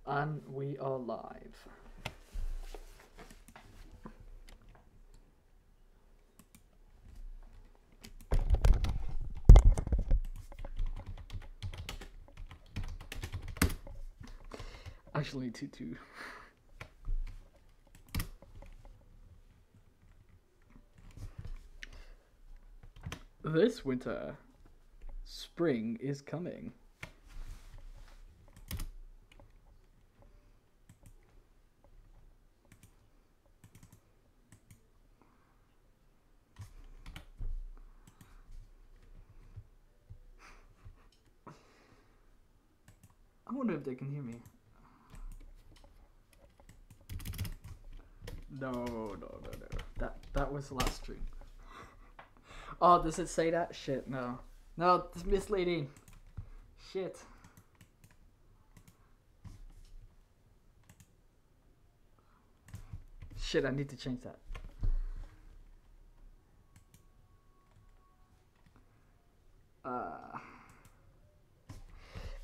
And we are live. Actually, Tutu. This winter, spring is coming. I wonder if they can hear me. No. That was the last stream. Oh, does it say that? Shit, no. No, it's misleading. Shit. Shit, I need to change that.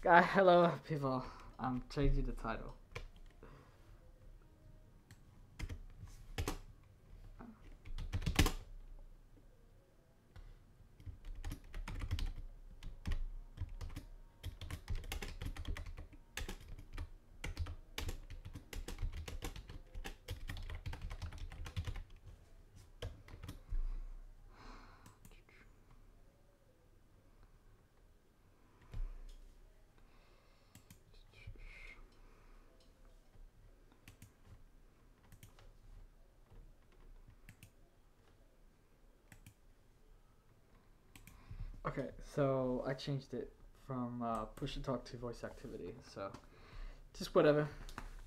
Hello, people. I'm changing the title. Okay, so I changed it from push to talk to voice activity. So just whatever.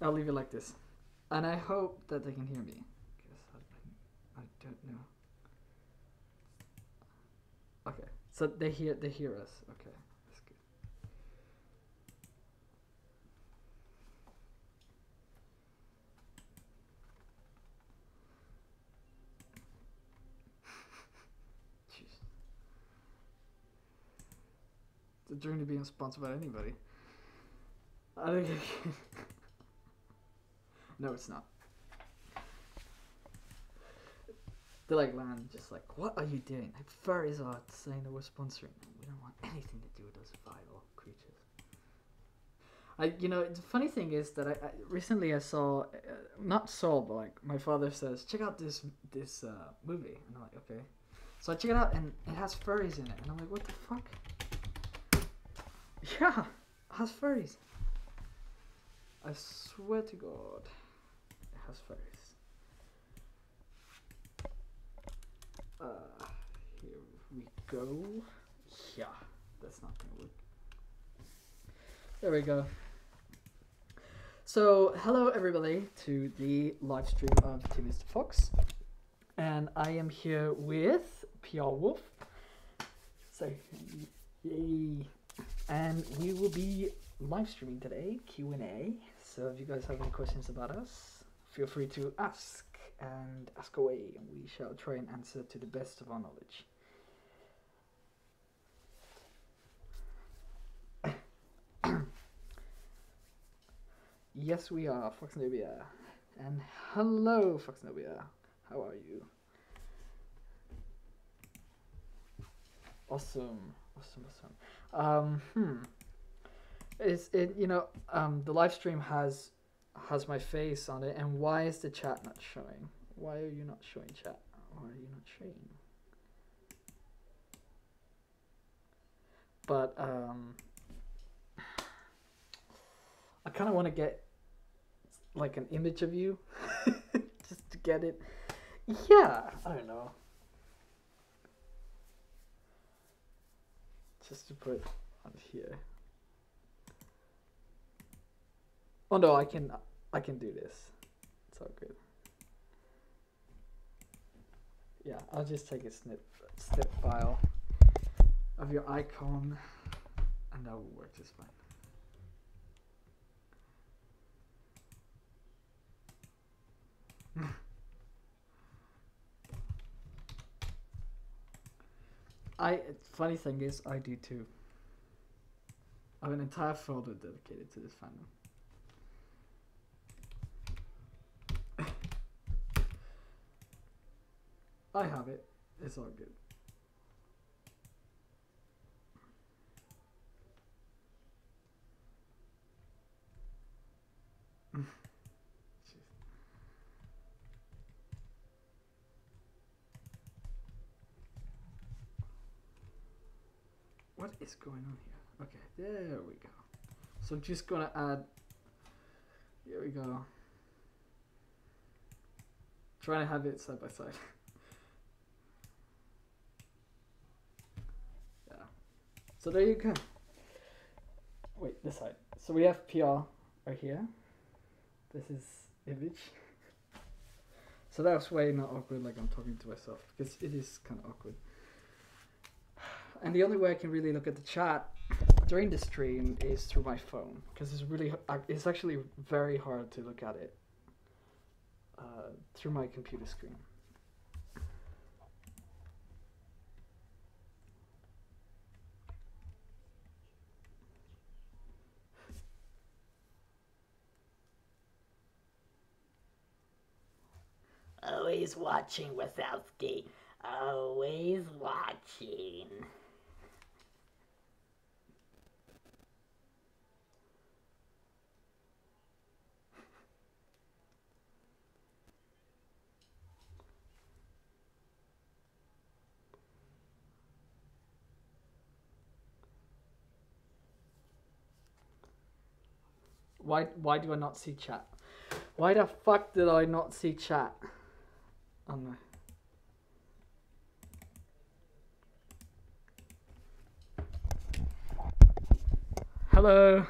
I'll leave it like this. And I hope that they can hear me. Because I don't know. Okay, so they hear us. Okay, that's good. Jeez. It's a journey being sponsored by anybody. I think. No, it's not. They're like, man, just like, what are you doing? Like, furries are saying that we're sponsoring. We don't want anything to do with those vile creatures. The funny thing is that I recently I saw, but like my father says, check out this movie, and I'm like, okay. So I check it out, and it has furries in it, and I'm like, what the fuck? Yeah, it has furries. I swear to God, it has furries. Here we go. Yeah, that's not gonna work. There we go. So, hello everybody to the live stream of Timus the Fox, and I am here with PR Wolf. So, yay! And we will be live streaming today, Q&A. So, if you guys have any questions about us, feel free to ask and ask away, and we shall try and answer to the best of our knowledge. Yes, we are, Foxnobia. And hello, Foxnobia. How are you? Awesome. The live stream has my face on it, and why is the chat not showing? Why are you not showing chat? Why are you not showing? But I kind of want to get like an image of you just to get it. Yeah, I don't know. Just to put on here. Oh no, I can do this. It's all good. Yeah, I'll just take a snip file of your icon, and that will work just fine. Funny thing is, I do too. I have an entire folder dedicated to this fandom. I have it. It's all good. What is going on here? Okay, there we go. So I'm just gonna add. Here we go. Trying to have it side by side. Yeah. So there you go. Wait, this side. So we have PR right here. This is image. So that's way not awkward, like I'm talking to myself, because it is kind of awkward. And the only way I can really look at the chat during the stream is through my phone, because it's actually very hard to look at it through my computer screen. Always watching, Wazowski. Always watching. Why do I not see chat? Why the fuck did I not see chat? Oh no. Hello.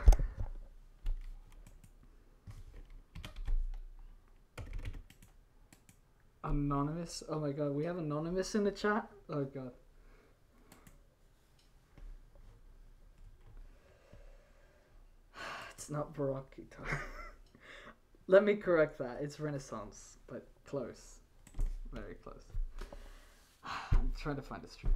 Anonymous? Oh my god, we have Anonymous in the chat? Oh god. It's not Baroque guitar. Let me correct that. It's Renaissance, but close. Very close. I'm trying to find a stream.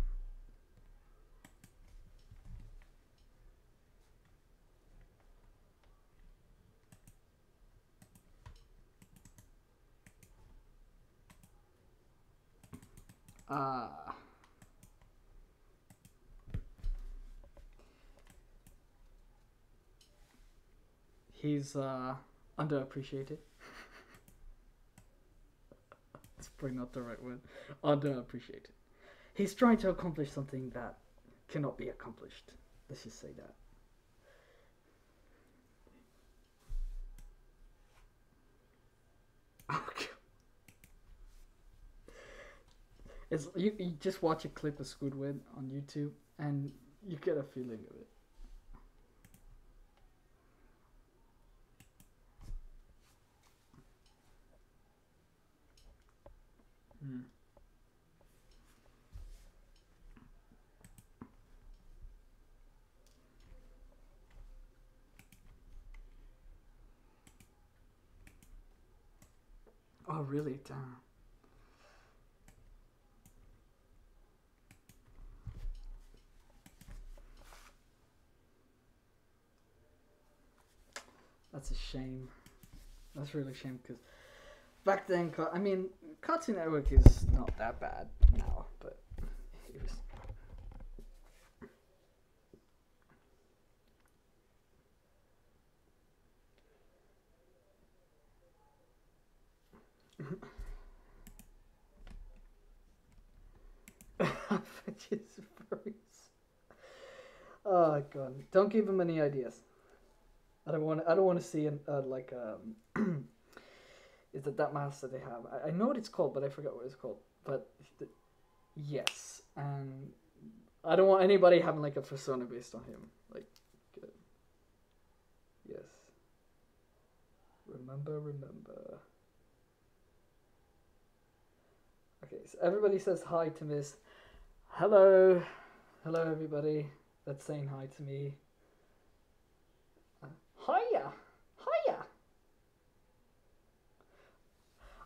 He's underappreciated. It's probably not the right word. Underappreciated. He's trying to accomplish something that cannot be accomplished. Let's just say that. Oh god. You just watch a clip of Squidward on YouTube and you get a feeling of it. Oh really? Damn. That's a shame. That's really a shame because back then, I mean, Cartoon Network is not that bad now, but it was. Fetches furries. Oh god! Don't give him any ideas. I don't want to see like is it that mask that they have? I know what it's called, but I forgot what it's called. But yes, and I don't want anybody having like a persona based on him. Like, good. Yes. Remember. Okay, so everybody says hi to Miss. Hello, everybody that's saying hi to me. Hiya.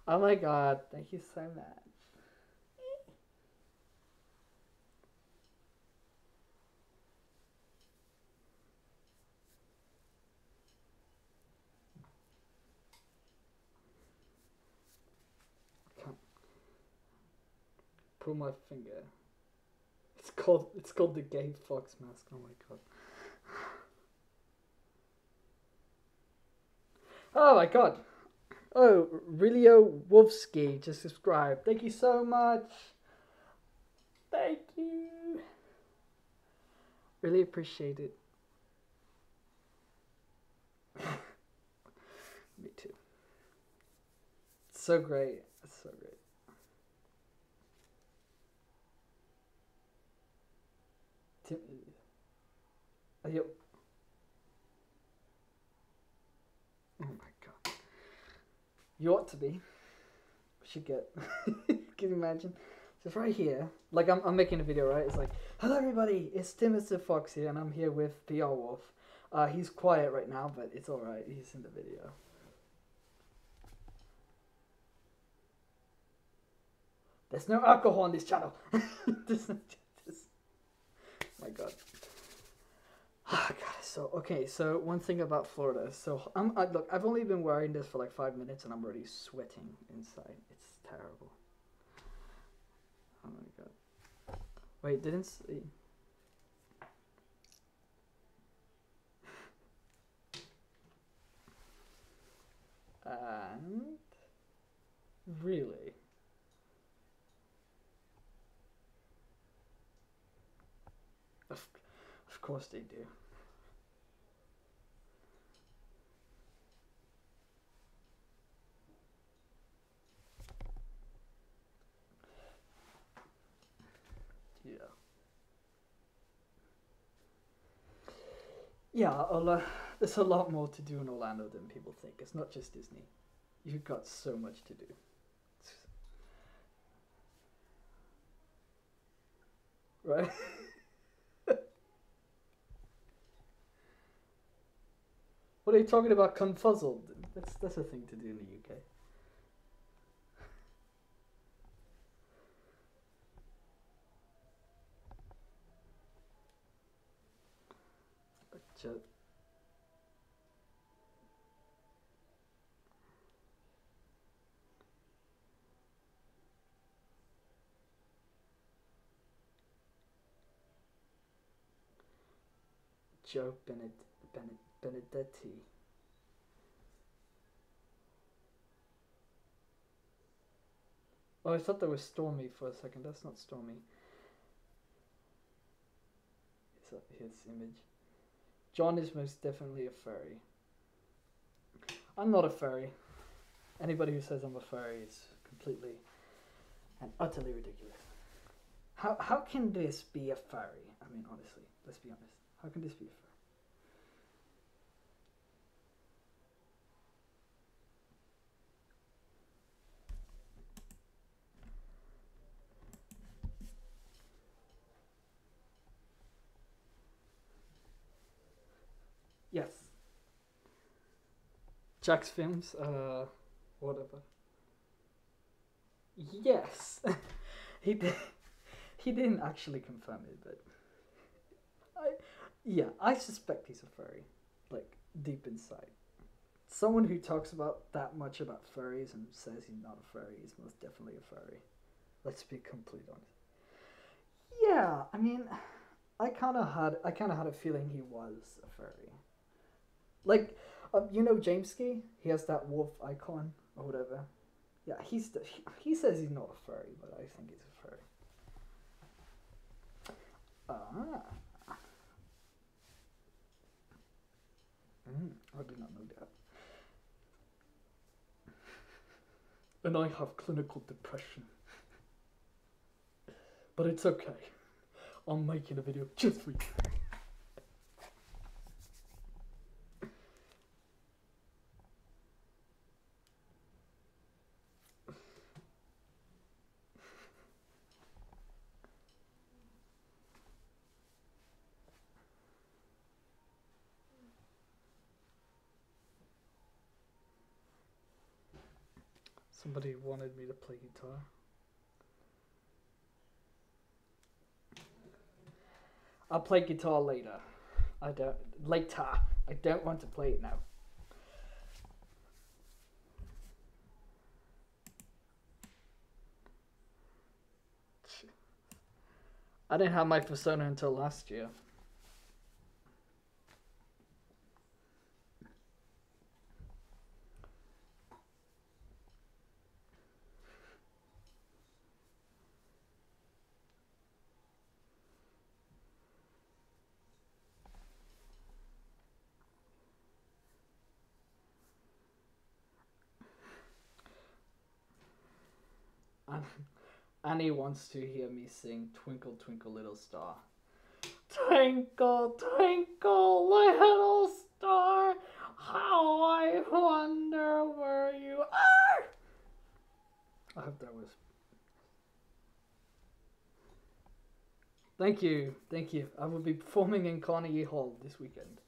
Oh my god, thank you so much. pull my finger. It's called the gay fox mask. Oh my god. Oh my god. Oh, Rilio Wolfsky just subscribed. Thank you so much. Thank you. Really appreciate it. Me too. It's so great. It's so great. Yep. Oh my god. You ought to be. We should get. Can you imagine? Just right here. Like I'm making a video, right? It's like, hello everybody, it's Timus the Fox here, and I'm here with PR Wolf. He's quiet right now, but it's alright. He's in the video. There's no alcohol on this channel. My god. Oh god. So okay. So one thing about Florida. So look. I've only been wearing this for like 5 minutes, and I'm already sweating inside. It's terrible. Oh my god. Wait, didn't see. And really. Of course they do. Yeah. Yeah, there's a lot more to do in Orlando than people think. It's not just Disney. You've got so much to do. Right? What are you talking about? Confuzzled? That's a thing to do in the UK. Joe Benedetti. Oh, I thought that was Stormy for a second. That's not Stormy. His image. John is most definitely a furry. I'm not a furry. Anybody who says I'm a furry is completely and utterly ridiculous. How can this be a furry? I mean, honestly, let's be honest. How can this be a furry? Yes. Jack's films, whatever. Yes. he didn't actually confirm it, but I suspect he's a furry, like deep inside. Someone who talks about that much about furries and says he's not a furry is most definitely a furry. Let's be completely honest. Yeah, I mean, I kind of had a feeling he was a furry. Like, you know Jameski? He has that wolf icon or whatever. Yeah, he says he's not a furry, but I think he's a furry. I do not know that. And I have clinical depression. But it's okay. I'm making a video just for you. Somebody wanted me to play guitar. I'll play guitar later. I don't want to play it now. Jeez. I didn't have my persona until last year. Annie wants to hear me sing Twinkle Twinkle Little Star. Twinkle, twinkle, little star, how I wonder where you are. I hope that was... Thank you, thank you. I will be performing in Carnegie Hall this weekend.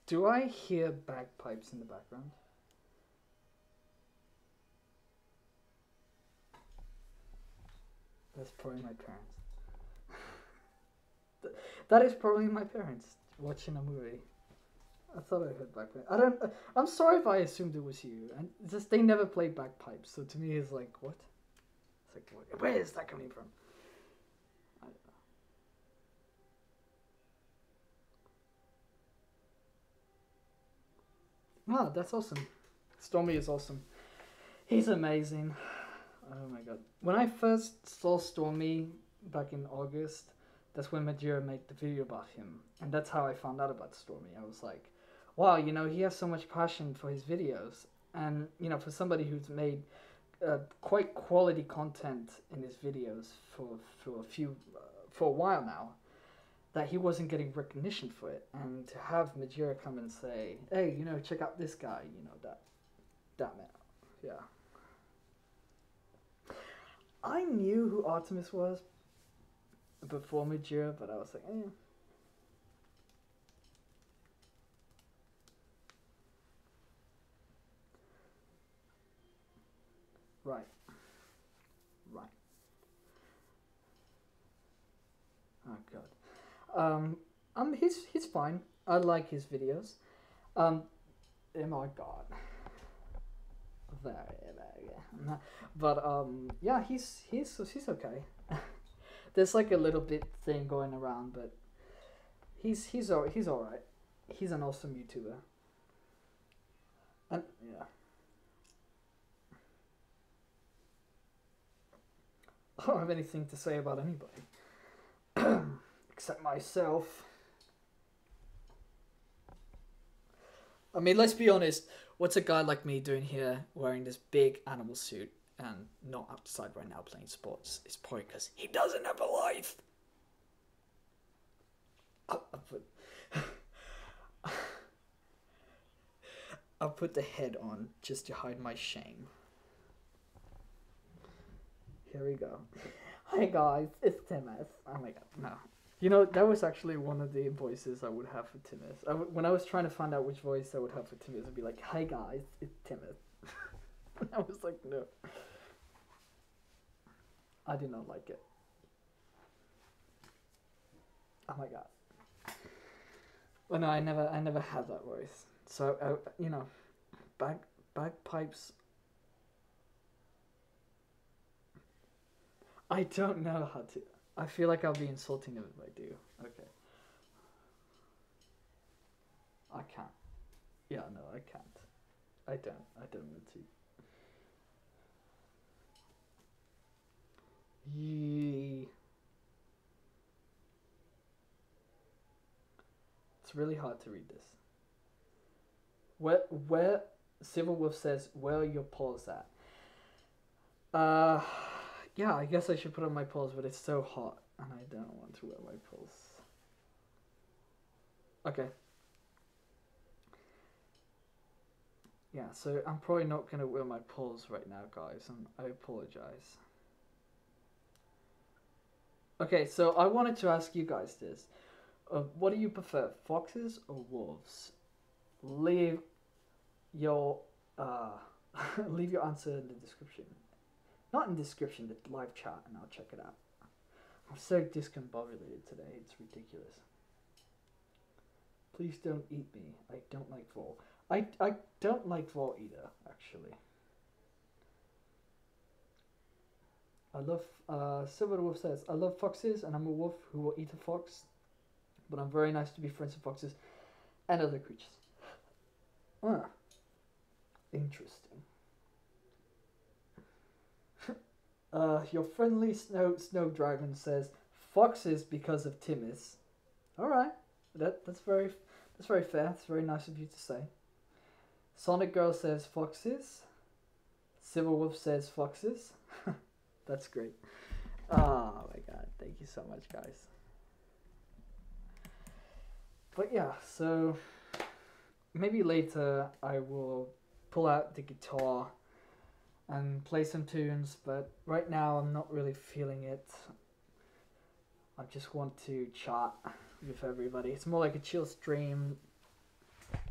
Do I hear bagpipes in the background? That's probably my parents. That is probably my parents watching a movie. I thought I heard bagpipes. I'm sorry if I assumed it was you. And it's just they never play bagpipes, so to me it's like, what? It's like, where is that coming from? I don't know. Ah, that's awesome. Stormy is awesome. He's amazing. Oh my god. When I first saw Stormy back in August, that's when Majira made the video about him. And that's how I found out about Stormy. I was like, wow, you know, he has so much passion for his videos. And, you know, for somebody who's made quite quality content in his videos for a while now, that he wasn't getting recognition for it. And to have Majira come and say, hey, you know, check out this guy, you know, that man. Yeah. I knew who Artemis was before Majira, but I was like, eh. Right. Oh god. He's fine. I like his videos. Oh my god. Very. But yeah, he's okay. There's like a little bit thing going around, but he's all right. He's an awesome YouTuber. And yeah. I don't have anything to say about anybody. Except myself. I mean, let's be honest. What's a guy like me doing here wearing this big animal suit and not outside right now playing sports? It's probably because he doesn't have a life. I'll put the head on just to hide my shame. Here we go. Hi guys, it's Timus. Oh my god, no. You know, that was actually one of the voices I would have for Timus. When I was trying to find out which voice I would have for Timus, I'd be like, hi guys, it's Timus. I was like, no. I did not like it. Oh my god. Well, no, I never had that voice. So, you know, bagpipes. I don't know how to. I feel like I'll be insulting them if I do. Okay. I can't. Yeah, no, I can't. I don't want to. Yee. It's really hard to read this. Where Civil Wolf says, where are your paws at? Yeah, I guess I should put on my paws, but it's so hot, and I don't want to wear my paws. Okay. Yeah, so I'm probably not going to wear my paws right now, guys, and I apologize. Okay, so I wanted to ask you guys this. What do you prefer, foxes or wolves? Leave your leave your answer in the description. Not in the description, the live chat, and I'll check it out. I'm so discombobulated today, it's ridiculous. Please don't eat me. I don't like Vol. I don't like Vol either, actually. I love, Silver Wolf says, I love foxes and I'm a wolf who will eat a fox, but I'm very nice to be friends with foxes and other creatures. Ah, interesting. Your friendly snow dragon says foxes because of Timus. All right, that's very fair. That's very nice of you to say. Sonic Girl says foxes. Silver Wolf says foxes. That's great. Oh my god, thank you so much, guys. But yeah, so maybe later I will pull out the guitar and play some tunes, but right now I'm not really feeling it. I just want to chat with everybody. It's more like a chill stream.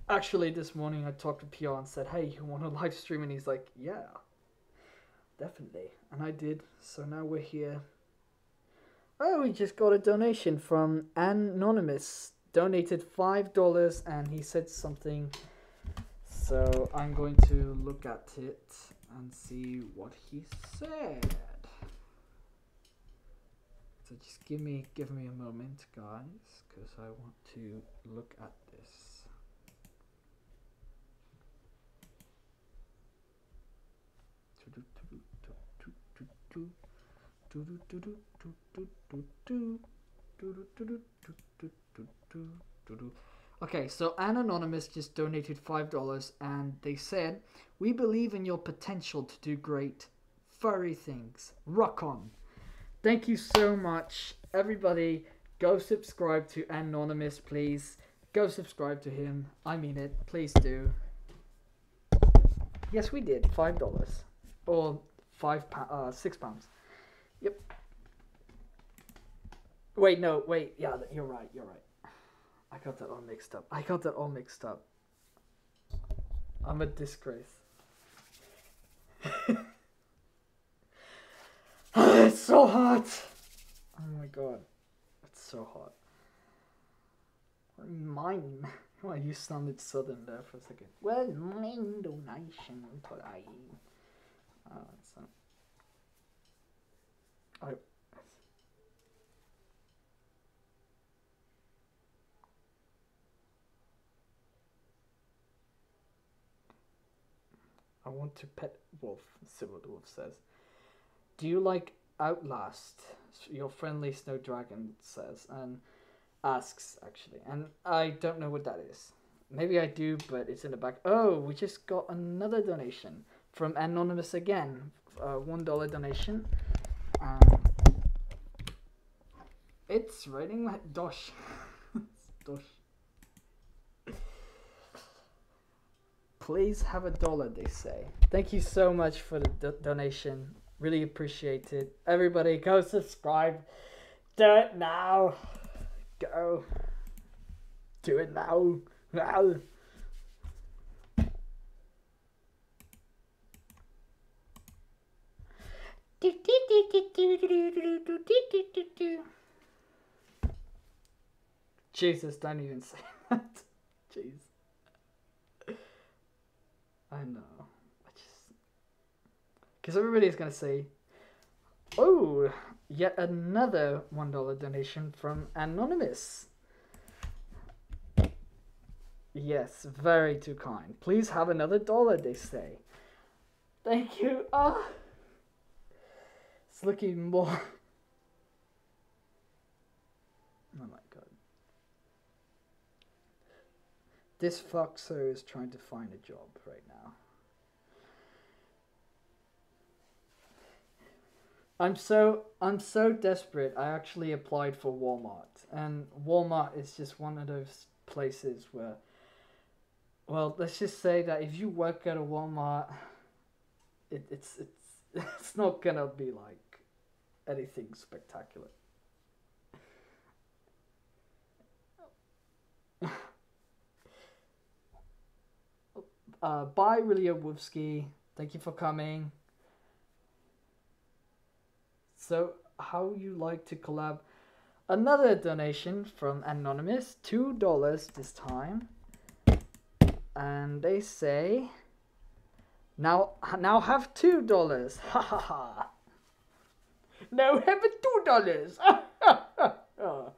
Actually, this morning I talked to PR and said, hey, you want to live stream? And he's like, yeah, definitely. And I did, so now we're here. Oh, we just got a donation from Anonymous. Donated $5 and he said something. So I'm going to look at it and see what he said. So just give me a moment, guys, because I want to look at this. Okay, so Anonymous just donated $5 and they said, we believe in your potential to do great furry things. Rock on. Thank you so much. Everybody, go subscribe to Anonymous, please. Go subscribe to him. I mean it. Please do. Yes, we did. $5. Or £6. Yep. Wait, no, wait. Yeah, you're right. I got that all mixed up. I'm a disgrace. It's so hot. Oh my god. It's so hot. Mine. Well, you sounded southern there for a second. Well, mine donation. I want to pet wolf, Silver Wolf says. Do you like Outlast? Your friendly snow dragon says, and asks, actually. And I don't know what that is. Maybe I do, but it's in the back. Oh, we just got another donation from Anonymous again. $1 donation. It's raining like dosh. Dosh. Please have $1, they say. Thank you so much for the donation. Really appreciate it. Everybody, go subscribe. Do it now. Go. Do it now. Now. Jesus, don't even say that. Jeez. I know. Because everybody's going to say, oh, yet another $1 donation from Anonymous. Yes, very too kind. Please have another $1, they say. Thank you. Ah, it's looking more. Oh my god. This foxer is trying to find a job right now. I'm so desperate. I actually applied for Walmart, and Walmart is just one of those places where, well, let's just say that if you work at a Walmart, it's not gonna be like anything spectacular. Bye, Ryliowski. Thank you for coming. So, how you like to collab? Another donation from Anonymous, $2 this time. And they say, now have $2. Ha ha ha. Now have $2. Oh.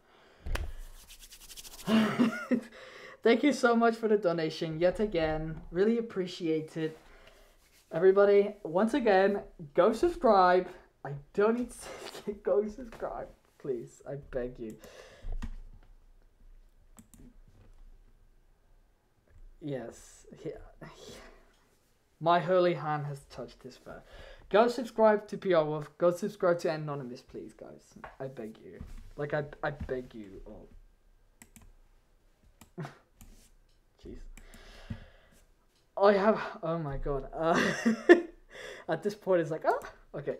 Thank you so much for the donation yet again. Really appreciate it. Everybody, once again, go subscribe. I don't need to go subscribe. Please, I beg you. Yes. Yeah. My holy hand has touched his fur. Go subscribe to PR Wolf. Go subscribe to Anonymous, please, guys. I beg you. Like, I beg you all. Jeez. I have... Oh, my God. At this point, it's like... Oh, okay.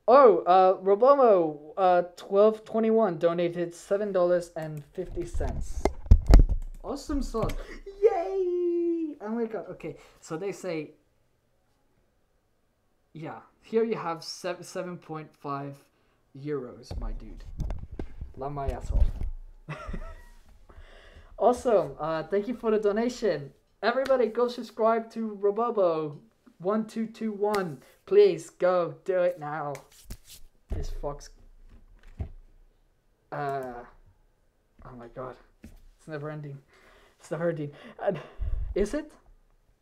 Robomo 1221 donated $7.50. Awesome sauce. Yay! Oh my god. Okay, so they say, yeah, here you have 7.5 euros, my dude. Love my asshole. Awesome. Thank you for the donation. Everybody go subscribe to Robobo1221. Please go do it now. This fox. Oh my god. It's never ending. It's never ending. And is it?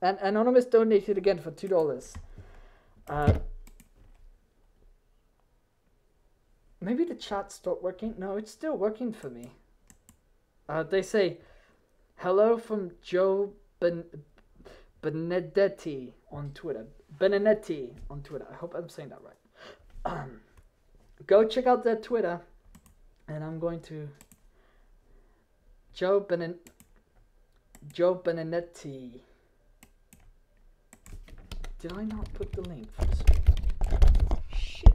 And Anonymous donated again for $2. Maybe the chat stopped working. No, it's still working for me. They say, hello from Joe Benedetti on Twitter. Benedetti on Twitter. I hope I'm saying that right. Go check out their Twitter. And I'm going to... Joe Benedetti. Did I not put the link for this? Shit.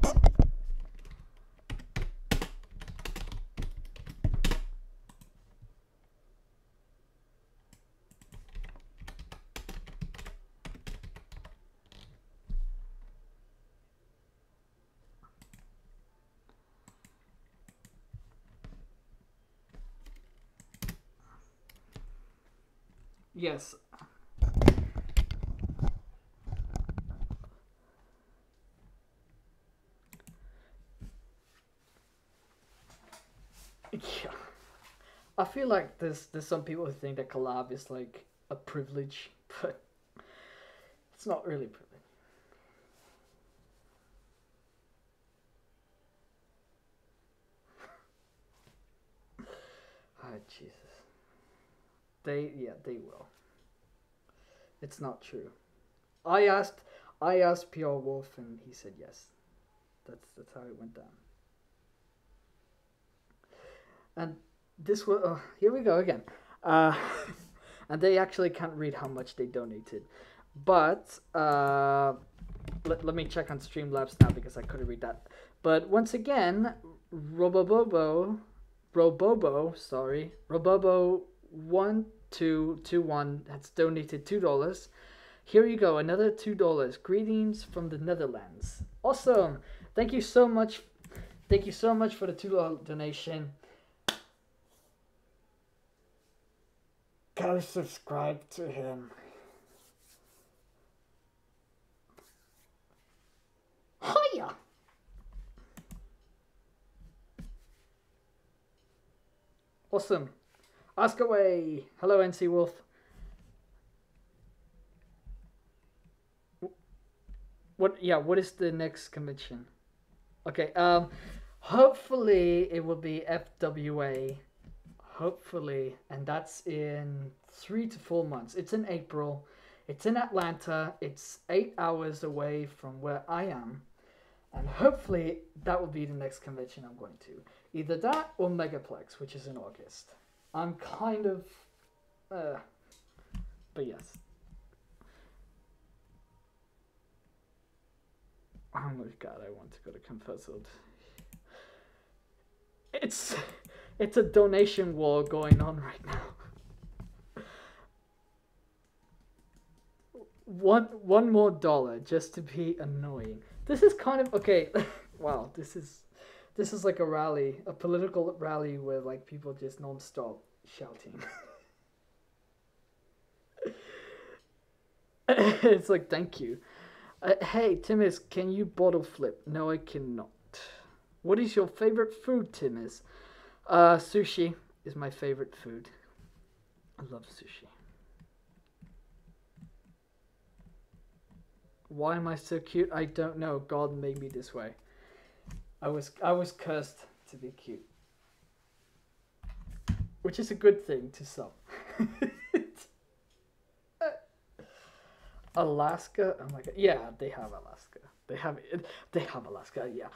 Yes. Yeah. I feel like there's some people who think that collab is like a privilege, but it's not really a privilege. Oh Jesus. They will. It's not true. I asked PR Wolf and he said yes. That's how it went down. And this was here we go again. And they actually can't read how much they donated. But let me check on Streamlabs now because I couldn't read that. But once again, Robobo 1221 has donated $2. Here you go, another $2. Greetings from the Netherlands. Awesome. Thank you so much. Thank you so much for the $2 donation. Go subscribe to him. Hiya. Awesome. Ask away. Hello, NC Wolf. What is the next convention? Okay, hopefully it will be FWA. Hopefully, and that's in 3 to 4 months. It's in April. It's in Atlanta. It's 8 hours away from where I am. And hopefully that will be the next convention I'm going to. Either that or Megaplex, which is in August. I'm kind of... but yes. Oh my god, I want to go to Confessed. It's a donation war going on right now. One more dollar just to be annoying. This is kind of... Okay, wow, this is This is like a rally, a political rally where like people just non-stop shouting. It's like, thank you. Hey, Timus, can you bottle flip? No, I cannot. What is your favorite food, Timus? Sushi is my favorite food. I love sushi. Why am I so cute? I don't know. God made me this way. I was cursed to be cute. Which is a good thing to some. Alaska? Oh my god. Yeah, they have Alaska. They have Alaska, yeah.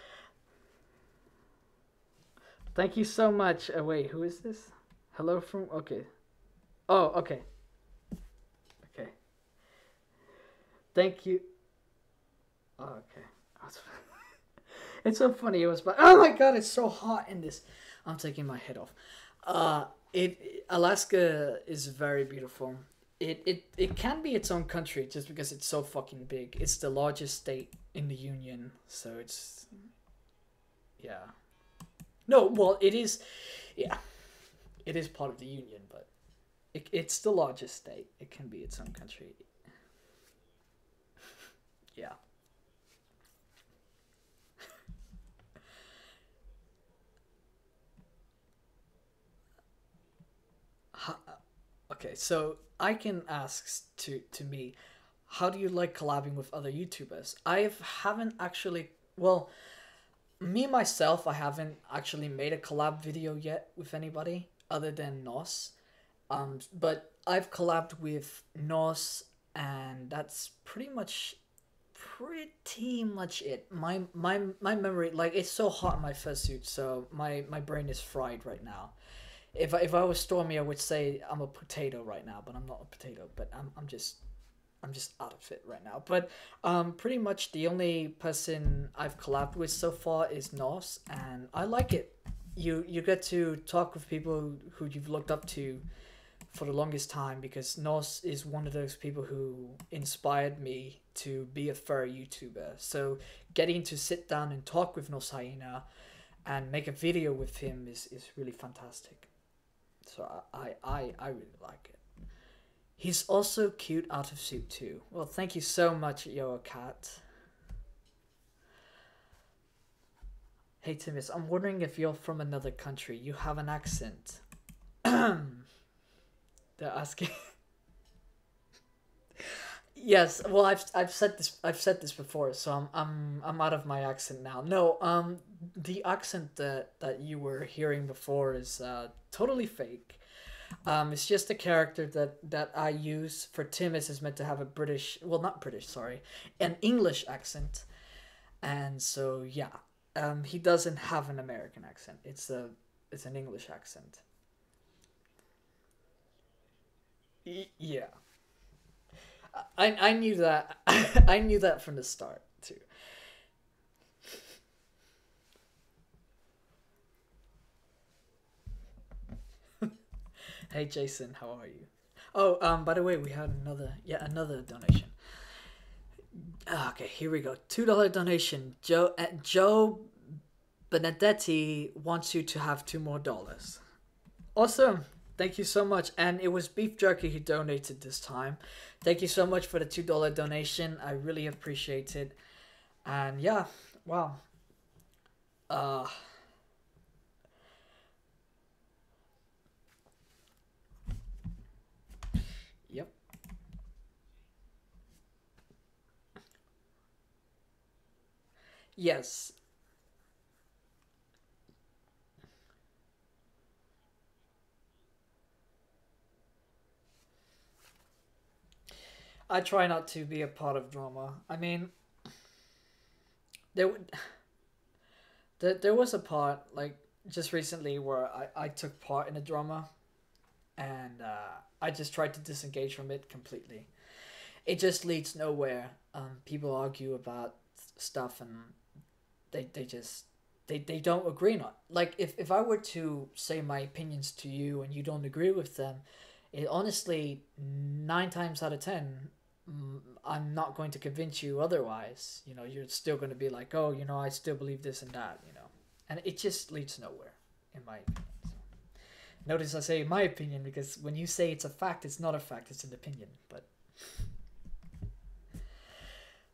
Thank you so much. Wait, who is this? Hello from okay. Oh, okay. Okay. Thank you. Oh, okay. It's so funny. It was like, oh my god, it's so hot in this. I'm taking my head off. Alaska is very beautiful. It can be its own country just because it's so fucking big. It's the largest state in the union, so it's yeah. No, well, it is, yeah, it is part of the union, but it's the largest state. It can be its own country. Yeah. Okay, so I can ask to me, how do you like collabing with other YouTubers? I haven't actually, well, me myself, I haven't actually made a collab video yet with anybody other than Nos. But I've collabed with Nos, and that's pretty much it. My memory, like, it's so hot in my fursuit, so my brain is fried right now. If I was Stormy, I would say I'm a potato right now, but I'm not a potato. But I'm just out of it right now. But pretty much the only person I've collabed with so far is Nos, and I like it. You get to talk with people who you've looked up to for the longest time, because Nos is one of those people who inspired me to be a furry YouTuber. So getting to sit down and talk with Nos Hyena and make a video with him is really fantastic. So I really like it. He's also cute out of suit too. Well, thank you so much, Yo Cat. Hey Timus, I'm wondering if you're from another country. You have an accent. They're asking. Yes, well, I've said this before, so I'm out of my accent now. No, the accent that you were hearing before is totally fake. It's just a character that I use for Timus is meant to have a British, well, not British, sorry, an English accent, and so yeah, he doesn't have an American accent. It's an English accent. Yeah. I knew that. I knew that from the start too. Hey Jason, how are you? Oh, by the way, we had another donation. Okay, here we go. $2 donation. Joe Benedetti wants you to have two more dollars. Awesome. Thank you so much. And it was Beef Jerky who donated this time. Thank you so much for the $2 donation. I really appreciate it. And yeah, wow. Uh yep. Yes. I try not to be a part of drama. I mean, there would there was a part like just recently where I took part in a drama, and I just tried to disengage from it completely. It just leads nowhere. People argue about stuff, and they just they don't agree on. Like if I were to say my opinions to you and you don't agree with them, it honestly 9 times out of 10, I'm not going to convince you otherwise. You know, you're still going to be like, oh, you know, I still believe this and that. You know. and it just leads nowhere, in my opinion. So, notice I say my opinion, because when you say it's a fact, it's not a fact, it's an opinion. But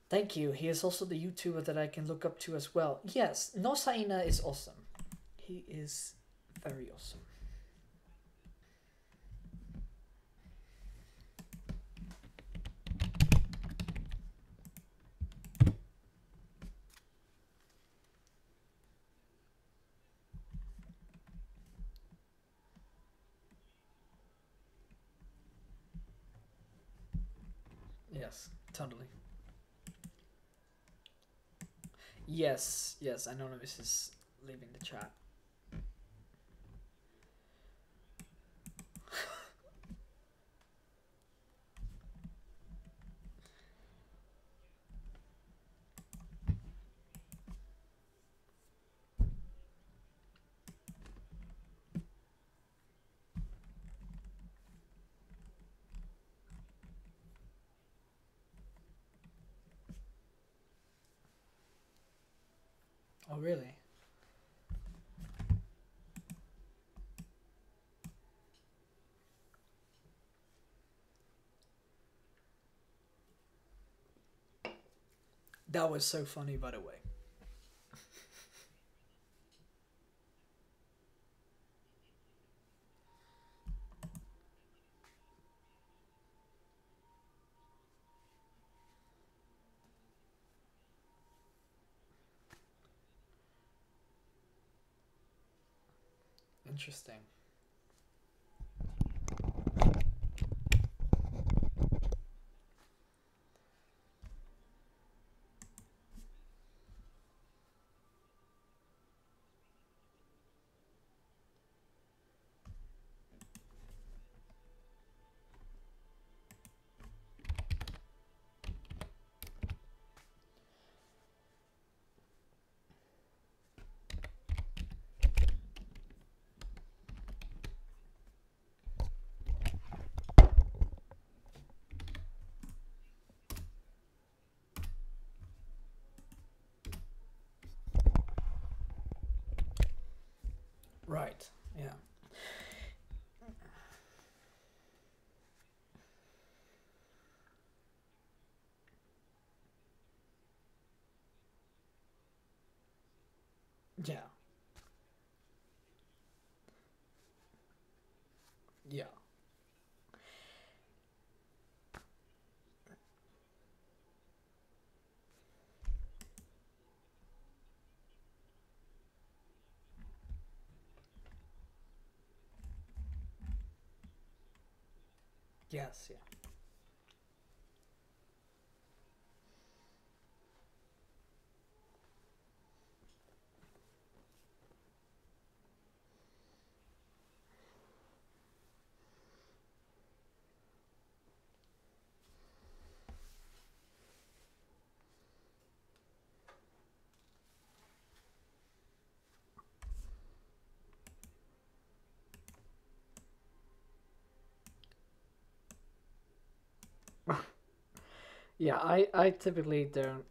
thank you. He is also the YouTuber that I can look up to as well. Yes, Nosaina is awesome. He is very awesome. Yes, totally. Yes, yes, Anonymous is leaving the chat. Oh, really? That was so funny, by the way. Interesting. Right, yeah. Yeah. Yeah. Yes, yeah. Yeah, I typically don't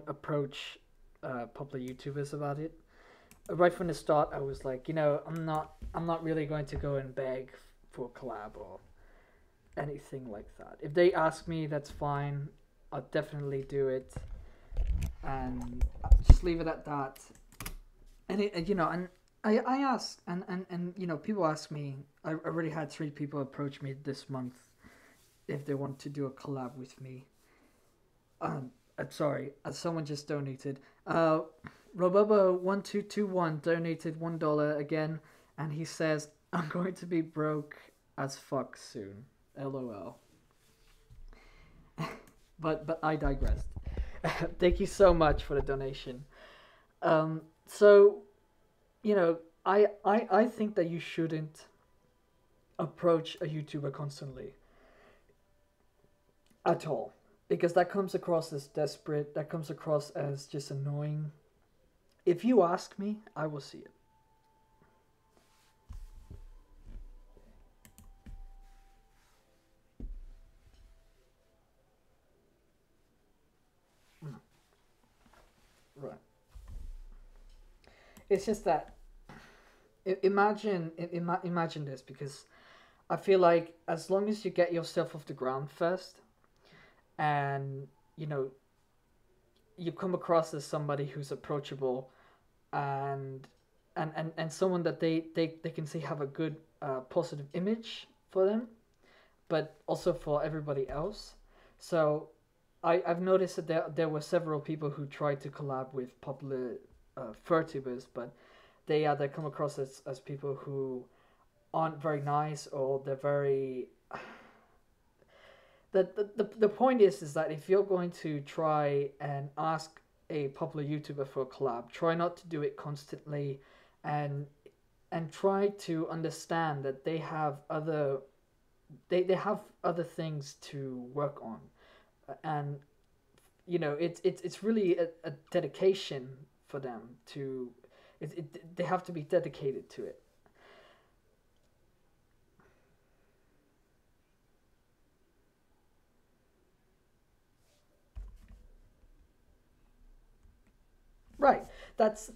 approach popular YouTubers about it. Right from the start, I was like, I'm not really going to go and beg for a collab or anything like that. If they ask me, that's fine. I'll definitely do it, and just leave it at that. And and I ask, and people ask me. I already had 3 people approach me this month if they want to do a collab with me. I'm sorry, someone just donated. Robobo1221 donated $1 again, and he says, "I'm going to be broke as fuck soon." LOL. But I digressed. Thank you so much for the donation. So I think that you shouldn't approach a YouTuber constantly at all, because that comes across as desperate. That comes across as just annoying. If you ask me, I will see it. Right. It's just that imagine this, because I feel like as long as you get yourself off the ground first, and you know you come across as somebody who's approachable, and and someone that they can see have a good positive image for them, but also for everybody else. So I've noticed that there were several people who tried to collab with popular furtubers, but they either come across as people who aren't very nice, or they're very the point is that if you're going to try and ask a popular YouTuber for a collab, try not to do it constantly, and try to understand that they have other things to work on, and it's really a dedication for them to they have to be dedicated to it. Right. That's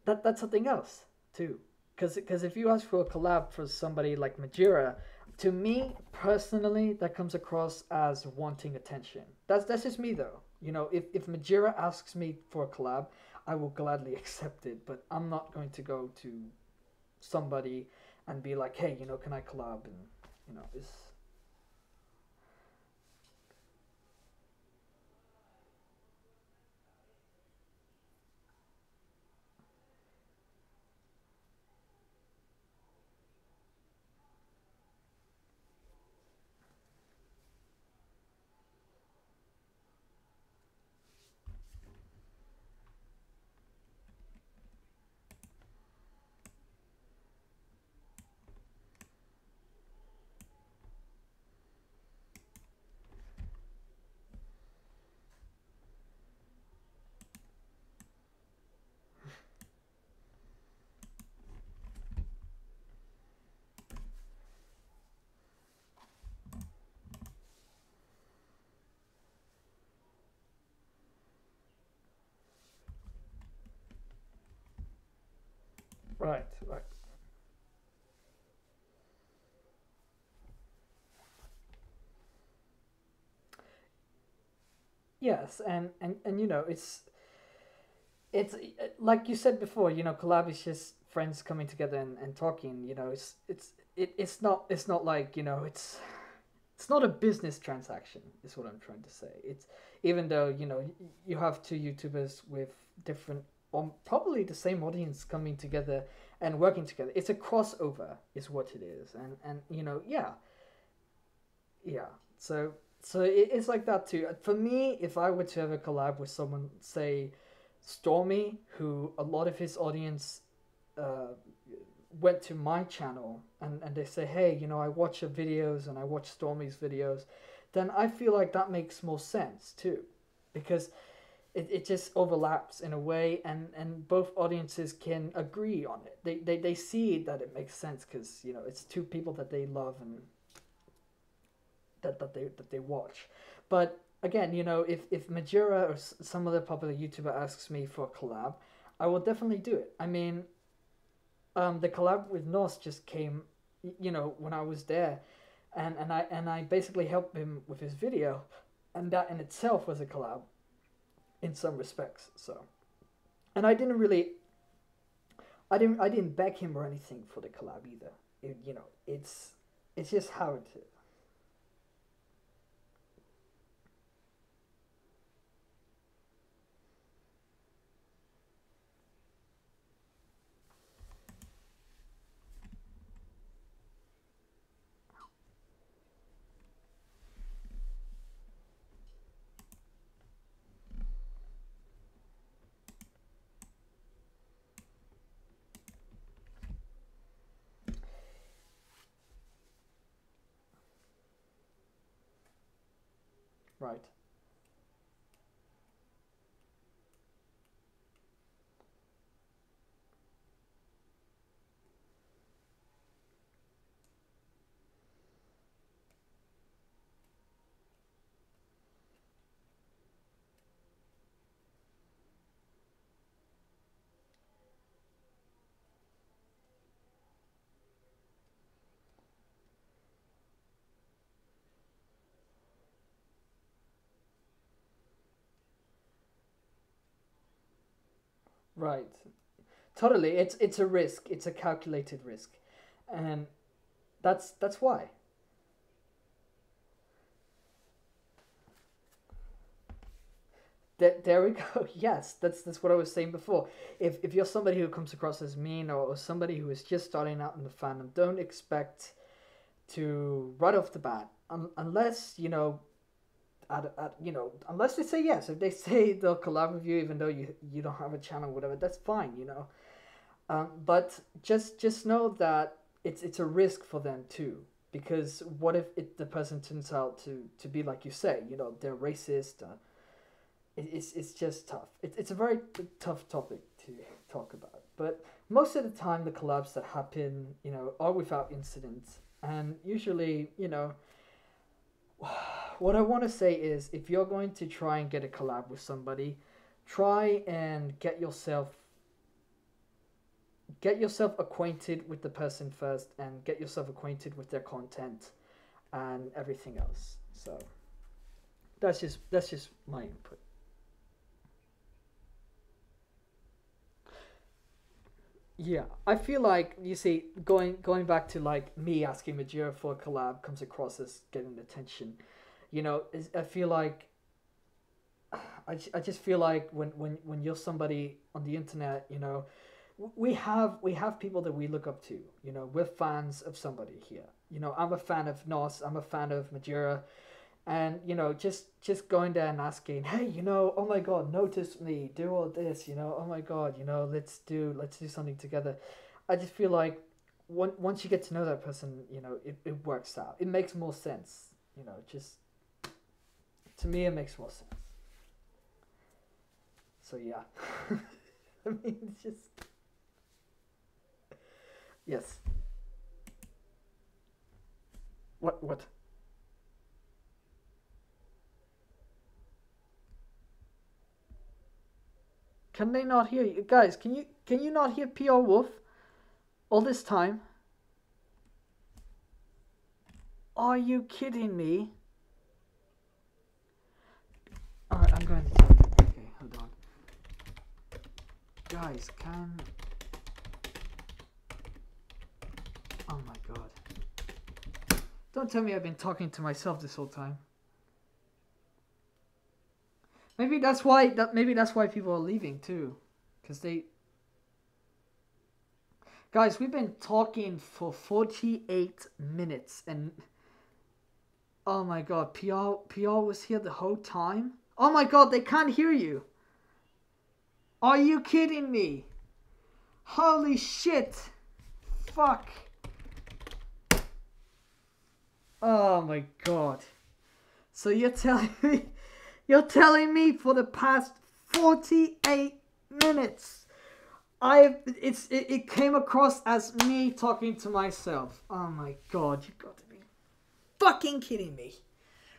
that's something else too. Because if you ask for a collab for somebody like Majira, to me personally, that comes across as wanting attention. That's just me though. If Majira asks me for a collab, I will gladly accept it. But I'm not going to go to somebody and be like, hey, can I collab? And it's right, right. Yes, and it's like you said before. Collab is just friends coming together and talking. It's not like it's not a business transaction. Is what I'm trying to say. It's even though you have two YouTubers with different, or probably the same audience, coming together and working together. It's a crossover, is what it is, and yeah, yeah. So it's like that too. For me, if I were to ever collab with someone, say Stormy, who a lot of his audience uh, went to my channel, and they say, hey, I watch your videos and I watch Stormy's videos, then I feel like that makes more sense too, because it just overlaps in a way, and both audiences can agree on it. They see that it makes sense, because it's two people that they love, and that they watch. But again, if Majira or some other popular YouTuber asks me for a collab, I will definitely do it. I mean, the collab with Nos just came, when I was there, and I basically helped him with his video, and that in itself was a collab in some respects. So, and I didn't beg him or anything for the collab either. It's just how it is. Right. Right. Totally. It's a risk. It's a calculated risk, and that's why. There we go. Yes, that's what I was saying before. If you're somebody who comes across as mean, or somebody who is just starting out in the fandom, don't expect to right off the bat, unless unless they say yes. If they say they'll collab with you, even though you don't have a channel, whatever, that's fine. But just know that it's a risk for them too. Because what if the person turns out to be like you say, they're racist. It's just tough. It's a very tough topic to talk about. But most of the time, the collabs that happen, are without incident. And usually, what I want to say is, if you're going to try and get a collab with somebody, try and get yourself acquainted with the person first, and get yourself acquainted with their content and everything else. So that's just my input. Yeah, I feel like, you see, going back to like me asking Majira for a collab comes across as getting attention. I feel like I just feel like when you're somebody on the internet, we have people that we look up to. We're fans of somebody here. I'm a fan of Nos. I'm a fan of Majira. And just going there and asking, hey, oh my god, notice me, do all this, oh my god, let's do something together. I just feel like once you get to know that person, it works out. It makes more sense. Just to me, it makes more sense. So yeah. I mean, it's just, yes. What? Can they not hear you? Guys, can you not hear PR Wolf all this time? Are you kidding me? Alright, I'm going to... Okay, hold on. Guys, can... Oh my god. Don't tell me I've been talking to myself this whole time. Maybe that's why people are leaving too, because they. Guys, we've been talking for 48 minutes, and oh my god, PR was here the whole time. Oh my god, they can't hear you. Are you kidding me? Holy shit! Fuck! Oh my god! So you're telling me? You're telling me for the past 48 minutes, it came across as me talking to myself. Oh my god, you got to be fucking kidding me.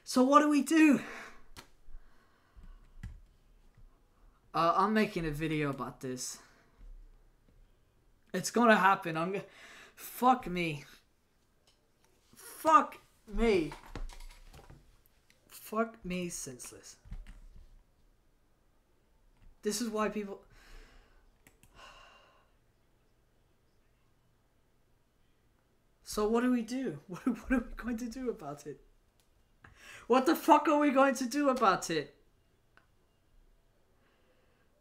So what do we do? I'm making a video about this. It's gonna happen. Fuck me. Fuck me. Fuck me senseless. This is why people... So what do we do? What are we going to do about it? What the fuck are we going to do about it?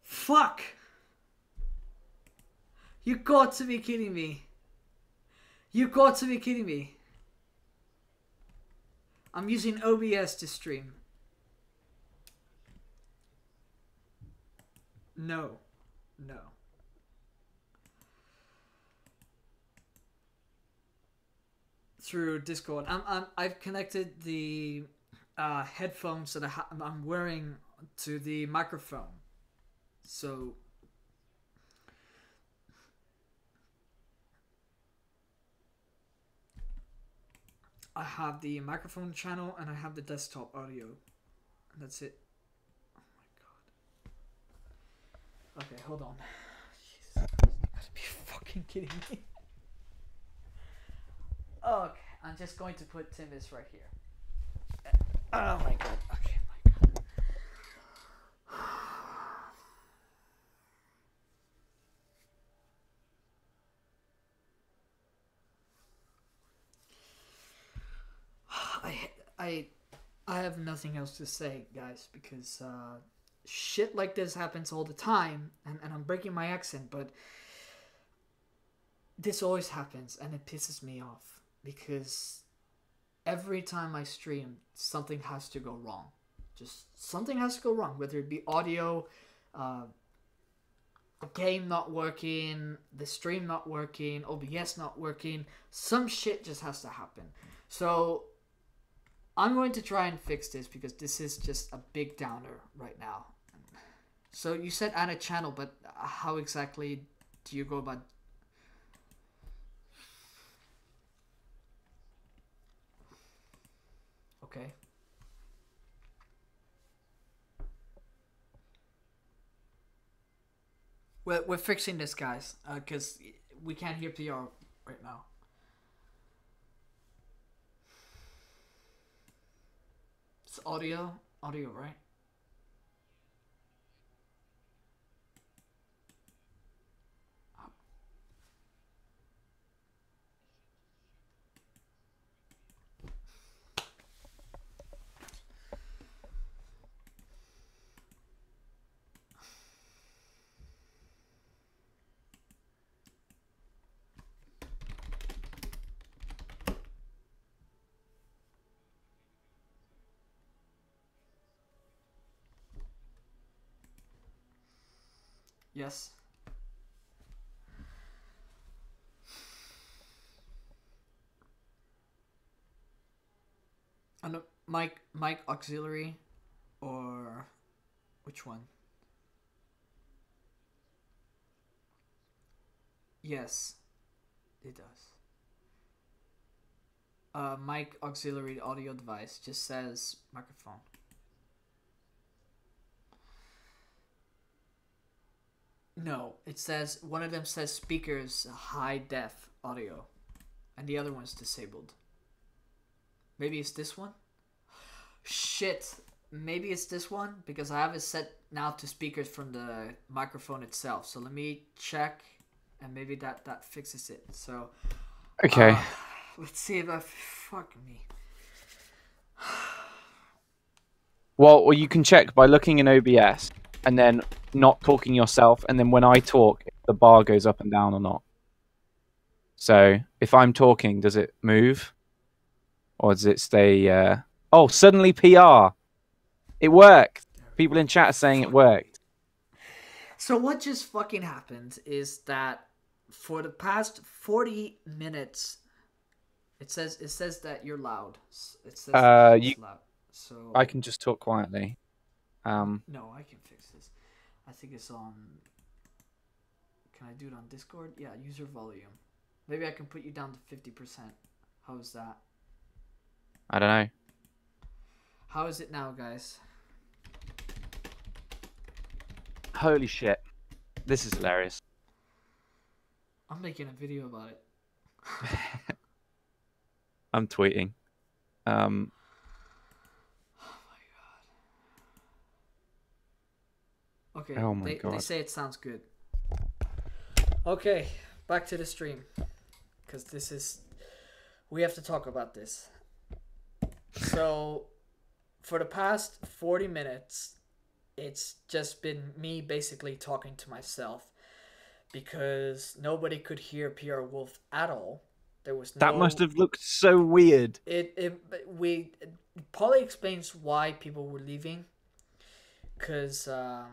Fuck! You got to be kidding me. You got to be kidding me. I'm using OBS to stream. No. Through Discord. I've connected the headphones that I'm wearing to the microphone. So I have the microphone channel and I have the desktop audio. And that's it. Oh my god. Okay, hold on. Jesus, you gotta be fucking kidding me. Okay, I'm just going to put Timus right here. Oh my god. Okay, my god. I have nothing else to say, guys, because shit like this happens all the time, and I'm breaking my accent, but this always happens, and it pisses me off because every time I stream, something has to go wrong. Just something has to go wrong, whether it be audio, the game not working, the stream not working, OBS not working. Some shit just has to happen. So I'm going to try and fix this because this is just a big downer right now. So you said add a channel, but how exactly do you go about? Okay. We're fixing this, guys, because we can't hear PR right now. It's audio, right? Yes. And mic auxiliary, or which one? Yes, it does. Mic auxiliary audio device just says microphone. No, it says, one of them says speakers high def audio, and the other one's disabled. Maybe it's this one? Shit, maybe it's this one, because I have it set now to speakers from the microphone itself. So let me check, and maybe that fixes it. So okay, let's see if I fuck me. well, you can check by looking in OBS and then not talking yourself, and then when I talk, if the bar goes up and down or not. So if I'm talking, does it move, or does it stay? Oh, suddenly PR. It worked. People in chat are saying it worked. So what just fucking happened is that for the past 40 minutes, it says that you're loud. It says that it's loud. So I can just talk quietly. No, I can fix this. I think it's on. Can I do it on Discord? Yeah, user volume. Maybe I can put you down to 50%. How's that? I don't know. How is it now, guys? Holy shit. This is hilarious. I'm making a video about it. I'm tweeting. Oh my god. Okay, oh my god. They say it sounds good. Okay, back to the stream. Because this is... We have to talk about this. So, for the past 40 minutes, it's just been me basically talking to myself. Because nobody could hear PR Wolf at all. There was no... That must have looked so weird. It probably explains why people were leaving. Because of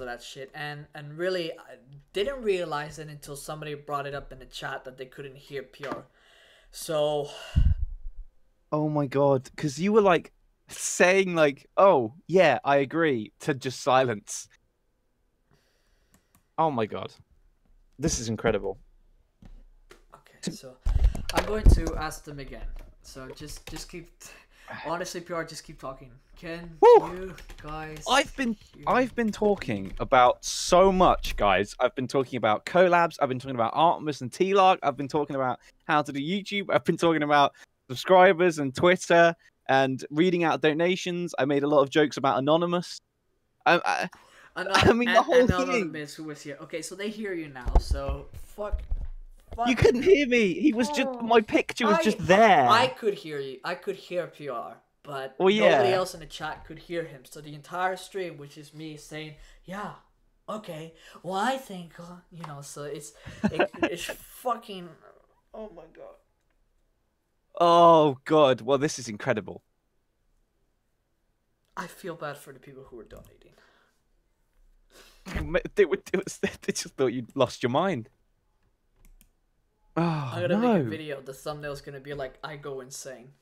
that shit, and really I didn't realize it until somebody brought it up in the chat that they couldn't hear PR. So, oh my god, because you were like saying like, oh yeah, I agree, to just silence. Oh my god, this is incredible. Okay, so I'm going to ask them again. So just keep. Honestly, PR, just keep talking. Can you guys... I've been talking about so much, guys. I've been talking about collabs. I've been talking about Artemis and T-Log. I've been talking about how to do YouTube. I've been talking about subscribers and Twitter and reading out donations. I made a lot of jokes about Anonymous. I mean, the whole thing. Anonymous who was here. Okay, so they hear you now. So fuck You couldn't hear me. He was just my picture was just there. I could hear you. I could hear PR, but Well, yeah. nobody else in the chat could hear him. So the entire stream, which is me saying, "Yeah, okay, well, I think, you know." So it's fucking. Oh my god. Oh god. Well, this is incredible. I feel bad for the people who are donating. They just thought you'd lost your mind. Oh, I'm gonna no. make a video. The thumbnail's gonna be like, "I go insane."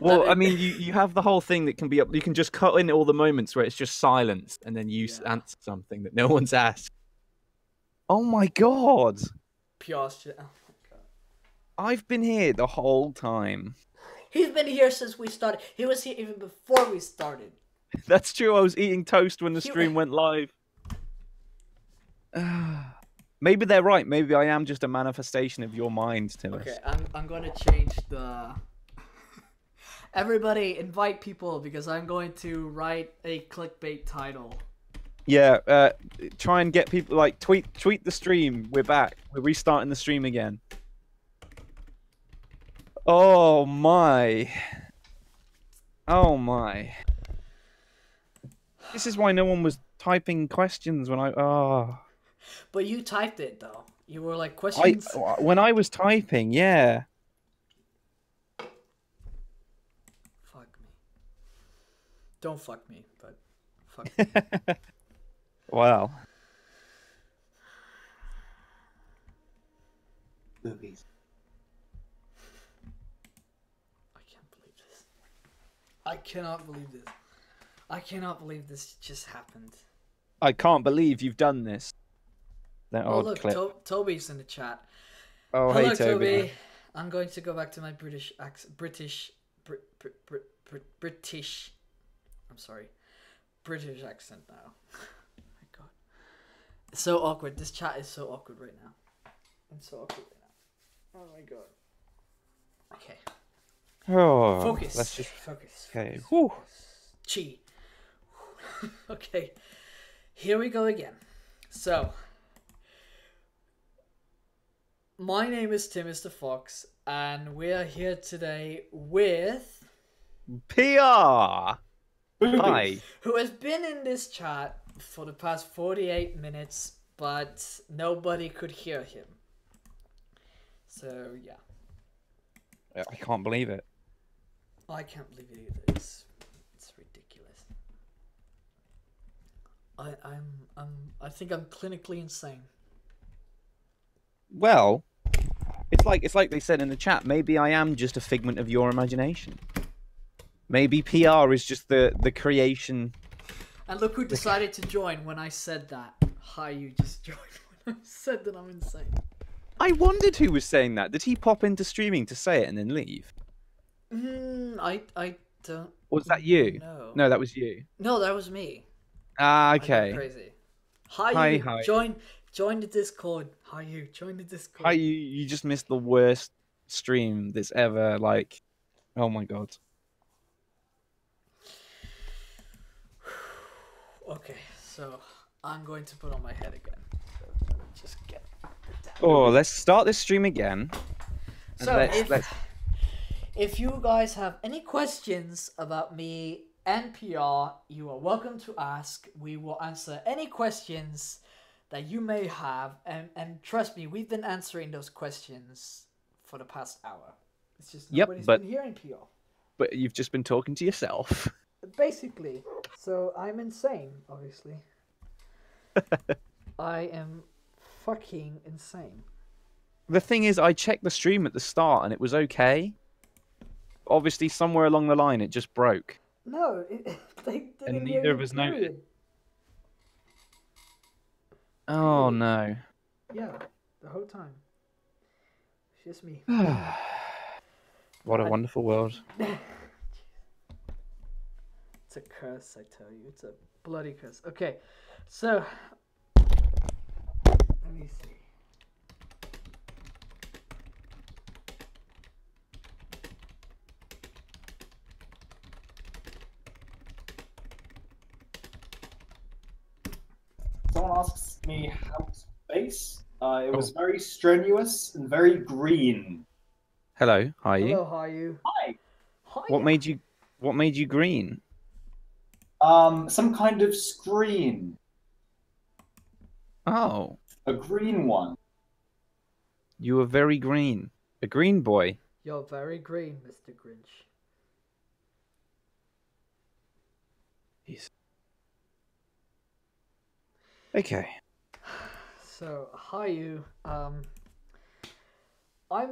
Well, I mean, you have the whole thing that can be up. You can just cut in all the moments where it's just silence, and then you answer something that no one's asked. Oh my god! PR shit. Oh my god. I've been here the whole time. He's been here since we started. He was here even before we started. That's true. I was eating toast when the stream went live. Maybe they're right. Maybe I am just a manifestation of your mind, Timus. Okay, I'm going to change the. Everybody invite people because I'm going to write a clickbait title. Yeah, try and get people like tweet the stream. We're back. We're restarting the stream again. Oh my. Oh my. This is why no one was typing questions when I But you typed it though. You were like questions. When I was typing, yeah. Fuck me. Don't fuck me, but fuck me. Wow. Movies. I can't believe this. I cannot believe this. I cannot believe this just happened. I can't believe you've done this. That Oh old look, clip. Toby's in the chat. Oh, Hello, hey Toby. I'm going to go back to my British accent. British. I'm sorry. British accent now. Oh my god. It's so awkward. This chat is so awkward right now. It's so awkward right now. Oh my god. Okay. Oh, Focus. Let's just. Focus. Okay. Focus. Whew. Chi. Okay. Here we go again. So. My name is Timus the Fox, and we are here today with PR. Hi. who has been in this chat for the past 48 minutes, but nobody could hear him. So yeah, I can't believe it. I can't believe it either. It's ridiculous. I think I'm clinically insane. Well, it's like they said in the chat. Maybe I am just a figment of your imagination. Maybe PR is just the creation. And look who decided to join when I said that. Hiyu just joined when I said that I'm insane. I wondered who was saying that. Did he pop into streaming to say it and then leave? I don't. Or was that you? No. No, that was you. No, that was me. Ah, I got okay. crazy. Hi. Hi. Join the Discord. Hiyu, join the Discord. Hi, you just missed the worst stream that's ever, like... Oh my god. Okay, so I'm going to put on my head again. So let me just get it down. Oh, let's start this stream again. And So let's... if you guys have any questions about me and PR, you are welcome to ask. We will answer any questions that you may have, and trust me, we've been answering those questions for the past hour. It's just nobody's been hearing PR. But you've just been talking to yourself. Basically. So I'm insane, obviously. I am fucking insane. The thing is, I checked the stream at the start and it was okay. Obviously, somewhere along the line, it just broke. No, they didn't And hear neither you, of us period. noticed. Oh no. Yeah, the whole time. It's just me. What a wonderful world. It's a curse, I tell you. It's a bloody curse. Okay, so let me see. Someone asks me how to base. It was very strenuous and very green. Hello, Hiyu. Hello, Hiyu. Hi. What made you green? Some kind of screen. Oh, A green one. you were very green. A green boy. You're very green, Mr. Grinch. He's... Okay. So, Hiyu, I'm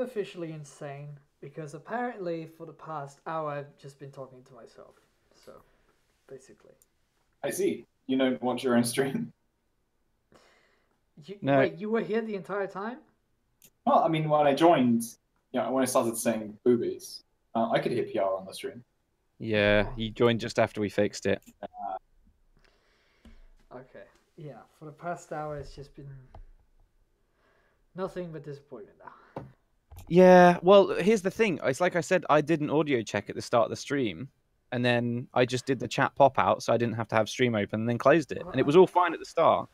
officially insane because apparently for the past hour I've just been talking to myself. So, basically. I see. You don't watch your own stream? No. Wait, you were here the entire time? Well, I mean, when I joined, when I started saying boobies, I could hear PR on the stream. Yeah, you joined just after we fixed it. Okay. Yeah, for the past hour it's just been nothing but disappointment now. Yeah, well, here's the thing. It's like I said, I did an audio check at the start of the stream, and then I just did the chat pop out, so I didn't have to have stream open, and then closed it, and it was all fine at the start.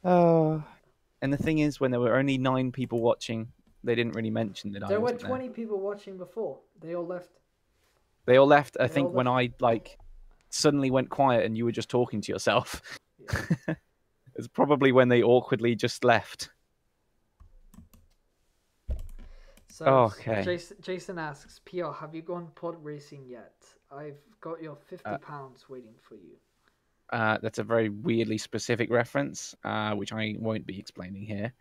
Oh, and the thing is, when there were only 9 people watching, they didn't really mention that I There were wasn't 20 people watching before. They all left. They all left. I They think all when I suddenly went quiet and you were just talking to yourself. Yeah. It's probably when they awkwardly just left. So, Okay. Jason asks, PR, have you gone pod racing yet? I've got your £50 waiting for you. That's a very weirdly specific reference, which I won't be explaining here.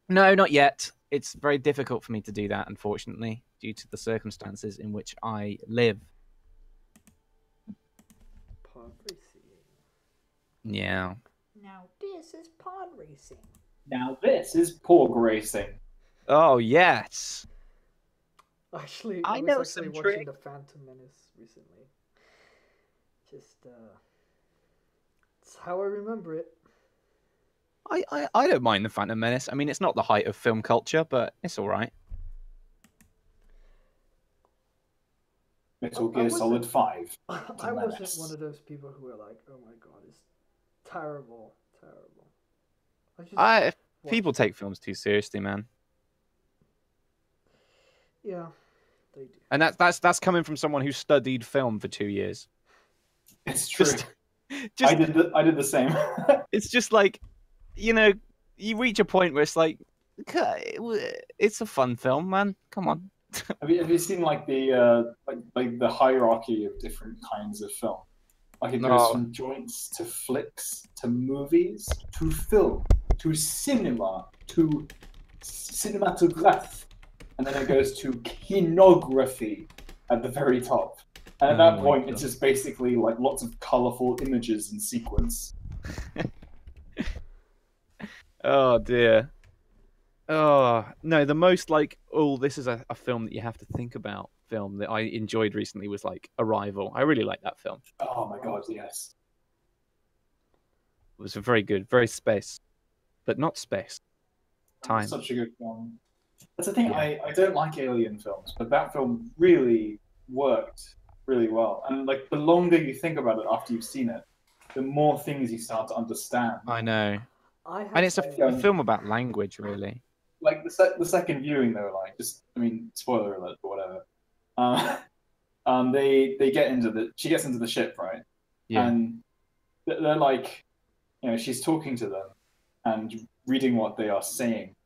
No, not yet. It's very difficult for me to do that, unfortunately, due to the circumstances in which I live. Pod racing. Yeah. Now this is pod racing. Now this is porg racing. Oh, yes. Actually, I I know was actually some watching tricks. The Phantom Menace recently. Just, it's how I remember it. I don't mind the Phantom Menace. I mean, it's not the height of film culture, but it's all right. Metal I Gear wasn't- Solid 5. I wasn't Menace. one of those people who were like, oh my god, it's terrible, terrible. I just watched People it. take films too seriously, man. Yeah, they do. And that's coming from someone who studied film for 2 years. It's true. Just I did the same. it's just like, you reach a point where it's like, it's a fun film, man. Come on. Have you seen like the like the hierarchy of different kinds of film? Like it goes No. from joints to flicks to movies to film to cinema to cinematograph, and then it goes to kinography at the very top. And at that my point, God. it's just basically like lots of colorful images in sequence. Oh dear. Oh no, the most like, oh, this is a film that you have to think about film that I enjoyed recently was like Arrival. I really like that film. Oh my god, yes. It was very good, very space, but not space. Time. Such a good film. That's the thing, Yeah. I don't like alien films, but that film really worked really well. And like the longer you think about it after you've seen it, the more things you start to understand. I know. I have And it's to- a film about language, really. Like the second viewing though, like just I mean, spoiler alert, but whatever. They get into she gets into the ship, right? Yeah. And they're like, she's talking to them and reading what they are saying,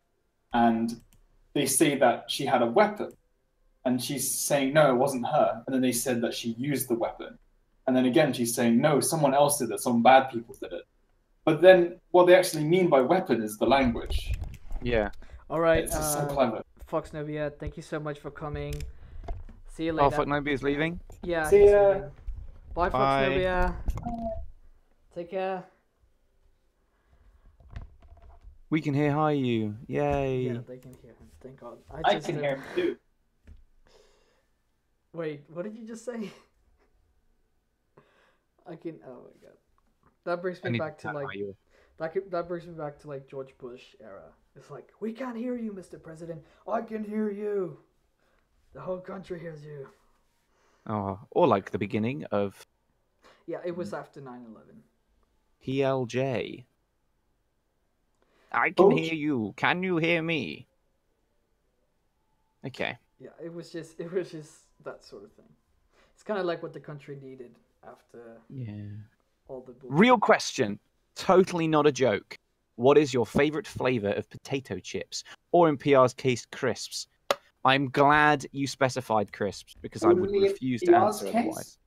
and they say that she had a weapon, and she's saying no, it wasn't her, and then they said that she used the weapon, and then again she's saying no, someone else did it, some bad people did it, but then what they actually mean by weapon is the language. Yeah. All right, It's just so clever. Fox Novia, thank you so much for coming. See you later. Oh, fuck, nobody's leaving. Yeah. See he's ya. leaving. Bye, Fox Bye. Novia. Take care. We can hear Hiyu. Yay. Yeah, they can hear him. Thank God. I just, can hear him too. Wait, what did you just say? I can. Oh my God. That brings I me need back to tap like. Hiyu. That brings me back to like George Bush era. It's like, we can't hear you, Mr. President. I can hear you. The whole country hears you. Oh, or like the beginning of Yeah, it was after 9/11. PLJ. I can Coach? hear you. Can you hear me? Okay. Yeah, it was just that sort of thing. It's kind of like what the country needed after Yeah. all the bullshit. Real question. Totally not a joke. What is your favorite flavor of potato chips? Or in PR's case, crisps? I'm glad you specified crisps because I would Only in refuse to PR's answer case? otherwise.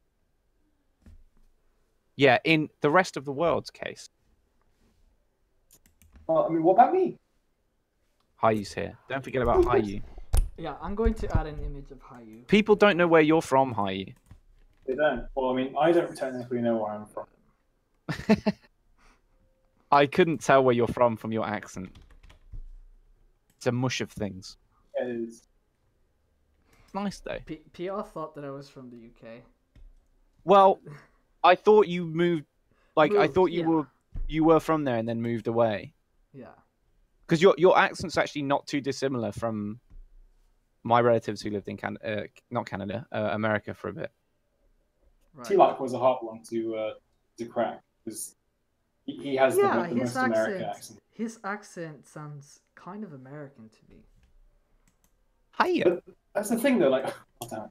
Yeah, in the rest of the world's case. Well, I mean, what about me? Hiyu's here. Don't forget about Hiyu. Yeah, I'm going to add an image of Hiyu. People don't know where you're from, Hiyu. They don't. Well, I mean, I don't technically know where I'm from. I couldn't tell where you're from your accent. It's a mush of things. It is. It's nice though. PR thought that I was from the UK. Well, I thought you moved. I Moved, thought yeah. you were from there and then moved away. Yeah. Because your accent's actually not too dissimilar from my relatives who lived in America for a bit. Right. T-Lock was a hard one to crack because he has Yeah, the his most American accent. His accent sounds kind of American to me. Hiya. But that's the thing, though. Like, oh, damn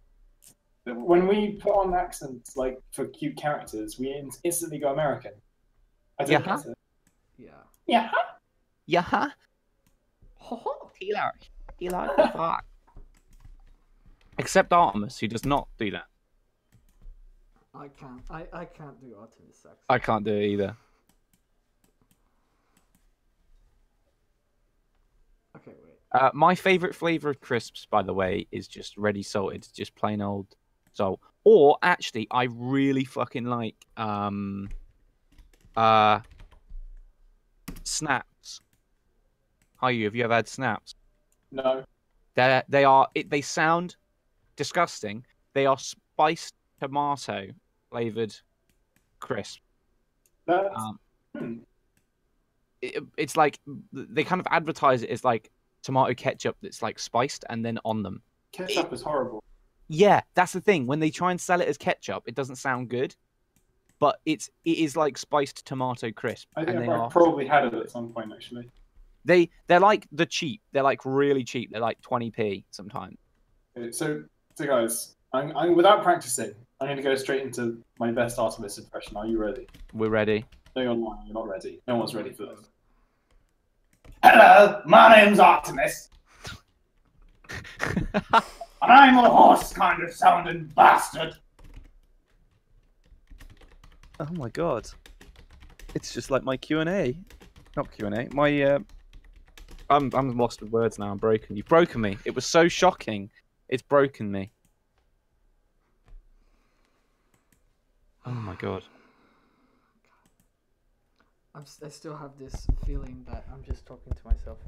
it. When we put on accents like for cute characters, we instantly go American. I don't Yeah. get it. Yeah. Yeah. Yeah. Ho ho. T-Lock the fuck. Except Artemis, who does not do that. I can't do Artemis accent. I can't do it either. Okay, wait. My favorite flavor of crisps, by the way, is just ready salted, just plain old salt. Or actually, I really fucking like snaps. Hiyu, have you ever had snaps? No. They sound disgusting. They are spiced tomato flavored crisp. That's, It's like they kind of advertise it as like tomato ketchup that's like spiced and then on them. ketchup is horrible. Yeah, that's the thing. When they try and sell it as ketchup, it doesn't sound good. But it is like spiced tomato crisp. I think and I've probably had it at some point actually. They're like the cheap. They're like really cheap. They're like 20p sometimes. Okay, so guys, I'm without practicing. I'm going to go straight into my best Artemis impression. Are you ready? We're ready. No, you're lying. You're not ready. No one's ready for this. Hello, my name's Artemis. And I'm a horse kind of sounding bastard. Oh my god. It's just like my Q&A. Not Q&A. My I'm lost with words now. I'm broken. You've broken me. It was so shocking. It's broken me. Oh my god. I still have this feeling that I'm just talking to myself.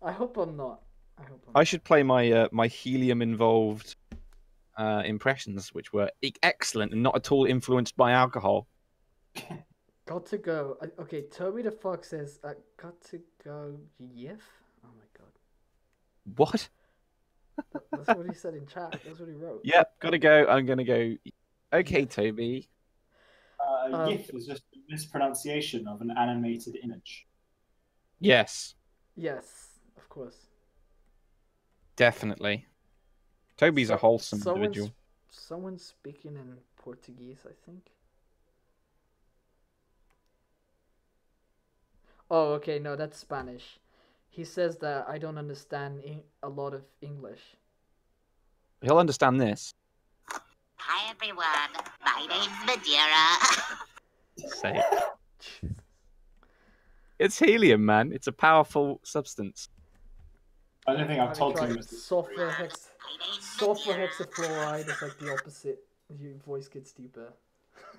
I hope I'm not. I should play my my helium involved impressions, which were excellent and not at all influenced by alcohol. Got to go. Okay, Toby the Fox says, got to go Yif? Oh my god. What? That's what he said in chat. That's what he wrote. Yep, gotta go. I'm gonna go. Okay, Toby. GIF is just a mispronunciation of an animated image. Yes, Yes, of course. definitely. Toby's a wholesome individual. Someone's speaking in Portuguese, I think. Oh, okay, no, that's Spanish. He says that I don't understand a lot of English. He'll understand this. Hi everyone, my name's Madeira. Say it. It's helium, man. It's a powerful substance. I don't think I've Have you told tried Timus this. sulfur My name's sulfur Madeira. hexafluoride is like the opposite. Your voice gets deeper.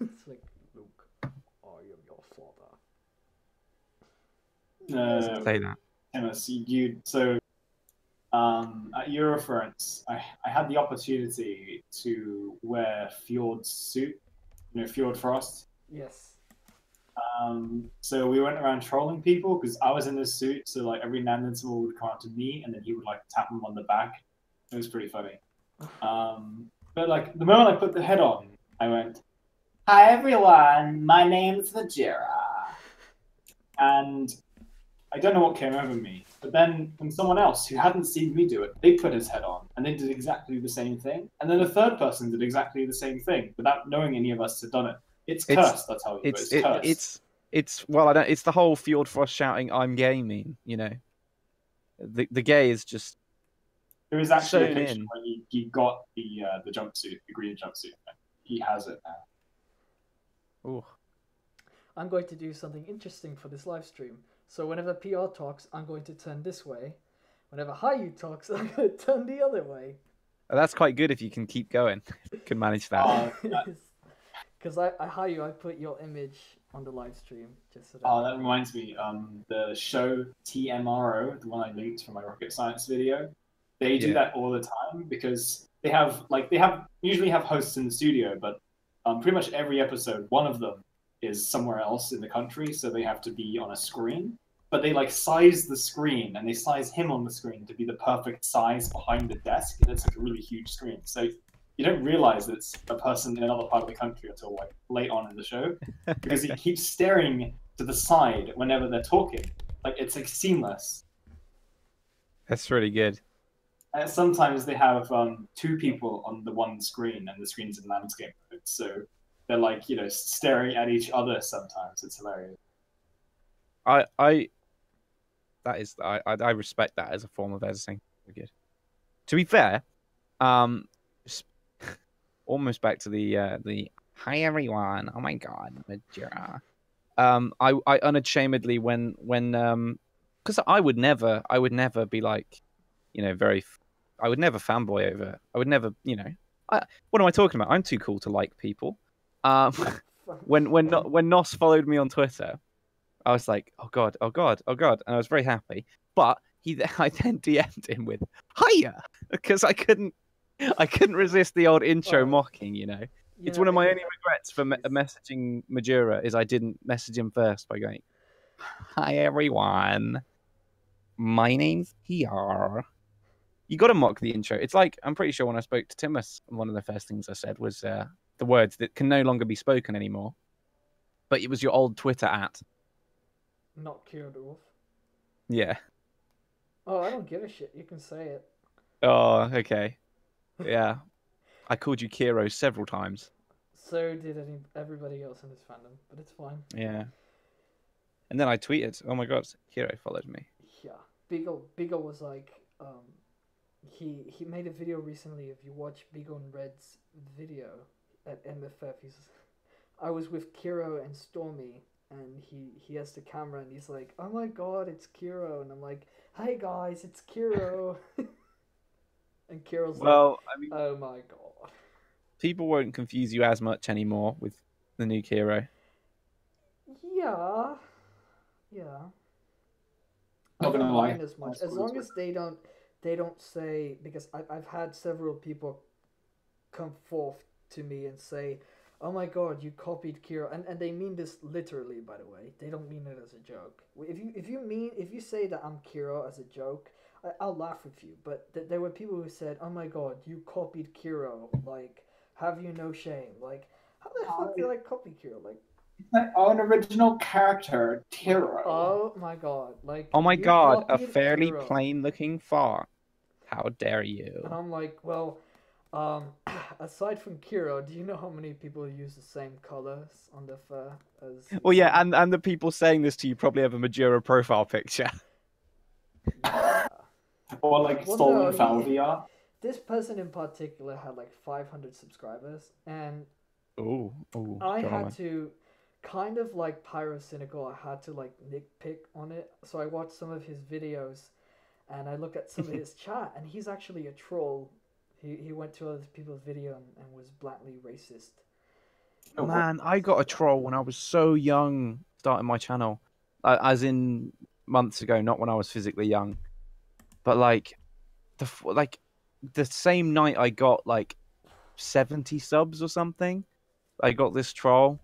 It's like, Luke, I am your father. No, Say that. Timus, at Eurofurence, I had the opportunity to wear Fjord's suit, Fjord Frost. Yes. So we went around trolling people because I was in this suit. So like every now and then someone would come up to me and then he would like tap them on the back. It was pretty funny. But like the moment I put the head on, I went, "Hi everyone, my name's Vajira." and I don't know what came over me. But then when someone else who hadn't seen me do it, they put his head on, and they did exactly the same thing. And then a third person did exactly the same thing without knowing any of us had done it. It's cursed, I tell you. It's cursed. It's well, I don't. It's the whole Fjord Frost shouting "I'm gay" meme. You know, the gay is just. There is actually a sewn picture in. where he got the jumpsuit, the green jumpsuit. He has it now. Ooh. I'm going to do something interesting for this live stream. So whenever PR talks, I'm going to turn this way. Whenever Hiyu talks, I'm going to turn the other way. Oh, that's quite good if you can keep going. You can manage that. Because Hiyu, I put your image on the live stream just so that. Oh, that reminds me. The show TMRO, the one I linked from my rocket science video, they do that all the time because they usually have hosts in the studio, but pretty much every episode, one of them is somewhere else in the country, so they have to be on a screen. But they like size the screen, and they size him on the screen to be the perfect size behind the desk, and it's like a really huge screen. So you don't realize that it's a person in another part of the country until like late on in the show, because he keeps staring to the side whenever they're talking. Like it's like seamless. That's really good. And sometimes they have two people on the one screen, and the screen's in landscape mode, so they're like staring at each other. Sometimes it's hilarious. I respect that as a form of editing. Very good. To be fair, almost back to the hi everyone. Oh my god, Majora. I unashamedly when because I would never be like, I would never fanboy over. I would never, what am I talking about? I'm too cool to like people. When Nos followed me on Twitter, I was like, oh god, and I was very happy. But I then DM'd him with hiya because I couldn't resist the old intro mocking. It's one of my only regrets for messaging Majura is I didn't message him first by going, hi everyone, my name's PR. You got to mock the intro. It's like, I'm pretty sure when I spoke to Timus, one of the first things I said was the words that can no longer be spoken anymore. But it was your old Twitter @ Not Kira the Wolf. Yeah. Oh, I don't give a shit. You can say it. Oh, okay. Yeah. I called you Kiro several times. So did everybody else in this fandom, but it's fine. Yeah. And then I tweeted, oh my god, Kiro followed me. Yeah. Beagle was like, he made a video recently. If you watch Beagle and Red's video at MFF, I was with Kiro and Stormy, and he has the camera, and he's like, oh my god, it's Kiro, and I'm like, hey guys, it's Kiro. And Kiro's like, oh my god. People won't confuse you as much anymore with the new Kiro. Yeah. Not gonna lie. As much as long as they don't say, because I've had several people come forth to me and say, oh my god, you copied Kiro, and they mean this literally, by the way. They don't mean it as a joke. If you say that I'm Kiro as a joke, I'll laugh with you. But there were people who said, oh my god, you copied Kiro. Like, have you no shame? Like, how the fuck did I copy Kiro? Like, my own original character, Kiro. Oh my god! Like, oh my god, a copied fairly Kiro. plain-looking fart. How dare you? And I'm like, well, aside from Kiro, do you know how many people use the same colors on their fur as? Well, yeah, and the people saying this to you probably have a Majora profile picture. Yeah. Or like stolen foul VR. This person in particular had like 500 subscribers, and I had to kind of like pyrocynical. I had to like nitpick on it, so I watched some of his videos, and I looked at some of his chat, and he's actually a troll. He went to other people's video and was blatantly racist. Man, I got a troll when I was so young, starting my channel, as in months ago, not when I was physically young, but like the same night I got like 70 subs or something. I got this troll,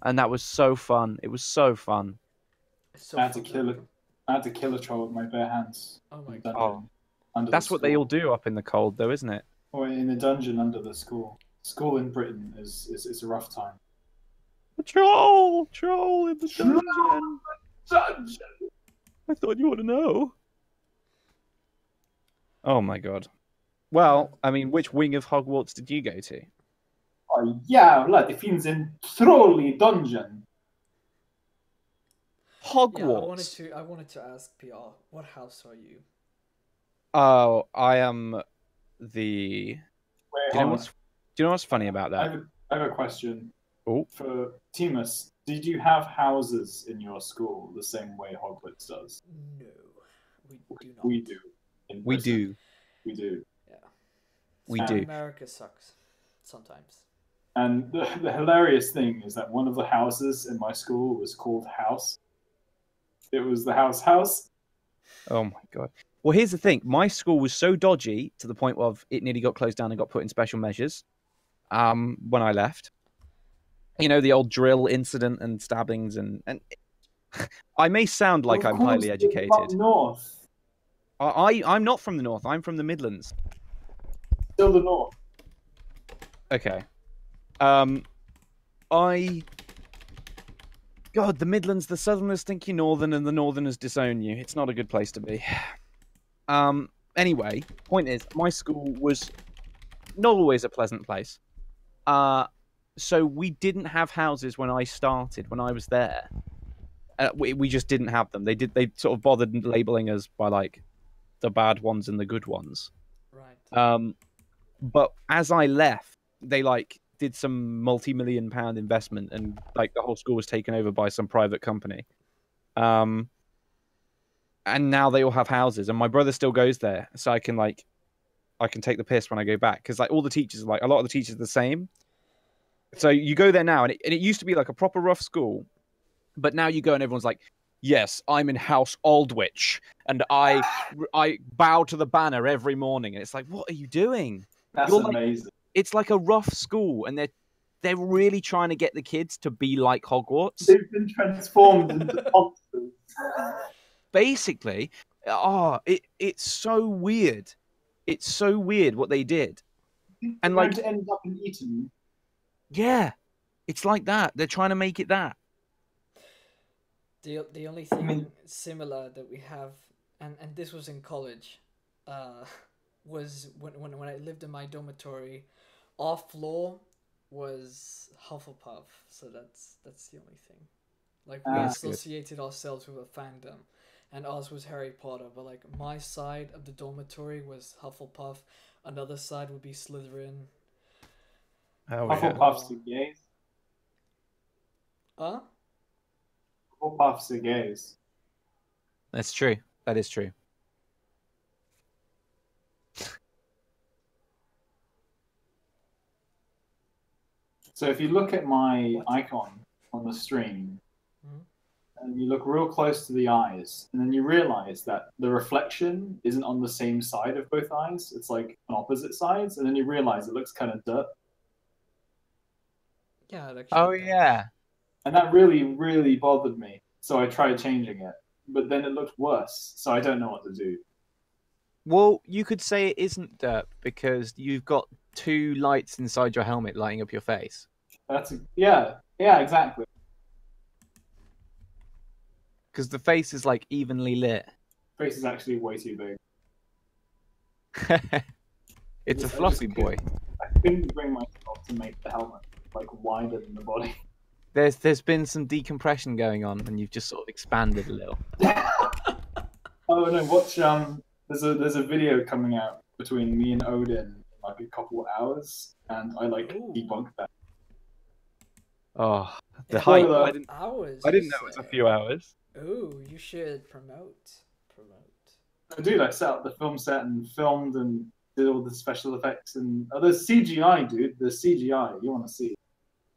and that was so fun. It was so fun. I had to kill a troll with my bare hands. Oh my god! That's what they all do up in the cold, though, isn't it? Or in the dungeon under the school. School in Britain is a rough time. Troll in the dungeon. Dungeon. I thought you ought to know. Oh my god. Well, I mean, which wing of Hogwarts did you go to? Oh, jävlar, det finns en trolley dungeon. Hogwarts. Yeah, I wanted to ask PR, what house are you? Oh, I am the. Wait, Do you know hold what's? on. Do you know what's funny about that? I have a question. Oh. For Timus, did you have houses in your school the same way Hogwarts does? No, we do not. We do. In We Britain. do. We do. Yeah. We And do. America sucks sometimes. And the hilarious thing is that one of the houses in my school was called House. It was the house. Oh my god. Well, here's the thing. My school was so dodgy to the point of it nearly got closed down and got put in special measures. When I left, you know, the old drill incident and stabbings and I may sound like Of I'm course, highly it's educated. up north. I'm not from the north. I'm from the Midlands. Still the north. Okay. God, the Midlands, the Southerners think you're Northern, and the Northerners disown you. It's not a good place to be. Anyway, point is, my school was not always a pleasant place. So we didn't have houses when I started, when I was there. We just didn't have them. They sort of bothered labeling us by like the bad ones and the good ones. Right. But as I left, they like did some multi-million-pound investment, and like the whole school was taken over by some private company. And now they all have houses, and my brother still goes there, so I can take the piss when I go back, because like all the teachers, like a lot of the teachers are the same. So you go there now, and it used to be like a proper rough school, but now you go and everyone's like, yes, I'm in House Aldwych, and I bow to the banner every morning, and it's like, what are you doing? That's You're like, amazing. it's like a rough school, and they're really trying to get the kids to be like Hogwarts. They've been transformed into monsters. Basically, it's so weird. It's so weird what they did. And They're like, going to end up in Eton. yeah, it's like that. They're trying to make it that. The only thing similar that we have, and this was in college, was when I lived in my dormitory, our floor was Hufflepuff, so that's the only thing. Like we That's good. associated ourselves with a fandom, and ours was Harry Potter. But like my side of the dormitory was Hufflepuff, another side would be Slytherin. Oh, yeah. Hufflepuffs are gays. Huh? Hufflepuffs are gays. That's true. That is true. So if you look at my icon on the stream, and you look real close to the eyes, and then you realize that the reflection isn't on the same side of both eyes. It's like on opposite sides, and then you realize it looks kind of dirt. Yeah, it actually Oh does. yeah. And that really, really bothered me. So I tried changing it, but then it looked worse. So I don't know what to do. Well, you could say it isn't dirt because you've got two lights inside your helmet lighting up your face. Yeah, exactly. Because the face is like evenly lit. Face is actually way too big. It's a I fluffy just boy. I couldn't bring myself to make the helmet like wider than the body. There's been some decompression going on, and you've just sort of expanded a little. Oh no! Watch there's a video coming out between me and Odin in like a couple of hours, and I like Ooh. debunked that. Oh, the It's height! Spoiler. I didn't Hours. know you it was a say? few hours. Ooh, you should promote. Dude, I set up the film set and filmed and did all the special effects and there's CGI, dude. There's CGI. You want to see it?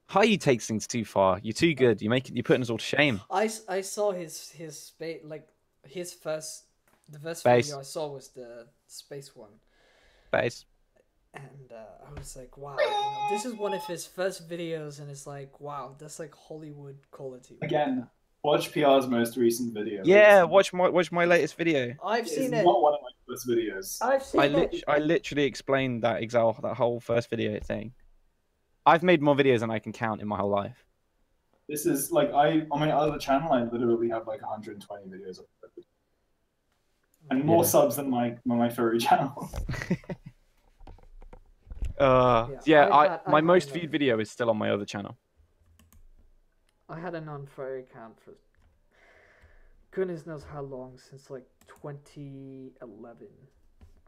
Hiyu takes things too far. You're too good. You're putting us all to shame. I saw his space, like his first, the first Space. video I saw was the space one, Face. and I was like, wow, you know, this is one of his first videos, and it's like, wow, that's like Hollywood quality. Again, watch PR's most recent video. Yeah, watch my latest video. I've It's seen it. not one of my first videos. I've seen it. I literally explained that whole first video thing. I've made more videos than I can count in my whole life. This is like on my other channel, I literally have like 120 videos uploaded, and more Yeah. subs than my furry channel. My had most enough. viewed video is still on my other channel. I had a non-furry account for goodness knows how long, since like 2011,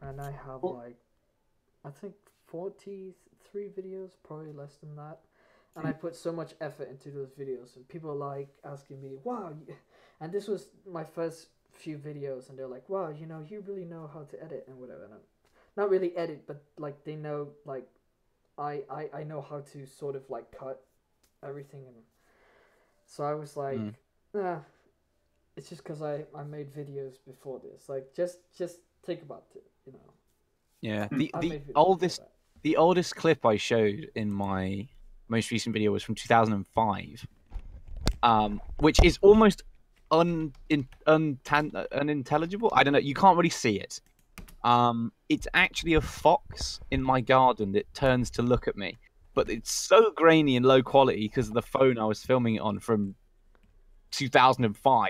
and I have like I think 43 videos, probably less than that. And I put so much effort into those videos, and people are like asking me, "Wow!" And this was my first few videos, and they're like, "Wow, you really know how to edit and whatever." And not really edit, but like they know, like I know how to sort of like cut everything, and so I was like, nah, it's just because I made videos before this. Like just think about it. Yeah. I The made videos oldest before the oldest clip I showed in my most recent video was from 2005, which is almost unintelligible. I don't know. You can't really see it. It's actually a fox in my garden that turns to look at me, but it's so grainy and low quality because of the phone I was filming it on from 2005.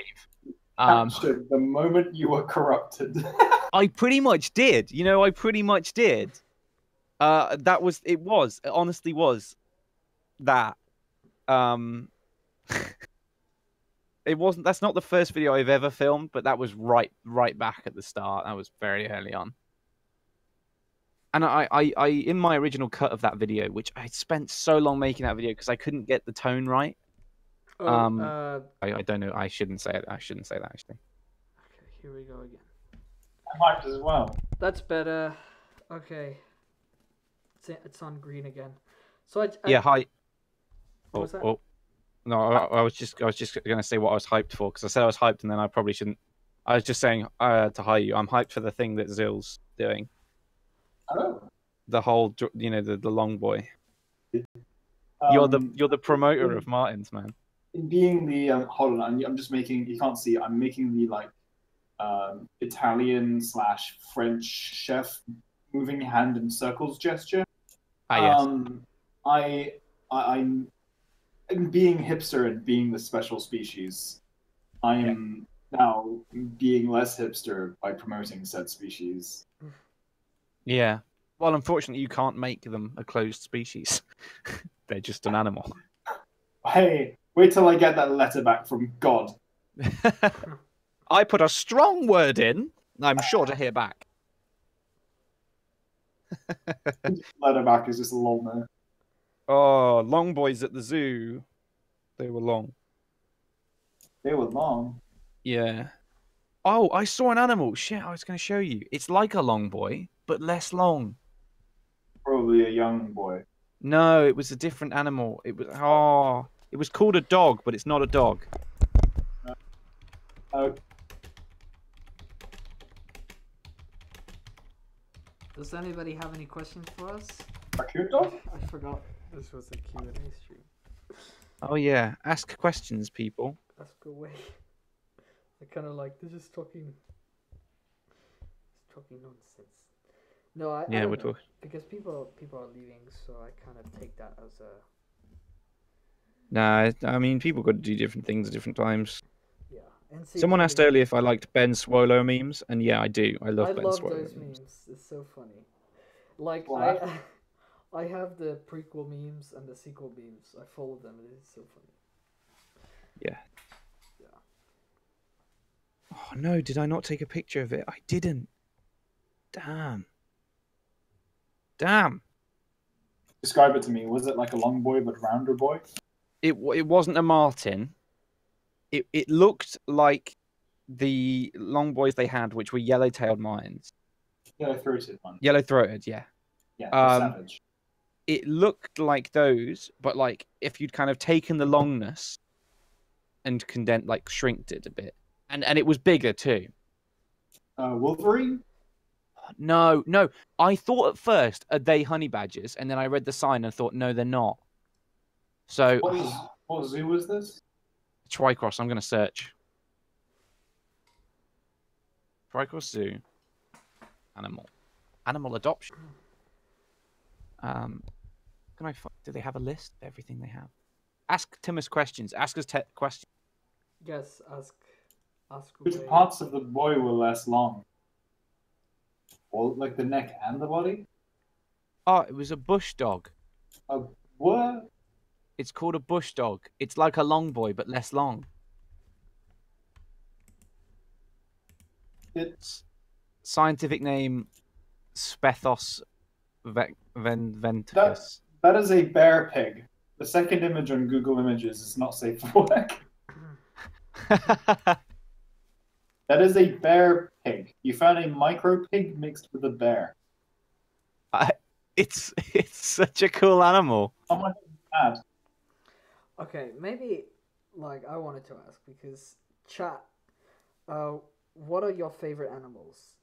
Captured the moment you were corrupted. I pretty much did. I pretty much did. It honestly was that. It wasn't. That's not the first video I've ever filmed, but that was right back at the start. That was very early on. And I in my original cut of that video, which I spent so long making that video because I couldn't get the tone right. I don't know. I shouldn't say it. I shouldn't say that actually. Okay, here we go again. I might as well. That's better. Okay. It's on green again. So Yeah. Hi. What was that? Oh. No, I was just gonna say what I was hyped for because I said I was hyped and then I probably shouldn't. I was just saying to Hiyu, I'm hyped for the thing that Zill's doing. Oh. The whole, the long boy. You're the promoter of Martin's, man. In being the hold on, I'm just making. You can't see. I'm making the like Italian/French chef moving hand in circles gesture. Yes. I'm being hipster and being the special species. I am now being less hipster by promoting said species. Yeah. Well, unfortunately, you can't make them a closed species. They're just an animal. Hey, wait till I get that letter back from God. I put a strong word in. I'm sure to hear back. Letter back is just a long there. Oh, long boys at the zoo. They were long. They were long. Yeah. Oh, I saw an animal. Shit, I was going to show you. It's like a long boy, but less long. Probably a young boy. No, it was a different animal. It was called a dog, but it's not a dog. Does anybody have any questions for us? A cute dog? I forgot this was a Q&A stream. Oh yeah, ask questions, people. Ask away. I kind of like they're just talking nonsense. No, I Yeah, don't we're know, talking. because people are leaving, so I kind of take that as a Nah, I mean people got to do different things at different times. yeah. And Someone asked earlier if I liked Ben Swallow memes, and yeah, I do. I love Ben love Swallow those memes. It's so funny. Like What? I have the prequel memes and the sequel memes. I follow them. It is so funny. Yeah. Yeah. Oh no, did I not take a picture of it? I didn't. Damn. Describe it to me. Was it like a long boy but rounder boy? It wasn't a martin. It looked like the long boys they had, which were yellow-tailed martins. Yellow-throated one. Yellow-throated, yeah. Yeah, they're savage. It looked like those, but like if you'd kind of taken the longness and shrinked it a bit, and it was bigger too. Wolverine? No. I thought at first are they honey badgers, and then I read the sign and thought no, they're not. So What zoo was this? Tricross. I'm gonna search. Tricross Zoo. Animal adoption. Do they have a list of everything they have? Ask Timus questions. Ask us questions. Yes, ask Which away. parts of the boy were less long? All like the neck and the body? Oh, it was a bush dog. What? It's called a bush dog. It's like a long boy, but less long. It's Scientific name, Spethos venticus. that is a bear pig. The second image on Google Images is not safe for work. That is a bear pig. You found a micro pig mixed with a bear. It's such a cool animal. Oh my god. Okay, maybe like I wanted to ask because chat. What are your favorite animals?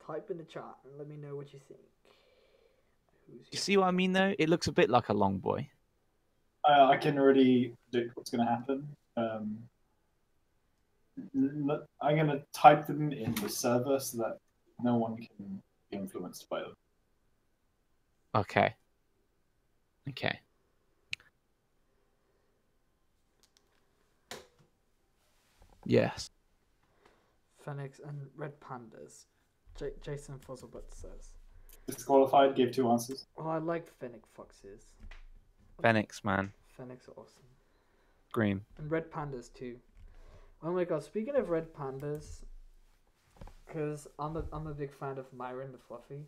Type in the chat and let me know what you think. You see what I mean, though? It looks a bit like a long boy. I can already predict what's going to happen. I'm going to type them in the server so that no one can be influenced by them. Okay. Okay. Yes. Phoenix and red pandas. Jason Fuzzlebutt says. Disqualified, gave 2 answers. Oh, I like fennec foxes. Phoenix, man. Fennecs are awesome. Green. And red pandas too. Oh my god, speaking of red pandas, because I'm a big fan of Myron the Fluffy.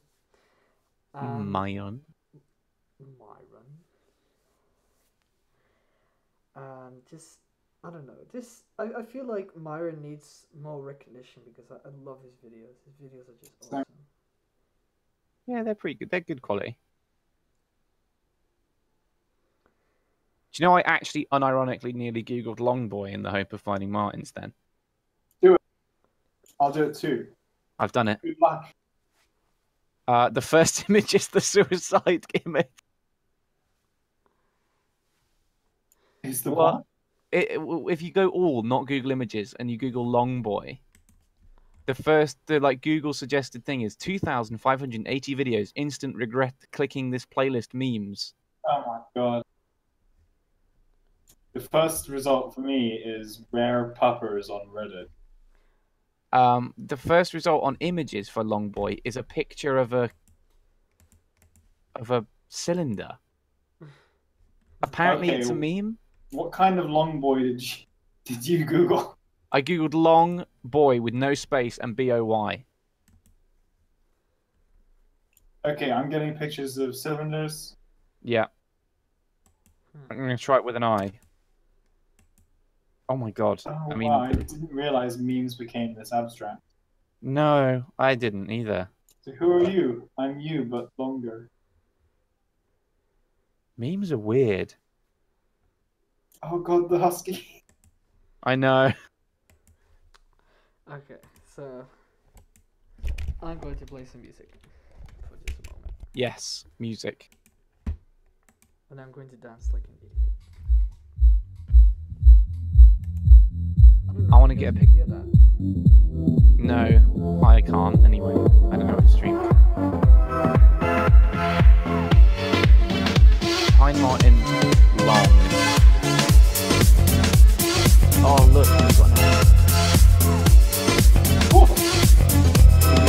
Myron. Just, I don't know. I feel like Myron needs more recognition because I love his videos. His videos are just awesome. Yeah, they're pretty good. They're good quality. Do you know I actually unironically nearly Googled long boy in the hope of finding Martins then? Do it. I'll do it too. I've done it. Good luck. The first image is the suicide image. Is the What? one? If you go all, not Google Images, and you Google long boy, the Google suggested thing is 2,580 videos. Instant regret clicking this playlist memes. Oh my god. The first result for me is rare puppers on Reddit. The first result on images for long boy is a picture of a cylinder. Apparently, Okay, it's a meme. What kind of long boy did you Google? I googled long boy with no space and BOY. Okay, I'm getting pictures of cylinders. Yeah. I'm gonna try it with an eye. Oh my god. Oh, I mean, wow, I didn't realize memes became this abstract. no, I didn't either. So who are you? I'm you, but longer. Memes are weird. Oh god, the husky. I know. Okay, so I'm going to play some music for just a moment, Yes, music. and I'm going to dance like an idiot. I want to get a pic. Hear that? No, I can't anyway. I don't know if the stream can. Pine Martin long. Oh look, we've got an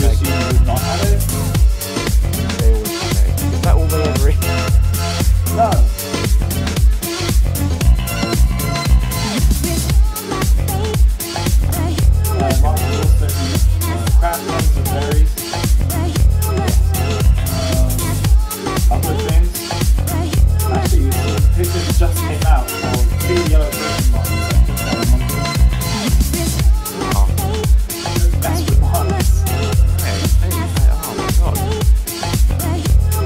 You assume you would not have it? They always have it. Is that all they ever eat? No. Martin also eats crab legs and berries. Other things. Actually, the picture just came out of 2 yellow person marks. That's with marks. Oh my god.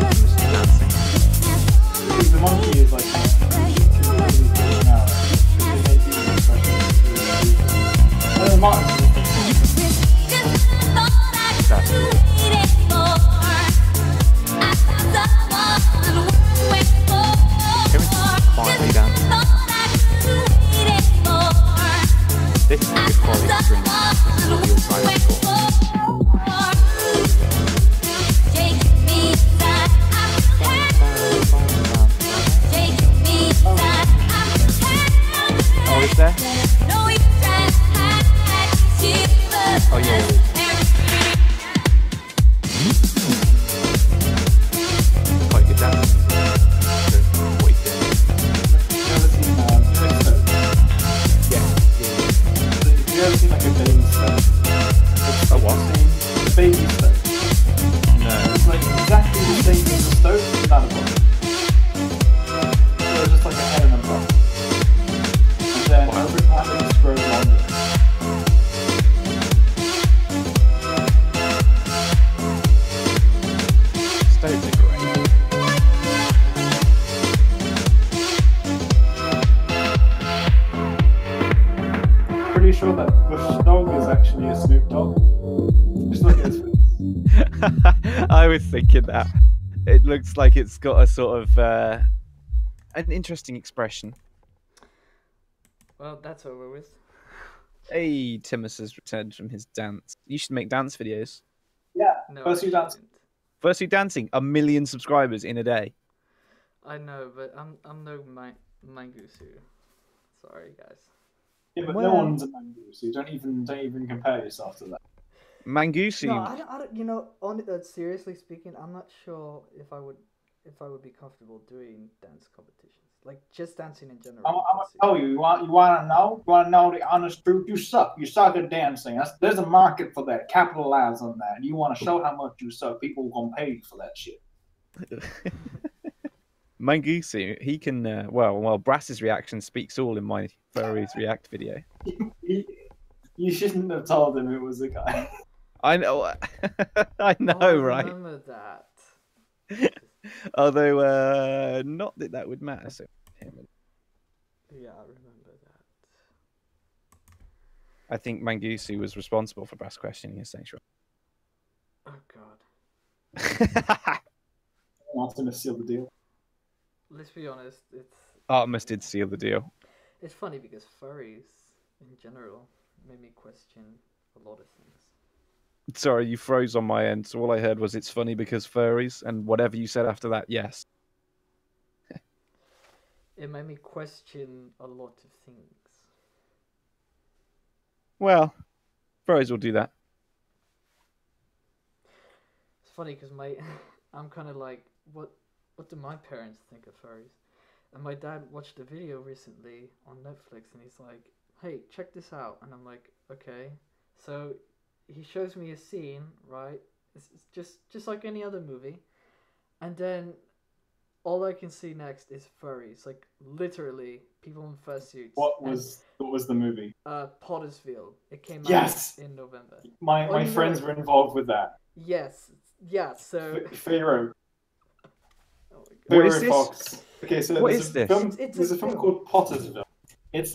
Mr. Dancing. The monkey is like completely freaking out. They make these expressions. And then Martin. That's cool. Can we just quietly dance? This is a good quality stream. This is what you'll sign up for. know that Bush Dog is actually a Snoop Dogg? Just look at his face. I was thinking that. It looks like it's got a sort of an interesting expression. Well, that's over with. Hey, Timus has returned from his dance. You should make dance videos. Yeah, No, first I you dance. shouldn't. Firstly, dancing 1 million subscribers in a day. I know, but I'm no Mangusu. Sorry, guys. Yeah, but Well- no one's a mango, so you don't even compare yourself to that. Mangusi. No, I don't. You know, seriously speaking, I'm not sure if I would be comfortable doing dance competitions, like just dancing in general. I'm gonna tell you. You want to know? You want to know the honest truth? You suck. You suck at dancing. There's a market for that. Capitalize on that. And you want to show how much you suck? People gonna pay you for that shit. Mangusi, he can. Well, Brass's reaction speaks all in my furries react video. You shouldn't have told him it was a guy. I know. I know, I right? remember that. Although, not that that would matter. So, Yeah, I remember that. I think Mangusi was responsible for Brass questioning his sexual. Oh God. Artemis sealed the deal. Let's be honest. Artemis did seal the deal. It's funny because furries, in general, made me question a lot of things. Sorry, you froze on my end, so all I heard was it's funny because furries, and whatever you said after that, yes. It made me question a lot of things. Well, furries will do that. It's funny because I'm kind of like, what do my parents think of furries? And my dad watched a video recently on Netflix, and he's like, "Hey, check this out," and I'm like, "Okay." So he shows me a scene, right? It's just like any other movie, and then all I can see next is furries, like literally people in fursuits. What was the movie? Pottersville. It came Yes! out in November. My friends were involved with that. Yes, yeah. So Pharaoh. oh my God. What Pharaoh is this? Fox. Okay, so What there's is a this? film. It's There's a a film film. called Pottersville. It's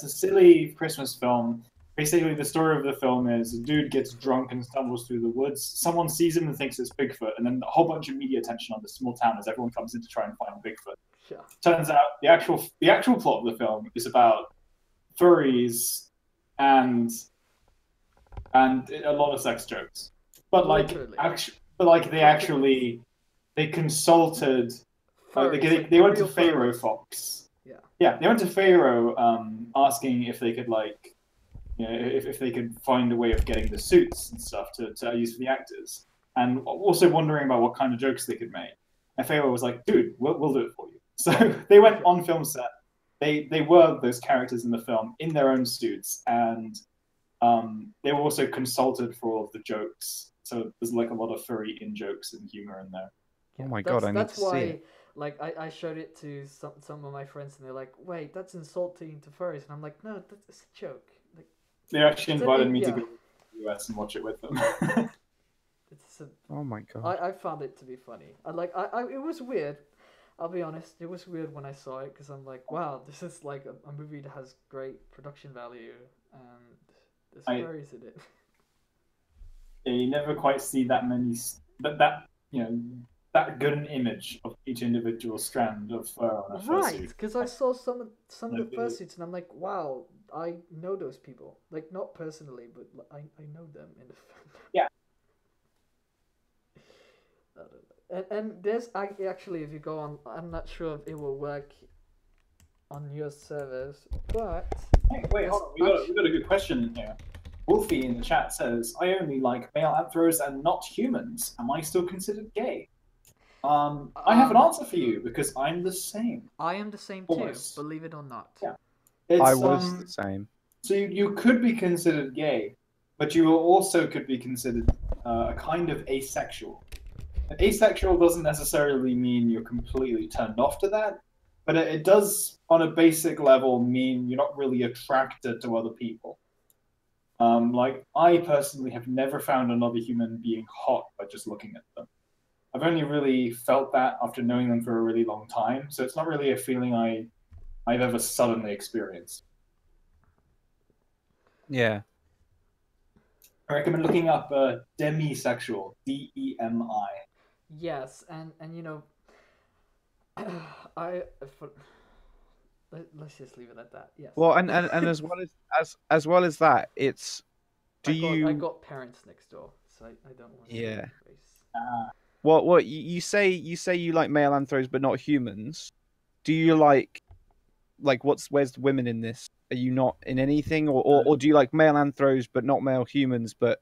a silly Christmas film. Basically, the story of the film is a dude gets drunk and stumbles through the woods. Someone sees him and thinks it's Bigfoot, and then a whole bunch of media attention on this small town as everyone comes in to try and find Bigfoot. Yeah. Turns out the actual plot of the film is about furries and a lot of sex jokes. But Literally. they consulted. Furries, like They went to real Pharaoh furries. Fox. Yeah. Yeah, they went to Pharaoh asking if they could if they could find a way of getting the suits and stuff to use for the actors, and also wondering about what kind of jokes they could make. And Pharaoh was like, "Dude, we'll do it for you." So they went on film set. They were those characters in the film in their own suits, and they were also consulted for all of the jokes. So there's like a lot of furry in jokes and humor in there. Oh my God, I need That's to see why, it. like, I showed it to some of my friends, and they're like, "Wait, that's insulting to furries," and I'm like, "No, that's a joke." Like, They actually invited me to yeah. go to the US and watch it with them. it's a, Oh my God. I found it to be funny. It was weird. I'll be honest, it was weird when I saw it because I'm like, wow, this is like a movie that has great production value and there's furries in it. Yeah, you never quite see that many that good an image of each individual strand of fur on a Right, fursuit. because I saw some of the Like, fursuits and I'm like, wow, I know those people. Like, not personally, but I know them in the fandom. Yeah. I don't know. And there's actually, if you go on, I'm not sure if it will work on your servers, but Hey, wait, hold on. We got a good question here. Wolfie in the chat says, "I only like male anthros and not humans. Am I still considered gay?" I have an answer for you because I'm the same. I am the same Almost. too, believe it or not. Yeah. I was the same. So you could be considered gay, but you also could be considered a kind of asexual. Asexual doesn't necessarily mean you're completely turned off to that, but it does, on a basic level, mean you're not really attracted to other people. Like, I personally have never found another human being hot by just looking at them. I've only really felt that after knowing them for a really long time, so it's not really a feeling I've ever suddenly experienced. Yeah. I recommend looking up demisexual, DEMI. Yes, and you know, I for, let's just leave it at that. Yes. Well, and as well as well as that, it's do I you got parents next door, so I don't want to yeah. race. What you say you like male anthros but not humans? Do you like where's the women in this? Are you not in anything, or do you like male anthros but not male humans, but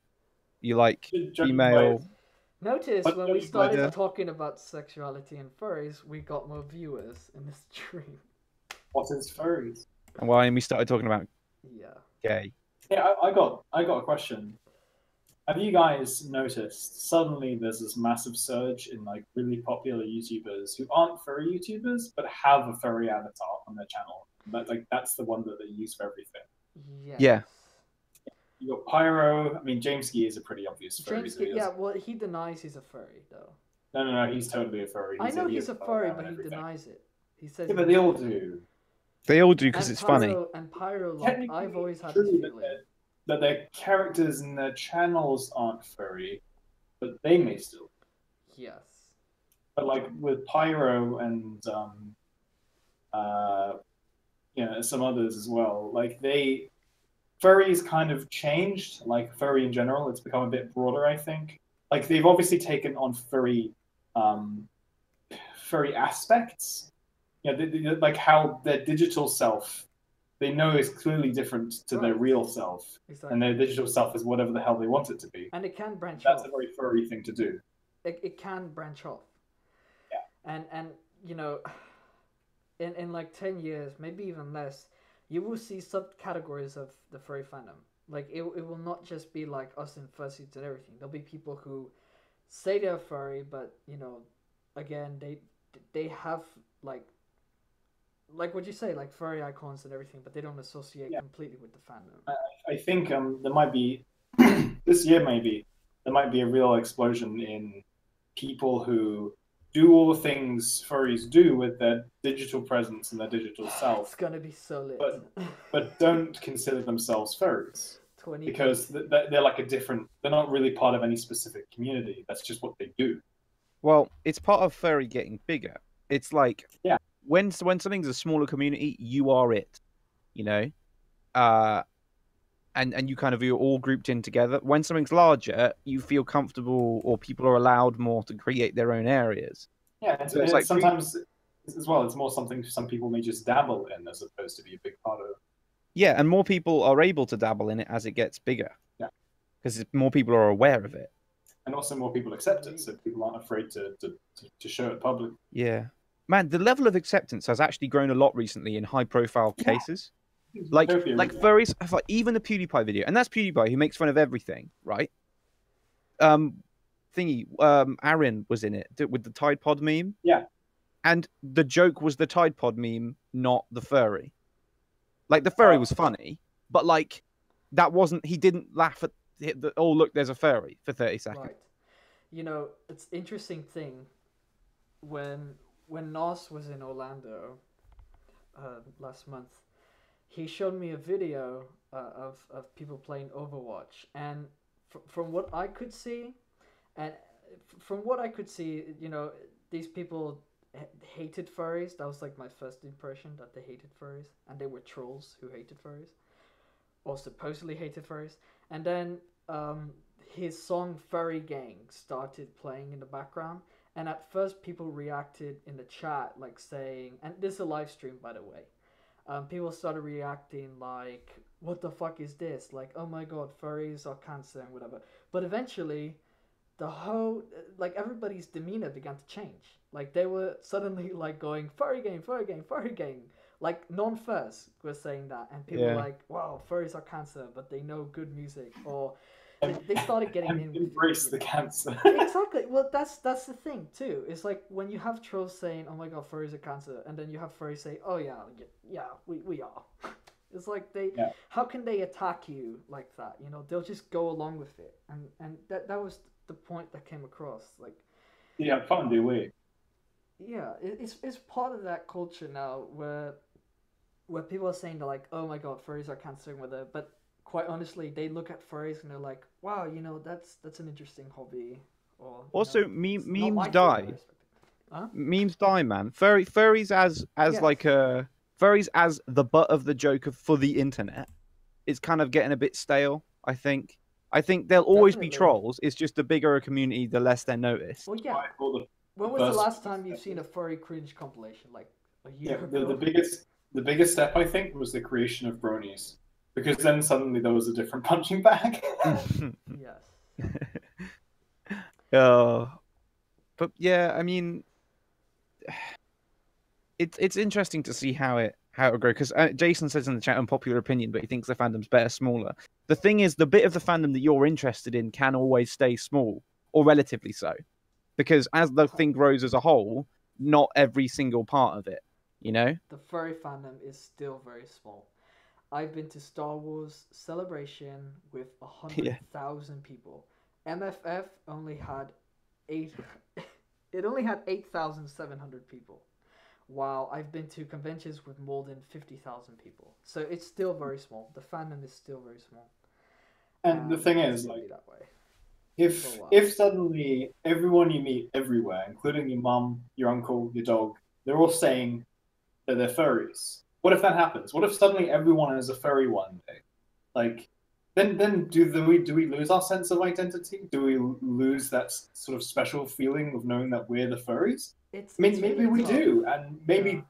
you like Judging by- female? Notice But when we judging by started the- talking about sexuality and furries, we got more viewers in the stream. What is furries? And why we started talking about Yeah. gay? Yeah, I got a question. Have you guys noticed suddenly there's this massive surge in like really popular YouTubers who aren't furry YouTubers but have a furry avatar on their channel? But like that's the one that they use for everything. Yes. Yeah. You got Pyro. I mean, James Ski is a pretty obvious furry. James, so he yeah, doesn't- well, he denies he's a furry though. No, he's totally a furry. I know he he's has a furry, hologram but and he everything. denies it. He says. Yeah, but they all do. They all do because and it's funny. And Pyro, like, Technically, I've always had true this that feeling. that their characters and their channels aren't furry, but they may still. Yes. But like with Pyro and some others as well, like furries kind of changed. Like furry in general, it's become a bit broader. I think. Like they've obviously taken on furry aspects. Yeah, like how their digital self, they know is clearly different to their Right. real self, Exactly. and their digital self is whatever the hell they want it to be. And it can branch That's off. a very furry thing to do. It can branch off. Yeah. And you know, in like 10 years, maybe even less, you will see subcategories of the furry fandom. Like it will not just be like us in fursuits and everything. There'll be people who say they're furry, but you know, again, they have like what you say, like furry icons and everything, but they don't associate Yeah. completely with the fandom. I think there might be this year maybe there might be a real explosion in people who do all the things furries do with their digital presence and their digital It's self, gonna be so lit. but don't consider themselves furries 20 because they're like they're not really part of any specific community. That's just what they do. Well, it's part of furry getting bigger. It's like Yeah. when something's a smaller community, you are it, you know, and you kind of you're all grouped in together. When something's larger, you feel comfortable, or people are allowed more to create their own areas. Yeah, and So it's it's like sometimes as well. It's more something some people may just dabble in as opposed to be a big part of. Yeah, and more people are able to dabble in it as it gets bigger. Yeah. Because more people are aware of it. And also more people accept it, so people aren't afraid to show it publicly. Yeah. Man, the level of acceptance has actually grown a lot recently in high-profile Yeah. cases. Like Totally agree. furries, like even the PewDiePie video, and that's PewDiePie who makes fun of everything, right? Aaron was in it with the Tide Pod meme. Yeah. And the joke was the Tide Pod meme, not the furry. Like the furry was funny, but like that wasn't. He didn't laugh at oh look, there's a furry for 30 seconds. Right. You know, it's interesting thing when Nos was in Orlando last month, he showed me a video of people playing Overwatch, and from what I could see, you know, these people hated furries. That was like my first impression, that they hated furries, and they were trolls who hated furries, or supposedly hated furries. And then his song "Furry Gang" started playing in the background, and at first people reacted in the chat like saying, and this is a live stream by the way. People started reacting like, "What the fuck is this?" Like, "Oh my god, furries are cancer," and whatever. But eventually, the whole everybody's demeanor began to change. Like they were suddenly like going "Furry gang, furry gang, furry gang." Like non-furs were saying that, and people were like, "Wow, furries are cancer, but they know good music." Or they started getting in. Embrace the cancer. Exactly. Well, that's the thing too. It's like when you have trolls saying, "Oh my god, furries are cancer," and then you have furries say, "Oh yeah, we are." It's like how can they attack you like that? You know, they'll just go along with it, and that was the point that came across. Like, Yeah, fun, do we? yeah, it's part of that culture now where people are saying they're like, "Oh my god, furries are cancer," with it, but quite honestly, they look at furries and they're like, "Wow, that's an interesting hobby." Or Also, it's not memes my thing, but I die. respect it. Huh? Memes die, man. Furries as Yes. like a furries as the butt of the joke for the internet. It's kind of getting a bit stale. I think. I think there'll always be Definitely. trolls. It's just the bigger a community, the less they're noticed. Well, yeah. I thought When was the first- last time you've seen a furry cringe compilation? Like a year yeah, ago? the biggest step I think was the creation of bronies, because then suddenly there was a different punching bag. Yes. Oh, but yeah, I mean, it's interesting to see how it will grow, because Jason says in the chat unpopular opinion, but he thinks the fandom's better smaller. The thing is, the bit of the fandom that you're interested in can always stay small, or relatively so, because as the thing grows as a whole, not every single part of it, you know. The furry fandom is still very small. I've been to Star Wars Celebration with 100,000 people. MFF only had 8. It only had 8,700 people. While I've been to conventions with more than 50,000 people. So it's still very small. The fandom is still very small. And the thing it's is, gonna like, be that way. if suddenly everyone you meet everywhere, including your mum, your uncle, your dog, they're all saying that they're furries. What if that happens? What if suddenly everyone is a furry one day? Like, then do we lose our sense of identity? Do we lose that sort of special feeling of knowing that we're the furries? It's Maybe really we tough. do, and maybe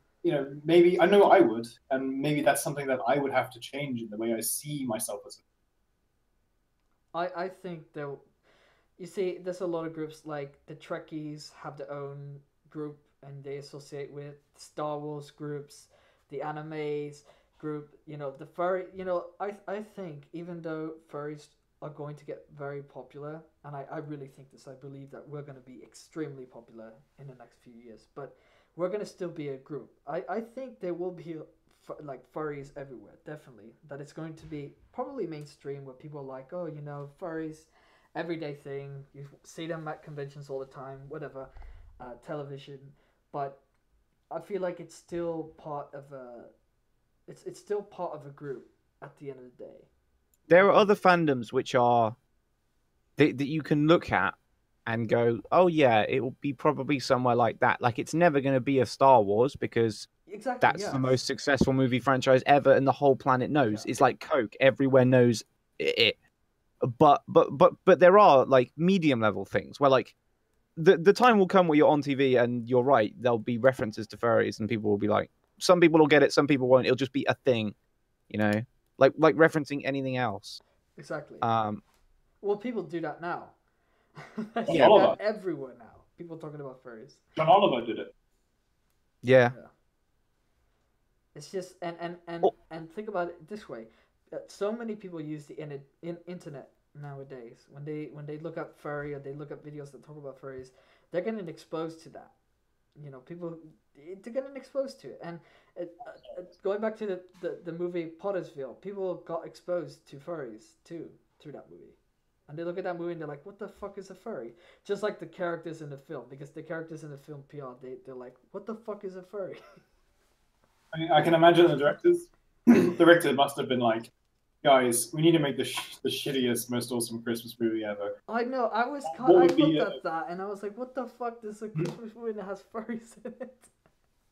maybe I know I would, and maybe that's something that I would have to change in the way I see myself as. I think there. You see, there's a lot of groups like the Trekkies have their own group, and they associate with Star Wars groups, the animes group. The furry. I think even though furries are going to get very popular, and I really think this. I believe that we're going to be extremely popular in the next few years, but we're going to still be a group. I think there will be like furries everywhere, definitely. That it's going to be probably mainstream where people are like, oh, furries, everyday thing. You see them at conventions all the time, whatever, television. But I feel like it's still part of a. It's still part of a group at the end of the day. There are other fandoms which are that you can look at and go, oh yeah, it will be probably somewhere like that. Like, it's never going to be a Star Wars because Exactly. that's the most successful movie franchise ever, and the whole planet knows. It's like Coke; everywhere knows it. But there are like medium level things where like the time will come where you're on TV and you're right. There'll be references to furries, and people will be like, some people will get it, some people won't. It'll just be a thing, like referencing anything else. Exactly. Well, people do that now. Yeah. That everywhere now. People talking about furries. John Oliver did it. Yeah. It's just and think about it this way. So many people use the internet nowadays. When they look up furry or they look up videos that talk about furries, they're getting exposed to that. People they're getting exposed to it. And going back to the movie Pottersville, people got exposed to furries too through that movie. And they look at that movie and they're like, what the fuck is a furry? Just like the characters in the film, because the characters in the film PR, they're like, what the fuck is a furry? I can imagine the director must have been like, guys, we need to make the shittiest, most awesome Christmas movie ever. I know, I looked at that and I was like, what the fuck, this is a Christmas movie that has furries in it?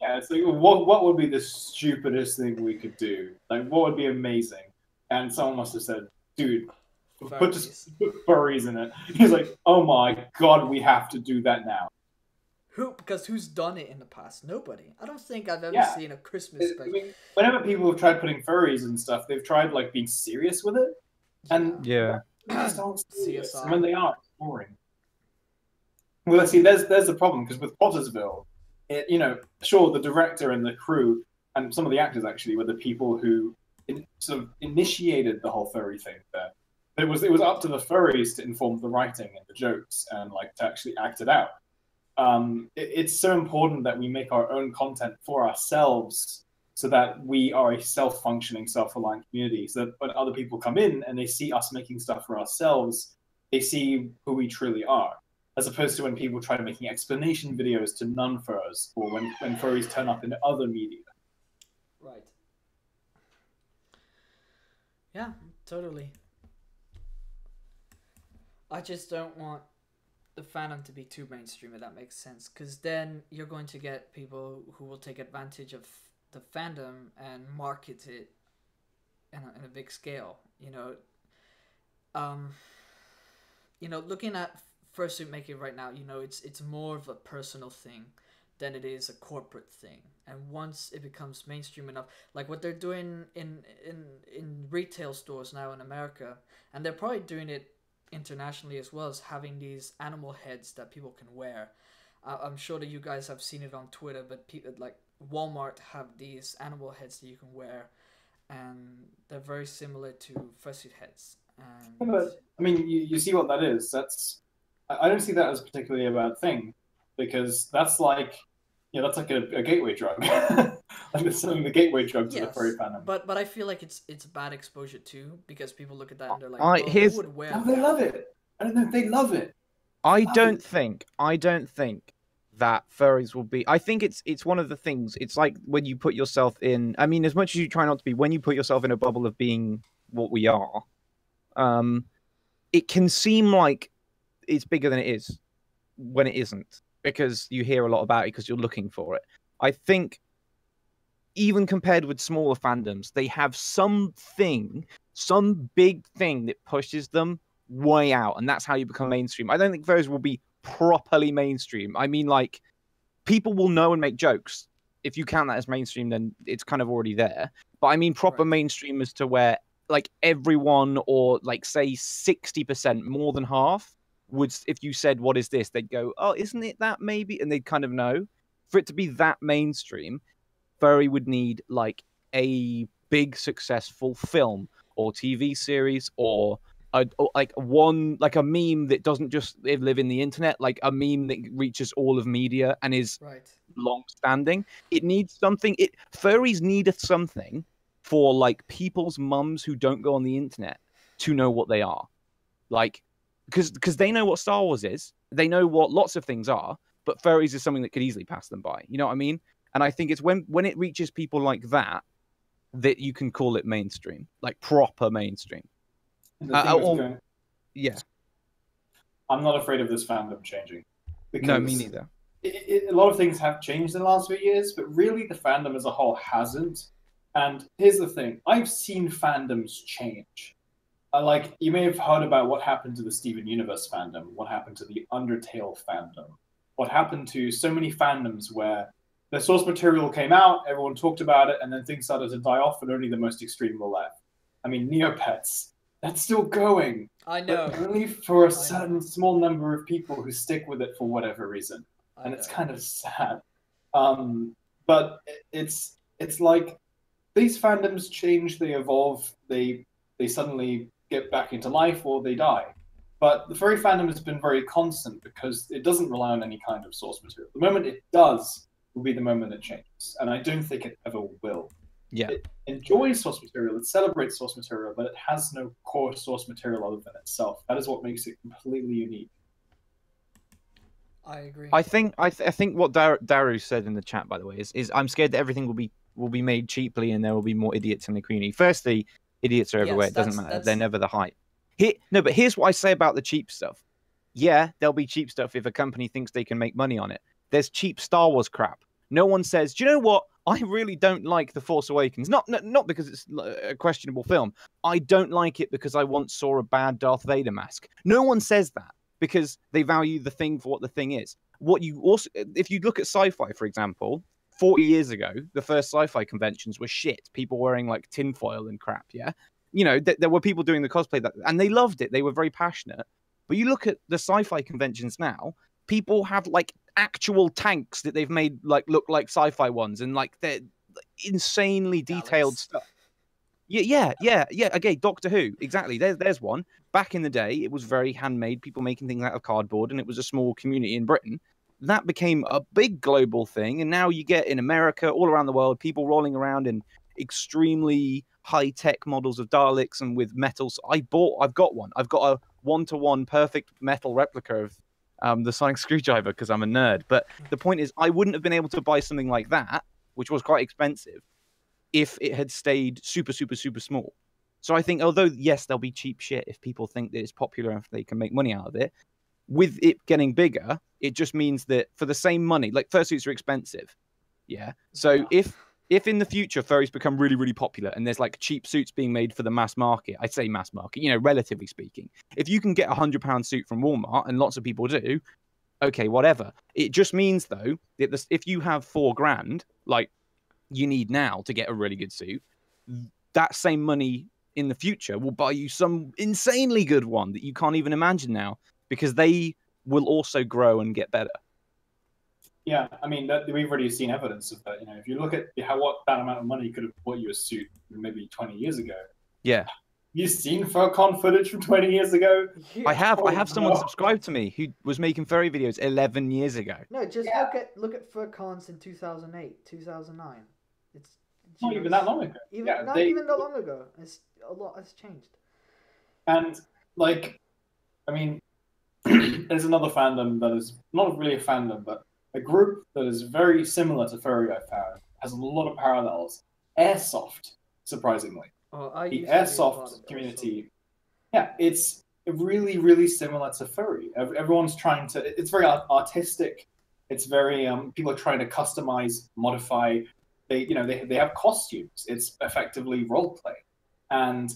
Yeah, it's like, what would be the stupidest thing we could do? Like, what would be amazing? And someone must have said, dude, put furries in it. He's like, oh my god, we have to do that now. Because who's done it in the past? Nobody. I don't think I've ever seen a Christmas special. I mean, whenever people have tried putting furries and stuff, they've tried like being serious with it, and yeah, they just aren't serious. CSI. And when they are, it's boring. Well, see, there's the problem, because with Pottersville, sure, the director and the crew and some of the actors actually were the people who sort of initiated the whole furry thing there. It was up to the furries to inform the writing and the jokes and like to actually act it out. It's so important that we make our own content for ourselves so that we are a self-functioning, self-reliant community, so that when other people come in and they see us making stuff for ourselves, they see who we truly are, as opposed to when people try making explanation videos to non-furs, or when furries turn up in other media. Right. Yeah, totally. I just don't want the fandom to be too mainstream, if that makes sense, because then you're going to get people who will take advantage of the fandom and market it in a big scale. Um, looking at fursuit making right now, it's more of a personal thing than it is a corporate thing. And once it becomes mainstream enough, like what they're doing in retail stores now in America, and they're probably doing it internationally as well, as having these animal heads that people can wear. I'm sure that you guys have seen it on Twitter, but like Walmart have these animal heads that you can wear, and they're very similar to fursuit heads. Yeah, And but I mean, you see what that is. I don't see that as particularly a bad thing, because that's like, that's like a gateway drug. Like it's something the gateway drug to the furry fandom. but I feel like it's bad exposure too, because people look at that and they're like, I- well, here's- who would wear No, they that? love it. I don't know. They love it. I Love don't it. think that furries will be. I think it's one of the things. It's like when you put yourself in. I mean, as much as you try not to be, when you put yourself in a bubble of being what we are, it can seem like it's bigger than it is when it isn't, because you hear a lot about it because you're looking for it. I think even compared with smaller fandoms, they have some big thing that pushes them way out, and that's how you become mainstream. I don't think those will be properly mainstream. I mean, like, people will know and make jokes. If you count that as mainstream, then it's kind of already there. But I mean proper Right. mainstream is to where, like, everyone, or like say 60%, more than half, would, if you said what is this, they'd go, oh, isn't it that maybe? And they'd kind of know. For it to be that mainstream, furry would need like a big successful film or TV series, or like a meme that doesn't just live in the internet, like a meme that reaches all of media and is Right. long standing. It needs something. Furries need something for like people's mums who don't go on the internet to know what they are. Like, because they know what Star Wars is, they know what lots of things are, but furries is something that could easily pass them by. You know what I mean? And I think it's when it reaches people like that that you can call it mainstream, like proper mainstream. And the thing with going, Yeah. I'm not afraid of this fandom changing. Because No, me neither. A lot of things have changed in the last few years, but really the fandom as a whole hasn't. And here's the thing: I've seen fandoms change. Like, you may have heard about what happened to the Steven Universe fandom, what happened to the Undertale fandom, what happened to so many fandoms where the source material came out, everyone talked about it, and then things started to die off, and only the most extreme were left. I mean, Neopets, that's still going. I know. But only for a I certain know. small number of people who stick with it for whatever reason. And it's kind of sad. But it's like these fandoms change, they evolve, they suddenly get back into life, or they die. But the furry fandom has been very constant because it doesn't rely on any kind of source material. The moment it does will be the moment it changes, and I don't think it ever will. Yeah. It enjoys source material, it celebrates source material, but it has no core source material other than itself. That is what makes it completely unique. I agree. I think what Daru said in the chat, by the way, is I'm scared that everything will be made cheaply and there will be more idiots in the community. Firstly, idiots are everywhere. Yes, It doesn't that's- matter. They're never the hype. But here's what I say about the cheap stuff. Yeah, there'll be cheap stuff if a company thinks they can make money on it. There's cheap Star Wars crap. No one says, do you know what? I really don't like The Force Awakens. Not because it's a questionable film. I don't like it because I once saw a bad Darth Vader mask. No one says that because they value the thing for what the thing is. What you also, if you look at sci-fi, for example, 40 years ago, the first sci-fi conventions were shit. People wearing like tinfoil and crap. Yeah, there were people doing the cosplay and they loved it. They were very passionate. But you look at the sci-fi conventions now, people have like actual tanks that they've made like look like sci-fi ones, and like they're insanely detailed stuff. Yeah. Okay, Doctor Who, exactly. There's one. Back in the day, it was very handmade, people making things out of cardboard, and it was a small community in Britain. That became a big global thing, and now you get in America, all around the world, people rolling around in extremely high-tech models of Daleks and with metals. I've got one. I've got a one-to-one perfect metal replica of the sonic screwdriver because I'm a nerd. But the point is, I wouldn't have been able to buy something like that, which was quite expensive, if it had stayed super, super, super small. So I think, although yes, there'll be cheap shit if people think that it's popular and if they can make money out of it. With it getting bigger, it just means that for the same money, like fursuits are expensive. Yeah. So if in the future furries become really, really popular and there's like cheap suits being made for the mass market, I'd say mass market, relatively speaking, if you can get £100 suit from Walmart, and lots of people do, okay, whatever. It just means though that if you have £4,000, like you need now to get a really good suit, that same money in the future will buy you some insanely good one that you can't even imagine now, because they will also grow and get better. Yeah, I mean, we've already seen evidence of that. If you look at what that amount of money could have bought you a suit maybe 20 years ago. Yeah. You've seen FurCon footage from 20 years ago? Yeah. I have someone subscribed to me who was making furry videos 11 years ago. No, just look at FurCons in 2008, 2009. It's not even that long ago. Even that long ago. A lot has changed. And I mean, there's another fandom that is not really a fandom, but a group that is very similar to furry. I found has a lot of parallels. Airsoft, surprisingly. The airsoft community, it's really, really similar to furry. Everyone's trying to. It's very artistic. It's very people are trying to customize, modify. They have costumes. It's effectively role play. And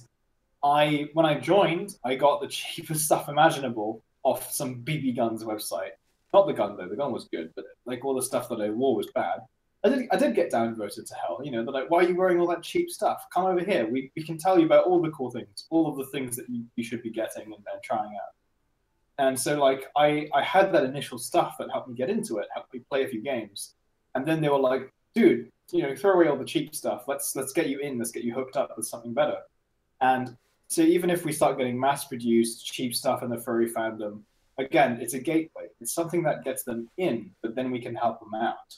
when I joined, I got the cheapest stuff imaginable off some BB Guns website. Not the gun though. The gun was good, but all the stuff that I wore was bad. I did get downvoted to hell. They're like, why are you wearing all that cheap stuff? Come over here. We can tell you about all the cool things, all of the things that you should be getting and trying out. And so I had that initial stuff that helped me get into it, helped me play a few games. And then they were like, dude, throw away all the cheap stuff. Let's get you in. Let's get you hooked up with something better. And so even if we start getting mass-produced cheap stuff in the furry fandom, again, it's a gateway. It's something that gets them in, but then we can help them out.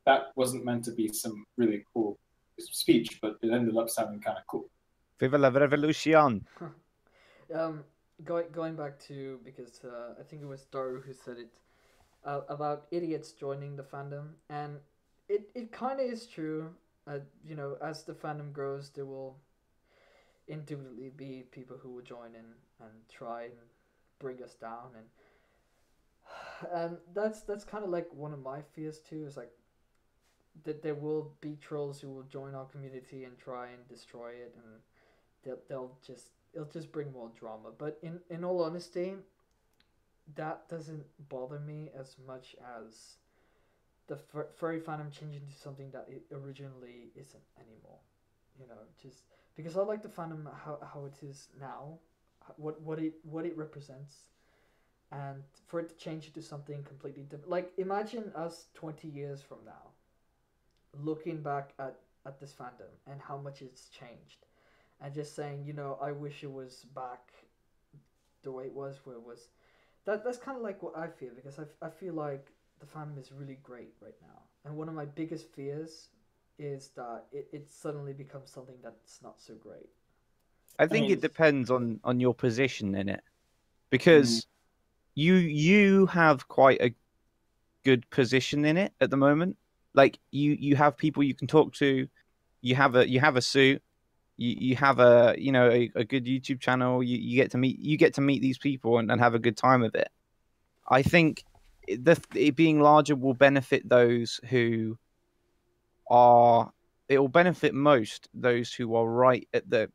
That wasn't meant to be some really cool speech, but it ended up sounding kind of cool. Viva la revolution! Going back to, because I think it was Daru who said it, about idiots joining the fandom, and it kind of is true. As the fandom grows, there will indubitably be people who will join in and try and bring us down, and that's kind of like one of my fears too, is that there will be trolls who will join our community and try and destroy it, and it'll just bring more drama. But in all honesty, that doesn't bother me as much as the furry fandom changing to something that it originally isn't anymore. Just because I like the fandom how it is now, what it represents, and for it to change it to something completely different. Like, imagine us 20 years from now looking back at this fandom and how much it's changed, and just saying, I wish it was back the way it was, where it was. That's kind of like what I feel, because I feel like the fandom is really great right now, and one of my biggest fears is that it suddenly becomes something that's not so great. I think it depends on your position in it, because you have quite a good position in it at the moment. Like you have people you can talk to, you have a suit, you have a good YouTube channel. You get to meet these people and have a good time with it. I think it being larger will benefit those who are. It will benefit most those who are right at the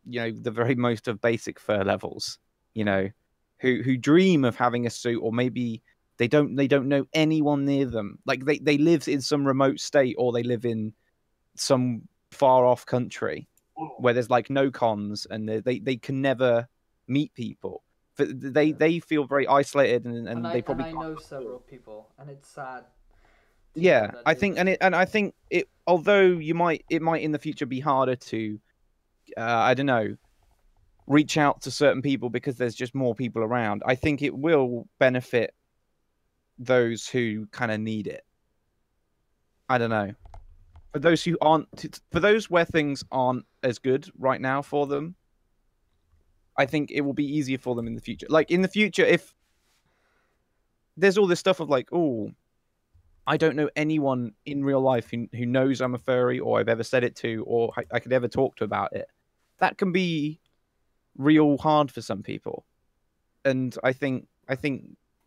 very most of basic fur levels. Who dream of having a suit, or maybe they don't know anyone near them. Like they live in some remote state, or they live in some far off country where there's no cons, and they can never meet people. They feel very isolated, and they probably. I know several people, and it's sad. Yeah, I think it. Although it might in the future be harder to, I don't know, reach out to certain people because there's just more people around. I think it will benefit those who kind of need it. I don't know. For those where things aren't as good right now for them, I think it will be easier for them in the future. Like in the future, if there's all this stuff of I don't know anyone in real life who knows I'm a furry, or I've ever said it to, or I could ever talk to about it. that can be real hard for some people. And I think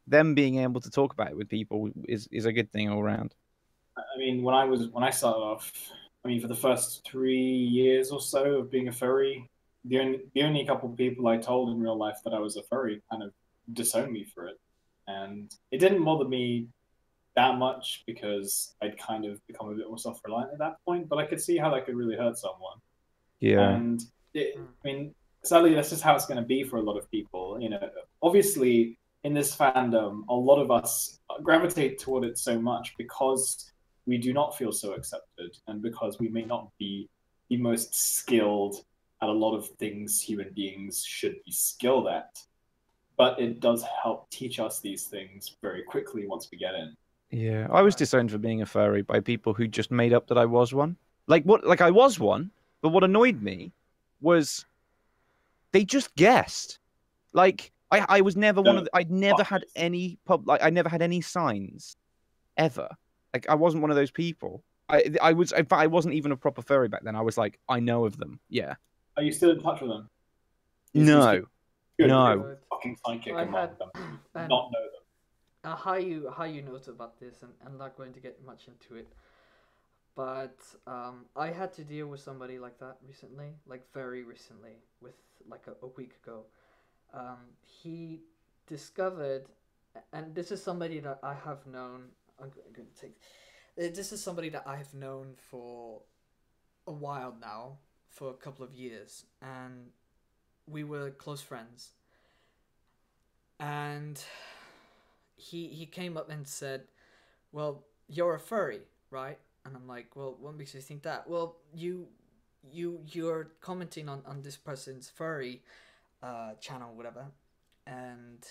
them being able to talk about it with people is a good thing all around. I mean, when I started off, I mean, for the first 3 years or so of being a furry, the only couple of people I told in real life that I was a furry kind of disowned me for it, and it didn't bother me that much because I'd kind of become a bit more self-reliant at that point. But I could see how that could really hurt someone, Yeah. and I mean, sadly, that's just how it's going to be for a lot of people. You know, obviously, in this fandom, a lot of us gravitate toward it so much because we do not feel so accepted, and because we may not be the most skilled at a lot of things human beings should be skilled at. But it does help teach us these things very quickly once we get in. Yeah, I was disowned for being a furry by people who just made up that I was one. Like I was one, but what annoyed me was they just guessed. Like I was never one of the, I'd never had any I never had any signs ever. Like I wasn't one of those people. I was, in fact, I wasn't even a proper furry back then. I was like, I know of them. Yeah. Are you still in touch with them? No. Good, No. good. Fucking psychic I among had them. Not know them. how you knows about this, and I'm not going to get much into it. But I had to deal with somebody like that recently, like very recently, with like a week ago. He discovered, and this is somebody that I have known. I'm going to take. This is somebody that I have known for a while now, for a couple of years, and we were close friends. And he came up and said, "Well, you're a furry, right?" And I'm like, "Well, what makes you think that?" "Well, you're commenting on this person's furry channel, whatever." And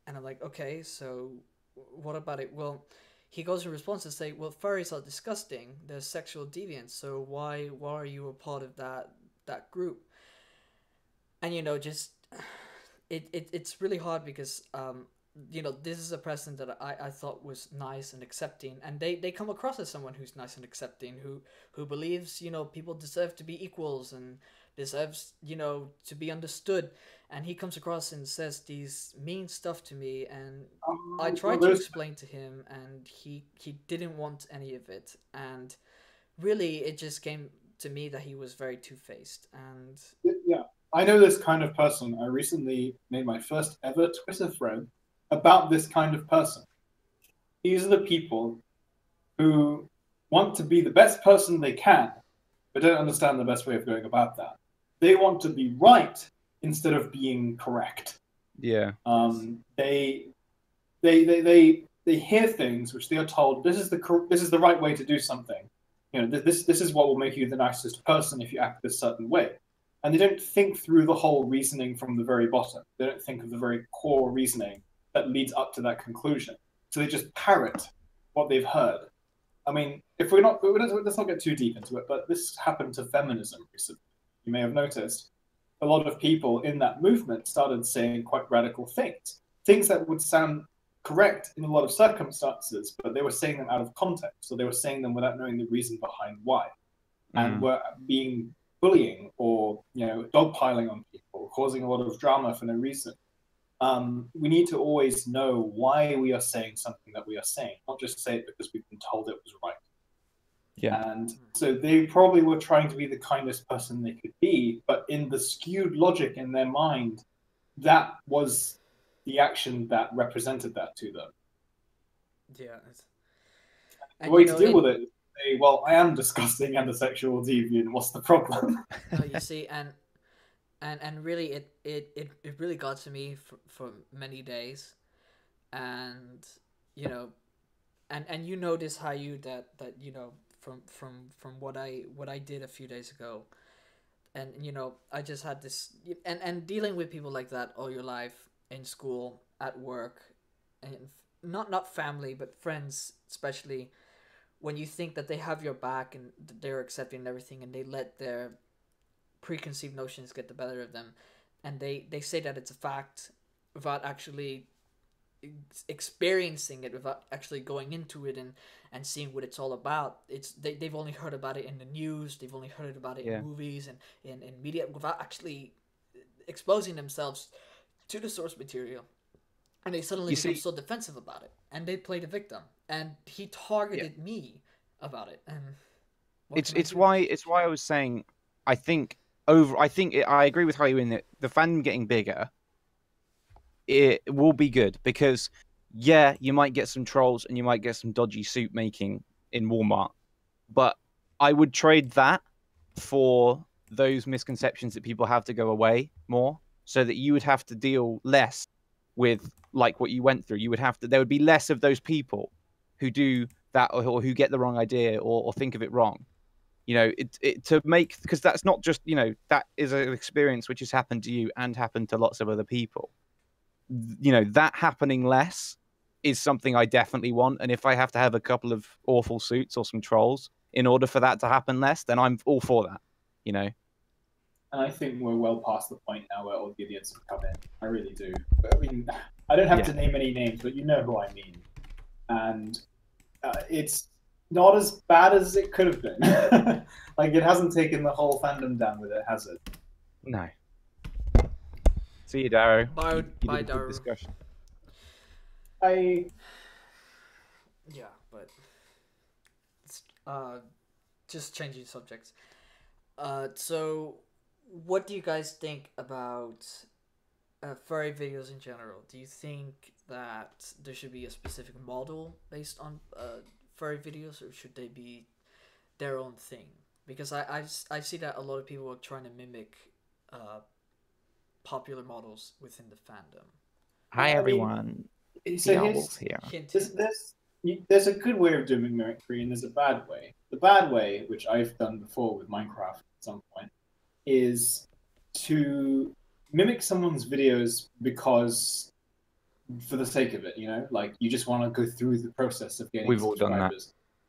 I'm like, "Okay, so what about it?" Well, he goes in response to say, "Well, furries are disgusting. They're sexual deviants. So why are you a part of that group?" And just it's really hard because this is a person that I thought was nice and accepting, and they come across as someone who's nice and accepting, who believes people deserve to be equals and deserves to be understood. And he comes across and says these mean stuff to me, and I tried to explain to him, and he didn't want any of it. And really, it just came to me that he was very two-faced. And yeah, I know this kind of person. I recently made my first ever Twitter thread about this kind of person. These are the people who want to be the best person they can, but don't understand the best way of going about that. They want to be right instead of being correct. Yeah. They hear things which they are told this is the right way to do something. This is what will make you the nicest person if you act this certain way. And they don't think through the whole reasoning from the very bottom. They don't think of the very core reasoning that leads up to that conclusion. So they just parrot what they've heard. I mean, let's not get too deep into it, but this happened to feminism recently. You may have noticed a lot of people in that movement started saying quite radical things that would sound correct in a lot of circumstances, but they were saying them out of context, so they were saying them without knowing the reason behind why, and were being bullying or dogpiling on people, causing a lot of drama for no reason. We need to always know why we are saying something that we are saying, not just say it because we've been told it was right. Yeah. And so they probably were trying to be the kindest person they could be, but in the skewed logic in their mind, that was the action that represented that to them. yeah, The way to deal with it is to say, well, I am disgusting and a sexual deviant. What's the problem? you see, and really, it really got to me for many days, and and you notice how that from what I did a few days ago, and I just had this, and dealing with people like that all your life, in school, at work, and not family but friends, especially when you think that they have your back and they're accepting everything, and they let their preconceived notions get the better of them, and they say that it's a fact without actually experiencing it without actually going into it and seeing what it's all about. They've only heard about it in the news, they've only heard about it Yeah. in movies and in media without actually exposing themselves to the source material. And they suddenly become so defensive about it, and they play the victim. And he targeted me about it. And it's why I was saying, I agree with Hiyu in that the fandom getting bigger, it will be good, because yeah, you might get some trolls and you might get some dodgy suit making in Walmart, but I would trade that for those misconceptions that people have to go away more, so that you would have to deal less with like what you went through. There would be less of those people who do that, or who get the wrong idea, or think of it wrong. You know, because that's not just, that is an experience which has happened to you and happened to lots of other people. You know, that happening less is something I definitely want. And if I have to have a couple of awful suits or some trolls in order for that to happen less, then I'm all for that, you know. And I think we're well past the point now where all the idiots have come in. I really do. I mean, I don't have to name any names, but you know who I mean. And it's not as bad as it could have been. Like, it hasn't taken the whole fandom down with it, has it? No. See you, Darrow. Bye, Darrow. Discussion. Yeah, but it's, just changing subjects. So what do you guys think about furry videos in general? Do you think that there should be a specific model based on furry videos, or should they be their own thing? Because I see that a lot of people are trying to mimic popular models within the fandom. Hi, everyone. So Wolf here. There's a good way of doing mimicry, and there's a bad way. The bad way, which I've done before with Minecraft at some point, is to mimic someone's videos because, for the sake of it, like you just want to go through the process of getting We've all done that.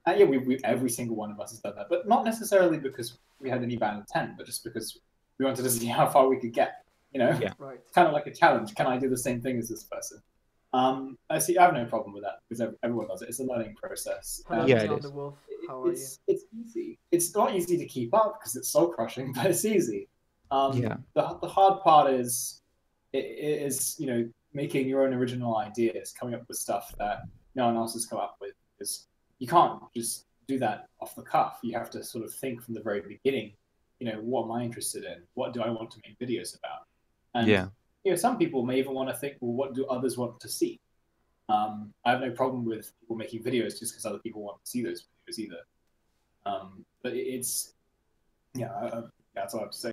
Yeah, every single one of us has done that, but not necessarily because we had any bad intent, but just because we wanted to see how far we could get. Yeah. Right. It's kind of like a challenge. Can I do the same thing as this person? I have no problem with that, because everyone does it. It's a learning process. Yeah, it is. The Wolf. How are you? It's easy. It's not easy to keep up because it's soul crushing, but it's easy. The hard part is making your own original ideas, coming up with stuff that no one else has come up with, because you can't just do that off the cuff. You have to sort of think from the very beginning. What am I interested in? What do I want to make videos about? And some people may even want to think, well, what do others want to see? I have no problem with people making videos just because other people want to see those videos either. But it's that's all I have to say.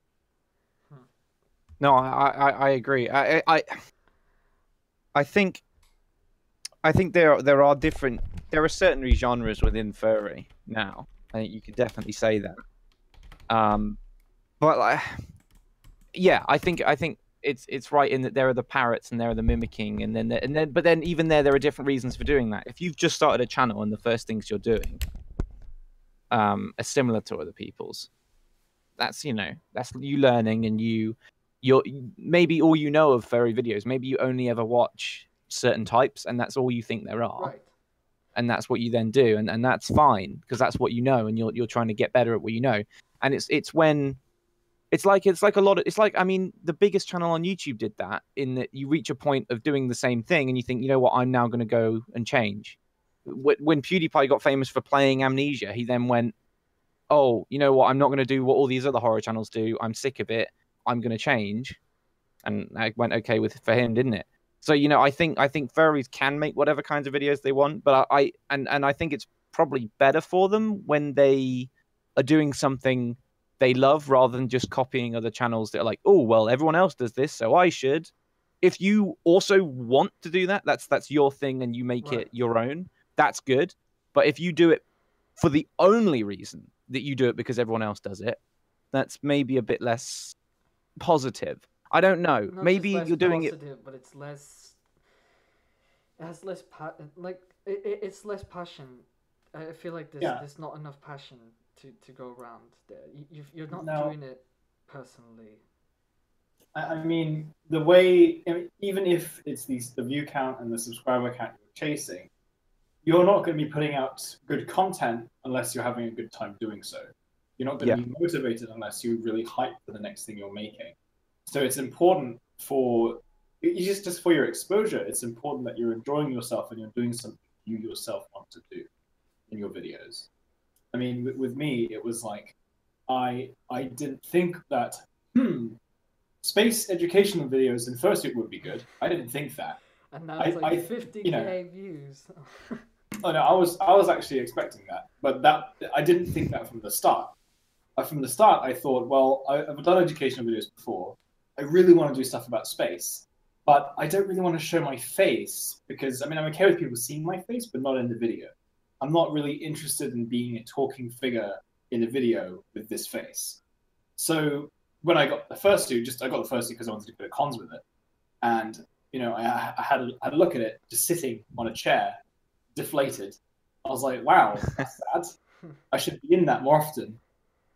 No, I agree. I think there are certain genres within furry now. I think you could definitely say that. But I think it's right in that there are the parrots and there are the mimicking, but then even there are different reasons for doing that. If you've just started a channel and the first things you're doing are similar to other people's, that's you learning, and you're maybe all you know of furry videos. Maybe you only ever watch certain types, and that's all you think there are. Right. And that's what you then do, and that's fine, because that's what you know, and you're trying to get better at what you know. And it's like I mean, the biggest channel on YouTube did that, in that you reach a point of doing the same thing and you think, you know what, I'm now going to go and change. When PewDiePie got famous for playing Amnesia, he then went, oh, you know what, I'm not going to do what all these other horror channels do. I'm sick of it. I'm going to change. And that went okay for him, didn't it? So, I think furries can make whatever kinds of videos they want, but I think it's probably better for them when they are doing something they love, rather than just copying other channels that are like, oh, well, everyone else does this, so I should. If you also want to do that, that's your thing, and you make it your own, that's good. But if you do it for the only reason that you do it because everyone else does it, that's maybe a bit less positive. I don't know. Not maybe just less you're doing positive, but it's less. It has less it's less passion. I feel like there's not enough passion to go around there. You're not doing it personally. I mean, the way, I mean, even if it's the view count and the subscriber count you're chasing, you're not going to be putting out good content unless you're having a good time doing so. You're not going to be motivated unless you're really hyped for the next thing you're making. So it's important for just for your exposure. It's important that you're enjoying yourself and you're doing something you yourself want to do in your videos. I mean, with me, it was like I didn't think that space educational videos in fursuit would be good. I didn't think that. And now it's like 50K views. Oh no, I was actually expecting that, but I didn't think that from the start. From the start, I thought, well, I've done educational videos before. I really want to do stuff about space, but I don't really want to show my face because, I mean, I'm okay with people seeing my face, but not in the video. I'm not really interested in being a talking figure in a video with this face. So when I got the fursuit, I got the fursuit because I wanted to go to cons with it, and I had a look at it just sitting on a chair, deflated. I was like, wow, that's sad. I should be in that more often.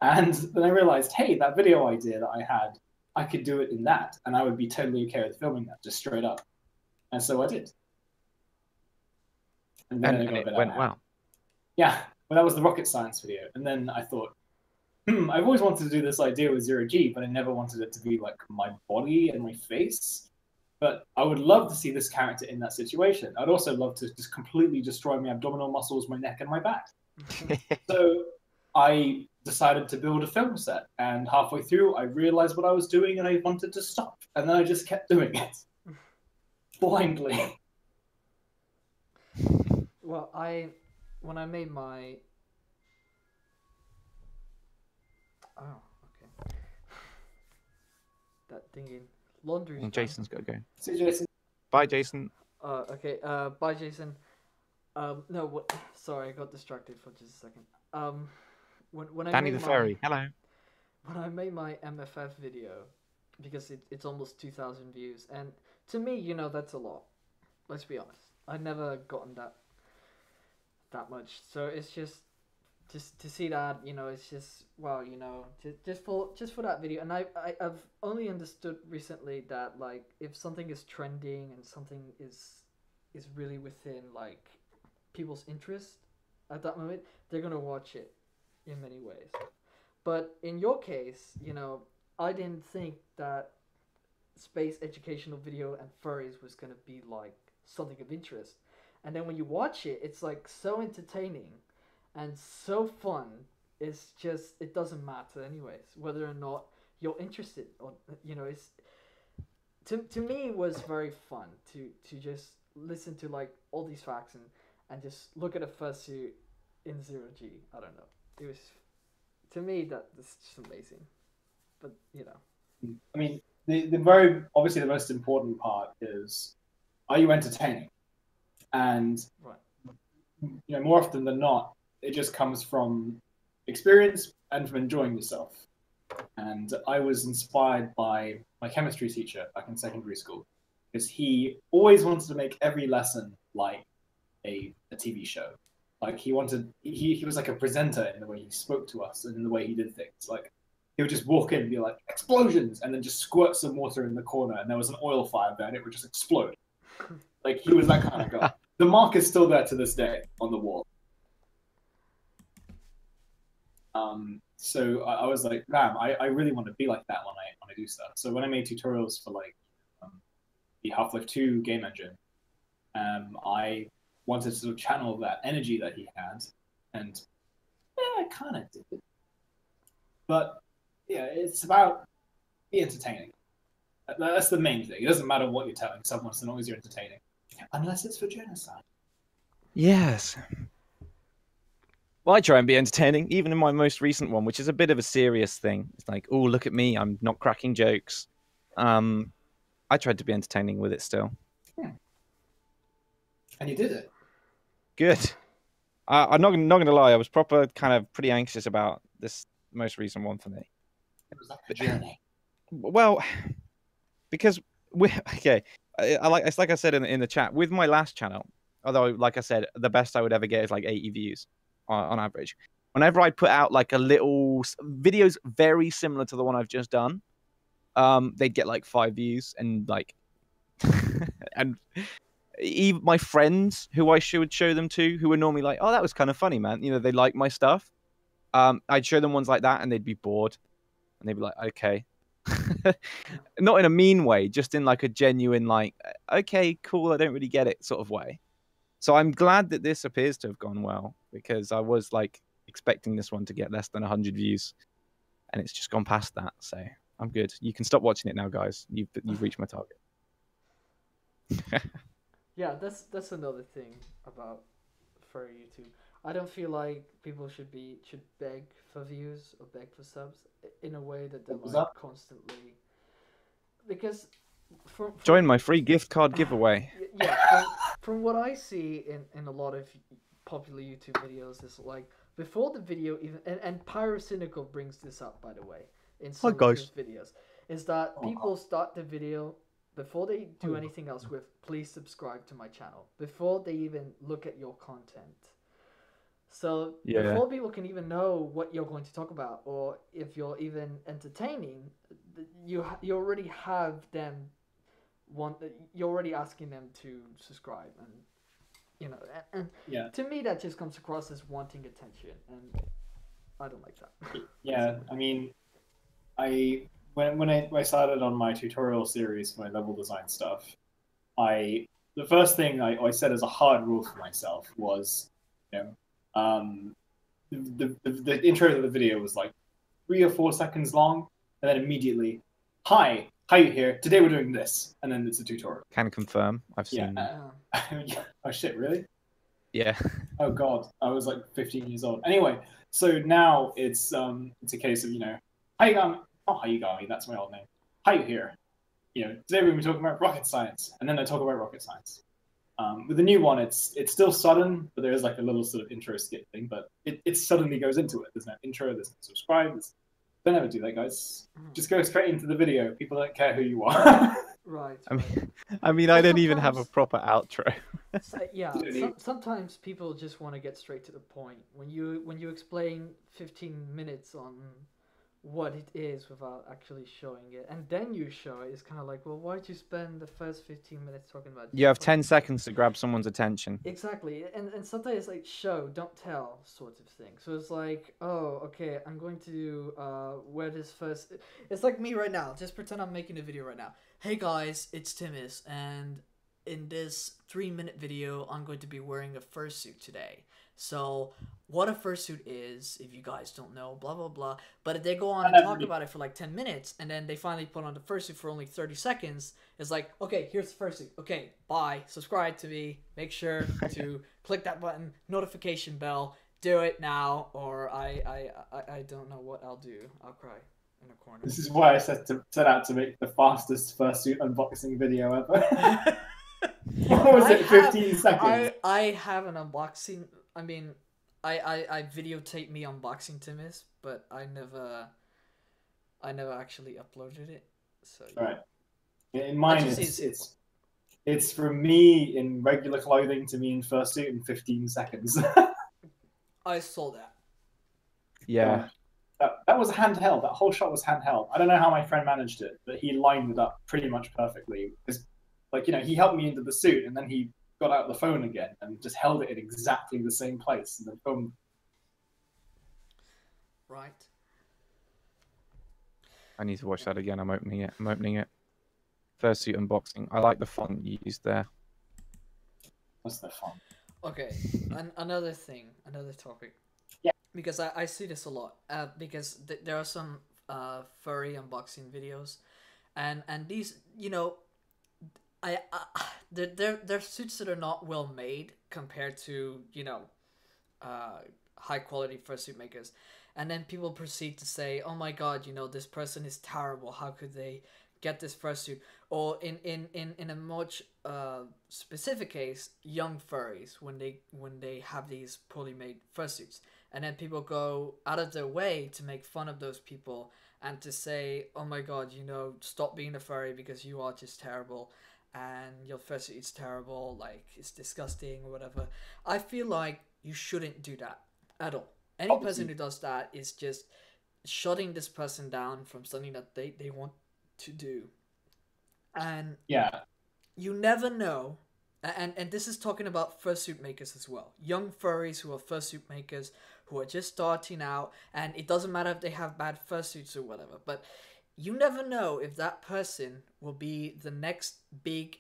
And then I realized, hey, that video idea that I had, I could do it in that, and I would be totally okay with filming that, just straight up. And so I did. And then it went well. Yeah, well, that was the rocket science video. And then I thought, I've always wanted to do this idea with Zero G, but I never wanted it to be like my body and my face. But I would love to see this character in that situation. I'd also love to just completely destroy my abdominal muscles, my neck, and my back. So I decided to build a film set, and halfway through, I realized what I was doing, and I wanted to stop. And then I just kept doing it blindly. Well, when I made my that thingy laundry. Jason's got to go. See you, Jason. Bye, Jason. Okay. Bye, Jason. No. What? Sorry, I got distracted for just a second. When I Danny made the Furry. Hello. When I made my MFF video, because it's almost 2,000 views, and to me, that's a lot. Let's be honest. I've never gotten that much, so it's just to see that, it's just wow, just for that video. And I've only understood recently that, like, if something is trending and something is really within like people's interest at that moment, they're gonna watch it in many ways. But in your case, I didn't think that space educational video and furries was gonna be like something of interest. And then when you watch it, it's like so entertaining and so fun. It's just, it doesn't matter anyways whether or not you're interested, or it's to me it was very fun to just listen to like all these facts and just look at a fursuit in 0G. I don't know. It was, to me, that's just amazing. But I mean, the very obviously the most important part is, are you entertaining? And right. More often than not, it just comes from experience and from enjoying yourself. And I was inspired by my chemistry teacher back in secondary school, because he always wanted to make every lesson like a TV show. Like he was like a presenter in the way he spoke to us and in the way he did things. Like he would just walk in and be like, explosions, and then just squirt some water in the corner, and there was an oil fire there and it would just explode. Like he was that kind of guy. The mark is still there to this day on the wall. So I was like, damn, I really want to be like that when I do stuff. So when I made tutorials for like the Half-Life 2 game engine, I wanted to sort of channel that energy that he had, and I kind of did it. But yeah, it's about be entertaining. That's the main thing. It doesn't matter what you're telling someone, as long as you're entertaining. Unless it's for genocide. Yes. Well, I try and be entertaining, even in my most recent one, which is a bit of a serious thing. It's like, oh, look at me, I'm not cracking jokes. I tried to be entertaining with it still. Yeah. And you did it. Good. I'm not going to lie, I was pretty anxious about this most recent one for me. It was like a journey. Well, because it's like I said in the chat, with my last channel, although like I said, the best I would ever get is like 80 views on average. Whenever I put out like a little videos very similar to the one I've just done, they'd get like 5 views, and like, and even my friends who I would show them to, who were normally like, "Oh, that was kind of funny, man," they like my stuff. I'd show them ones like that, and they'd be bored, and they'd be like, "Okay." Not in a mean way, just in like a genuine, like, okay, cool, I don't really get it sort of way. So I'm glad that this appears to have gone well, because I was like expecting this one to get less than 100 views, and it's just gone past that. So I'm good. You can stop watching it now, guys. You've reached my target. Yeah, that's another thing about for YouTube. I don't feel like people should beg for views or beg for subs in a way that they're What was like that? constantly, because from Join my free gift card giveaway. yeah, from what I see in a lot of popular YouTube videos is like before the video even, and Pyrocynical brings this up, by the way, in some of his videos, is that people start the video before they do anything else with "please subscribe to my channel" before they even look at your content. So before people can even know what you're going to talk about or if you're even entertaining, you already have them you're already asking them to subscribe, and and to me that just comes across as wanting attention, and I don't like that. Yeah, I mean, when I started on my tutorial series, my level design stuff, the first thing I said as a hard rule for myself was, the intro to the video was like 3 or 4 seconds long, and then immediately, "Hi, Hiyu here. Today we're doing this," and then it's a tutorial. Can confirm. I've seen. Oh shit! Really? Yeah. Oh god, I was like 15 years old. Anyway, so now it's a case of Hayugami. Oh, Hayugami, that's my old name. Hiyu here. Today we're going to be talking about rocket science, and then I talk about rocket science. With the new one, it's still sudden, but there is like a little sort of intro skit thing, but it suddenly goes into it. There's no intro, there's no subscribe. Don't ever do that, guys. Just go straight into the video. People don't care who you are. Right. I mean, I don't even have a proper outro. Sometimes people just want to get straight to the point. When you explain 15 minutes on what it is without actually showing it, and then you show it, it's kind of like, well, why'd you spend the first 15 minutes talking about You have 10 seconds to grab someone's attention. Exactly, and sometimes it's like show, don't tell sort of thing. So it's like, oh, okay, I'm going to wear this first. It's like me right now. Just pretend I'm making a video right now. Hey guys, it's Timus, and in this 3-minute video, I'm going to be wearing a fursuit today. So what a fursuit is, if you guys don't know, blah blah blah. But if they go on and talk about it for like 10 minutes, and then they finally put on the fursuit for only 30 seconds, it's like, okay, here's the fursuit. Okay, bye. Subscribe to me. Make sure to click that button, notification bell. Do it now, or I don't know what I'll do. I'll cry in a corner. This is why I set out to make the fastest fursuit unboxing video ever. What was it? 15 seconds. I have an unboxing. I mean, I videotape me unboxing Timus, but I never actually uploaded it. So yeah. Right. In mine, it's from me in regular clothing to me in fursuit in 15 seconds. I saw that. Yeah. That was handheld. That whole shot was handheld. I don't know how my friend managed it, but he lined it up pretty much perfectly. Because, he helped me into the suit, and then he got out the phone again and just held it in exactly the same place, and then filmed. Right. I need to watch that again. I'm opening it. Fursuit unboxing. I like the font you used there. What's the font? Okay, another topic. Yeah. Because I see this a lot. Because there are some furry unboxing videos, and these, they're suits that are not well made compared to high quality fursuit makers, and then people proceed to say, oh my god, this person is terrible. How could they get this fursuit? Or in a much specific case, young furries when they have these poorly made fursuits, and then people go out of their way to make fun of those people and to say, oh my god, stop being a furry because you are just terrible. And your fursuit is terrible, like it's disgusting or whatever. I feel like you shouldn't do that at all. Any person who does that is just shutting this person down from something that they want to do. And Yeah. you never know, and this is talking about fursuit makers as well. Young furries who are fursuit makers who are just starting out, and it doesn't matter if they have bad fursuits or whatever, but you never know if that person will be the next big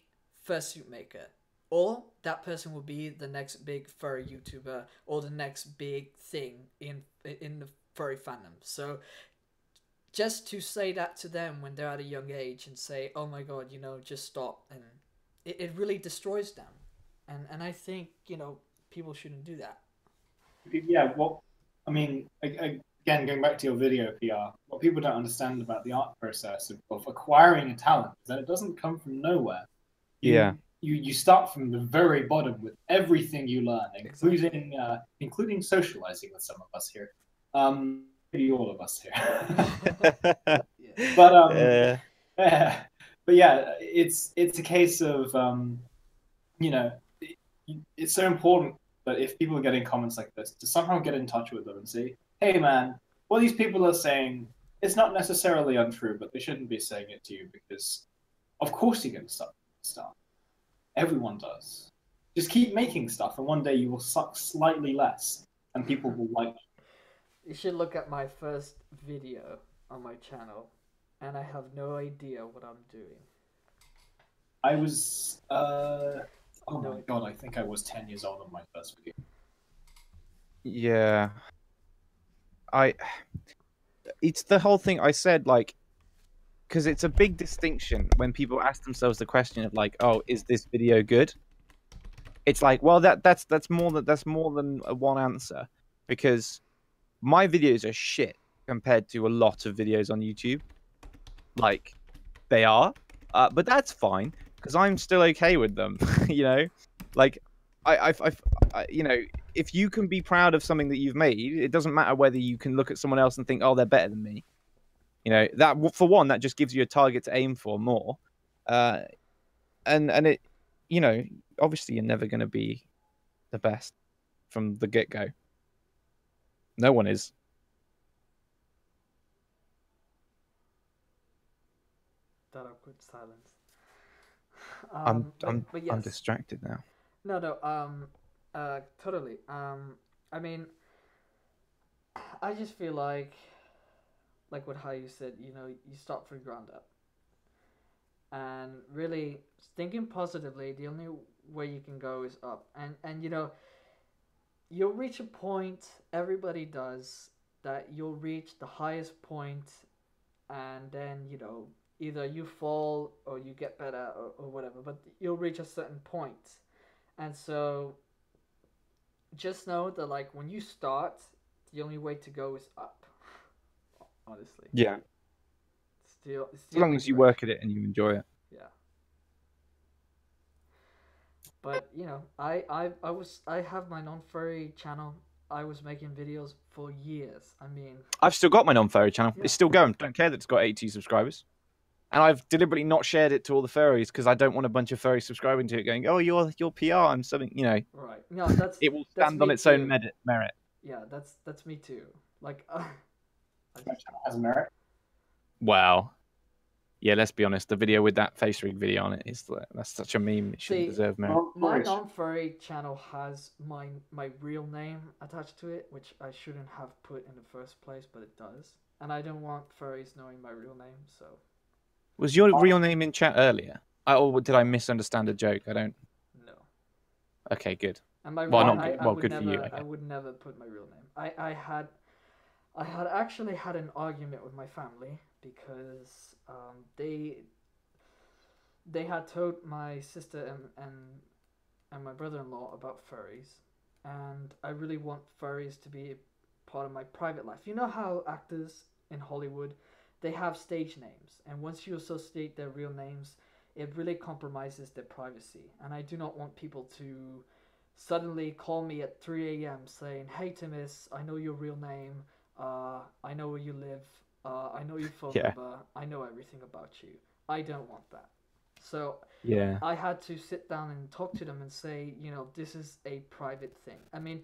fursuit maker, or that person will be the next big furry YouTuber, or the next big thing in the furry fandom. So just to say that to them when they're at a young age and say, oh my god, just stop, and it really destroys them. And I think, people shouldn't do that. Yeah, well, I mean, again, going back to your video PR, what people don't understand about the art process of acquiring a talent is that it doesn't come from nowhere. You start from the very bottom with everything you learn, including socializing with some of us here. Maybe all of us here. But but yeah, it's a case of it's so important that if people are getting comments like this, to somehow get in touch with them and say, hey man, what these people are saying, it's not necessarily untrue, but they shouldn't be saying it to you, because of course you're going to start stuff. Everyone does. Just keep making stuff, and one day you will suck slightly less, and people will like you. You should look at my first video on my channel, and I have no idea what I'm doing. I was, oh my god, I think I was 10 years old on my first video. Yeah. It's the whole thing I said, like, because it's a big distinction when people ask themselves the question of, like, oh, is this video good? It's like, well, that's more than one answer, because my videos are shit compared to a lot of videos on YouTube. Like, they are, but that's fine because I'm still okay with them. Like I, if you can be proud of something that you've made, it doesn't matter whether you can look at someone else and think, oh, they're better than me. That for one, that just gives you a target to aim for more, and it, obviously you're never going to be the best from the get-go. No one is. That awkward silence. I'm yes. distracted now. No, totally. I mean, I just feel like what Hiyu said, you start from ground up. And really, thinking positively, the only way you can go is up. And you'll reach a point, everybody does, that you'll reach the highest point, and then, either you fall or you get better or whatever, but you'll reach a certain point. And so just know that, like, when you start, the only way to go is up. Honestly. Yeah. Still as long as you work at it and you enjoy it. Yeah. But I have my non-furry channel. I was making videos for years. I mean, I've still got my non-furry channel. Yeah. It's still going. Don't care that it's got 82 subscribers. And I've deliberately not shared it to all the furries because I don't want a bunch of furries subscribing to it going, oh, your PR, I'm something, Right. No, that's it will that's stand me on its too. own merit. Yeah, that's me too. Like, My channel has merit. Wow. Yeah, let's be honest. The video with that face rig video on it that's such a meme. It shouldn't See, deserve merit. Well, my Boris, non-furry channel has my real name attached to it, which I shouldn't have put in the first place, but it does. And I don't want furries knowing my real name, so. Was your real name in chat earlier? Or did I misunderstand a joke? I don't. No. Okay, good. And my Well, real, not good. I Well, would good never, for you, I I guess. would never put my real name. I had actually had an argument with my family because they had told my sister and my brother-in-law about furries, and I really want furries to be part of my private life. You know how actors in Hollywood, they have stage names, and once you associate their real names, it really compromises their privacy. And I do not want people to suddenly call me at 3 a.m. saying, "Hey Timus, I know your real name. I know where you live. I know your phone number. I know everything about you." I don't want that. So Yeah. I had to sit down and talk to them and say, this is a private thing. I mean,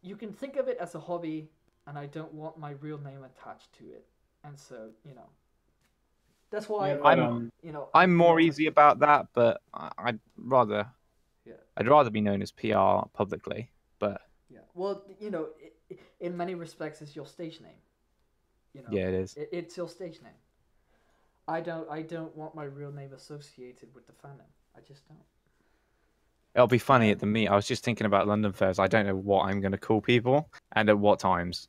you can think of it as a hobby, and I don't want my real name attached to it. And so, That's why I'm more easy about that, but I'd rather be known as PR publicly. But yeah, well, in many respects, it's your stage name. Yeah, it is. It's your stage name. I don't want my real name associated with the fandom. I just don't. It'll be funny at the meet. I was just thinking about London Fairs. I don't know what I'm going to call people and at what times.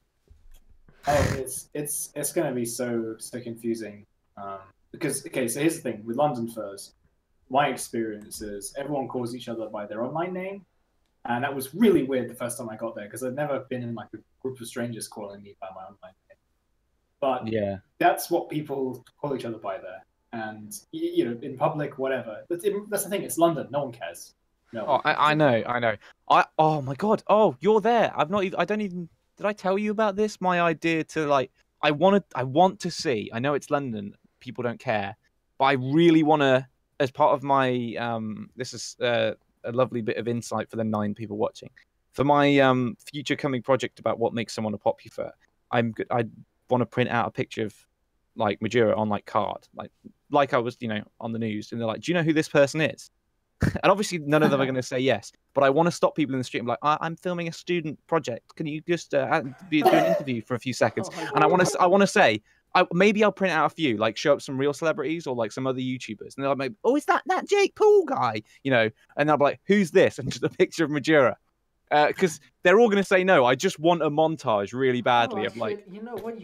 Oh, it's going to be so confusing. Because okay, so here's the thing with London Fairs. My experience is everyone calls each other by their online name, and that was really weird the first time I got there because I'd never been in like a group of strangers calling me by my online name. But yeah, that's what people call each other by there, and in public, whatever. That's the thing. It's London. No one cares. No. Oh, I know. Oh my God. Oh, you're there. I've not even. I don't even. Did I tell you about this? My idea to like. I want to see. I know it's London. People don't care, but I really want to. As part of my. This is a lovely bit of insight for the 9 people watching. For my future coming project about what makes someone a popular, I want to print out a picture of like Majura on like card, like I was on the news, and they're like, "Do you know who this person is?" And obviously none of them are going to say yes, but I want to stop people in the street and be like, I'm filming a student project. Can you just do an interview for a few seconds? And I want to say, maybe I'll print out a few, like show up some real celebrities or like some other YouTubers. And they're like, oh, is that Jake Paul guy? And I'll be like, who's this? And just a picture of Majura. Because they're all going to say no. I just want a montage really badly of like,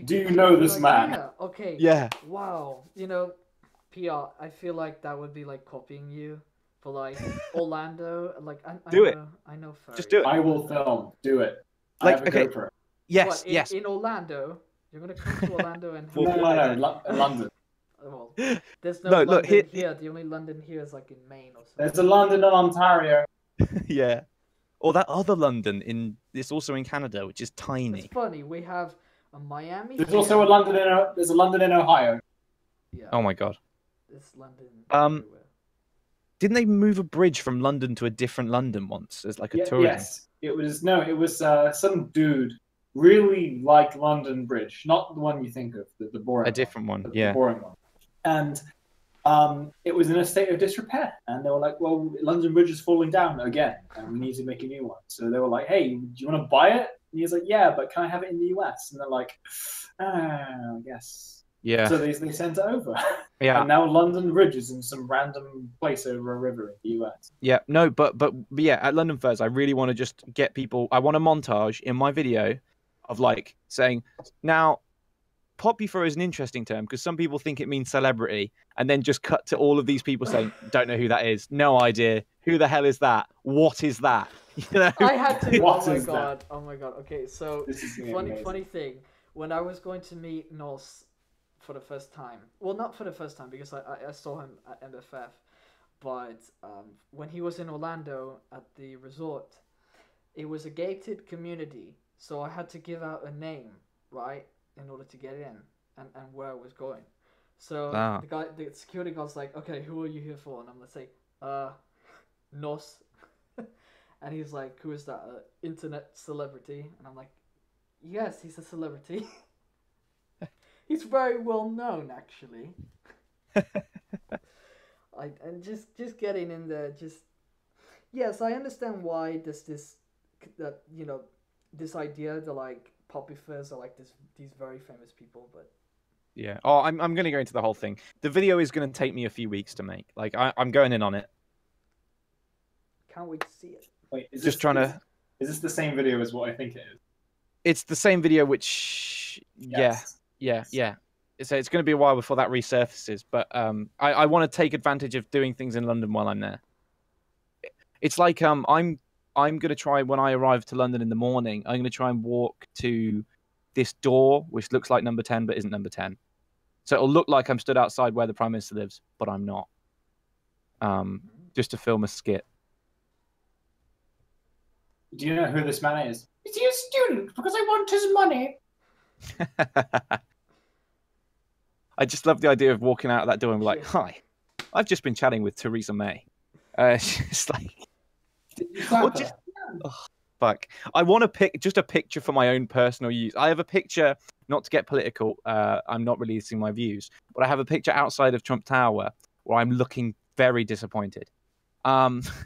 do you know this man? Yeah, okay. Yeah. Wow. PR, I feel like that would be like copying you. For like Orlando, like I know. Furry. Just do it. I will film. Do it. Like, I have a GoPro. Yes, yes. In Orlando, you're gonna come to Orlando and no, London. Well, there's no London here. The only London here is like in Maine or something. There's a London in Ontario. Yeah. Or that other London it's also in Canada, which is tiny. It's funny. We have a Miami. There's also a London in Ohio. Yeah. Oh my God. There's London. Everywhere. Didn't they move a bridge from London to a different London once as like a tourism? Yes, it was some dude really liked London Bridge, not the one you think of, the boring. A different one, the boring one. And it was in a state of disrepair, and they were like, "Well, London Bridge is falling down again, and we need to make a new one." So they were like, "Hey, do you want to buy it?" And he was like, "Yeah, but can I have it in the US?" And they're like, "I guess." Yeah. So they sent it over. Yeah. And now London Bridge is in some random place over a river in the US. Yeah. No, but yeah, at London Fairs, I really want to just get people. I want a montage in my video of like saying, now, popular is an interesting term because some people think it means celebrity, and then just cut to all of these people saying, don't know who that is, no idea, who the hell is that, what is that? I had to. That? Oh my god. Okay, so this is funny thing. When I was going to meet Nos for the first time, well, not for the first time because I saw him at MFF, but when he was in Orlando at the resort, it was a gated community, so I had to give out a name, right, in order to get in and where I was going. So the security guard's like, okay, who are you here for? And I'm gonna say, Nos. And he's like, who is that? Internet celebrity? And I'm like, yes, he's a celebrity. He's very well known, actually. And just getting in there, yes, I understand why this idea that like poppy fairs are like these very famous people, but yeah. Oh, I'm gonna go into the whole thing. The video is gonna take me a few weeks to make. Like I'm going in on it. Can't wait to see it. Wait, is this the same video as what I think it is? It's the same video, which yes. Yeah. So it's going to be a while before that resurfaces, but I want to take advantage of doing things in London while I'm there. It's like I'm going to try when I arrive to London in the morning. I'm going to try and walk to this door, which looks like number 10, but isn't number 10. So it'll look like I'm stood outside where the Prime Minister lives, but I'm not. Just to film a skit. Do you know who this man is? Is he a student? Because I want his money. I just love the idea of walking out of that door and be like, hi, I've just been chatting with Theresa May. Just like... fuck. I want to pick just a picture for my own personal use. I have a picture not to get political, I'm not releasing my views, but I have a picture outside of Trump Tower where I'm looking very disappointed.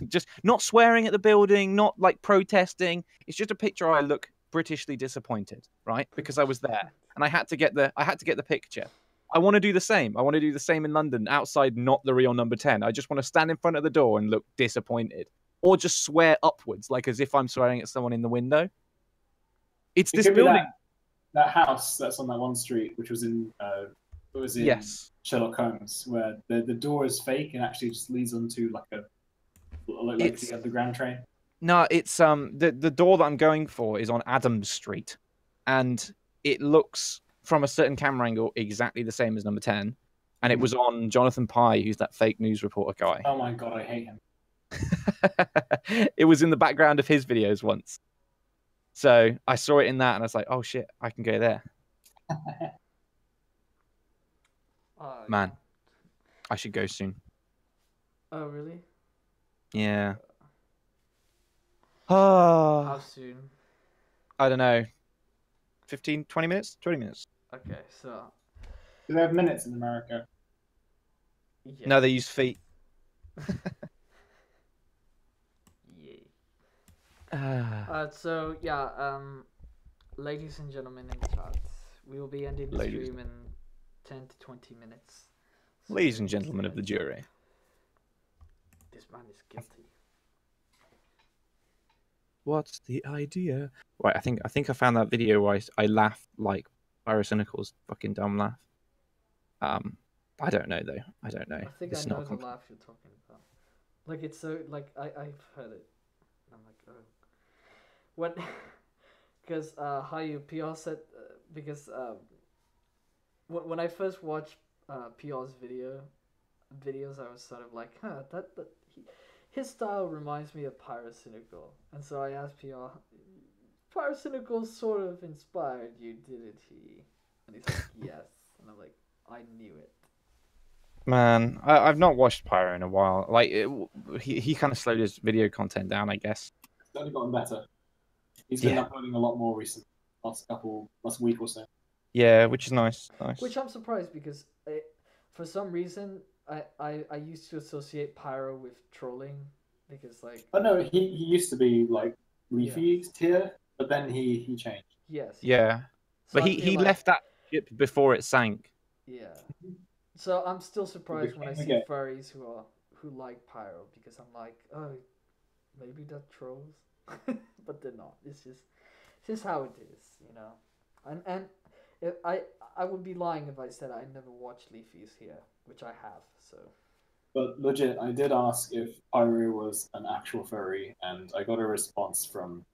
Just not swearing at the building, not like protesting. It's just a picture I look Britishly disappointed, right? Because I was there and I had to get the picture. I want to do the same. I want to do the same in London, outside, not the real number 10. I just want to stand in front of the door and look disappointed, or just swear upwards, like as if I'm swearing at someone in the window. It's this could be building. that house that's on that one street, which was in Yes. Sherlock Holmes, where the door is fake and actually just leads onto like the underground train. No, it's the door that I'm going for is on Adams Street, and it looks from a certain camera angle exactly the same as number 10, and it was on Jonathan Pye, who's that fake news reporter guy. Oh my god, I hate him. It was in the background of his videos once, so I saw it in that, and I was like, "Oh shit, I can go there." Man, I should go soon. Oh really? Yeah. How Oh, soon? I don't know. 15, 20 minutes? 20 minutes. Okay, so Do they have minutes in America? yeah. No, they use feet. Yeah. So yeah, ladies and gentlemen in the chat, we will be ending the Ladies. stream in 10 to 20 minutes. So Ladies and gentlemen of the jury. this man is guilty. What's the idea? Right, I think I found that video where I laugh like Pyrocynical's fucking dumb laugh. I don't know though. I don't know. I think This is I know not the laugh you're talking about. Like it's so like I've heard it. I'm like, oh, what? Because Hiyu PR said because when I first watched PR's videos, I was sort of like, huh, his style reminds me of Pyrocynical, and so I asked PR, Pyrocynical sort of inspired you, didn't he? And he's like, yes, and I'm like, I knew it. Man, I've not watched Pyro in a while. Like he kind of slowed his video content down, I guess. It's only gotten better. He's been Yeah. uploading a lot more recently, last week or so. Yeah, which is nice. Nice. Which I'm surprised because for some reason I used to associate Pyro with trolling because like Oh no, he used to be like Leafy tier, but then he changed. yes Yeah, So but I he feel like- left that ship before it sank. yeah. So I'm still surprised when I see Okay. furries who like Pyro because I'm like, oh, maybe they're trolls, but they're not. It's just how it is, you know. And if I would be lying if I said I never watched Leafy's here, which I have. So But legit, I did ask if Pyro was an actual furry, and I got a response from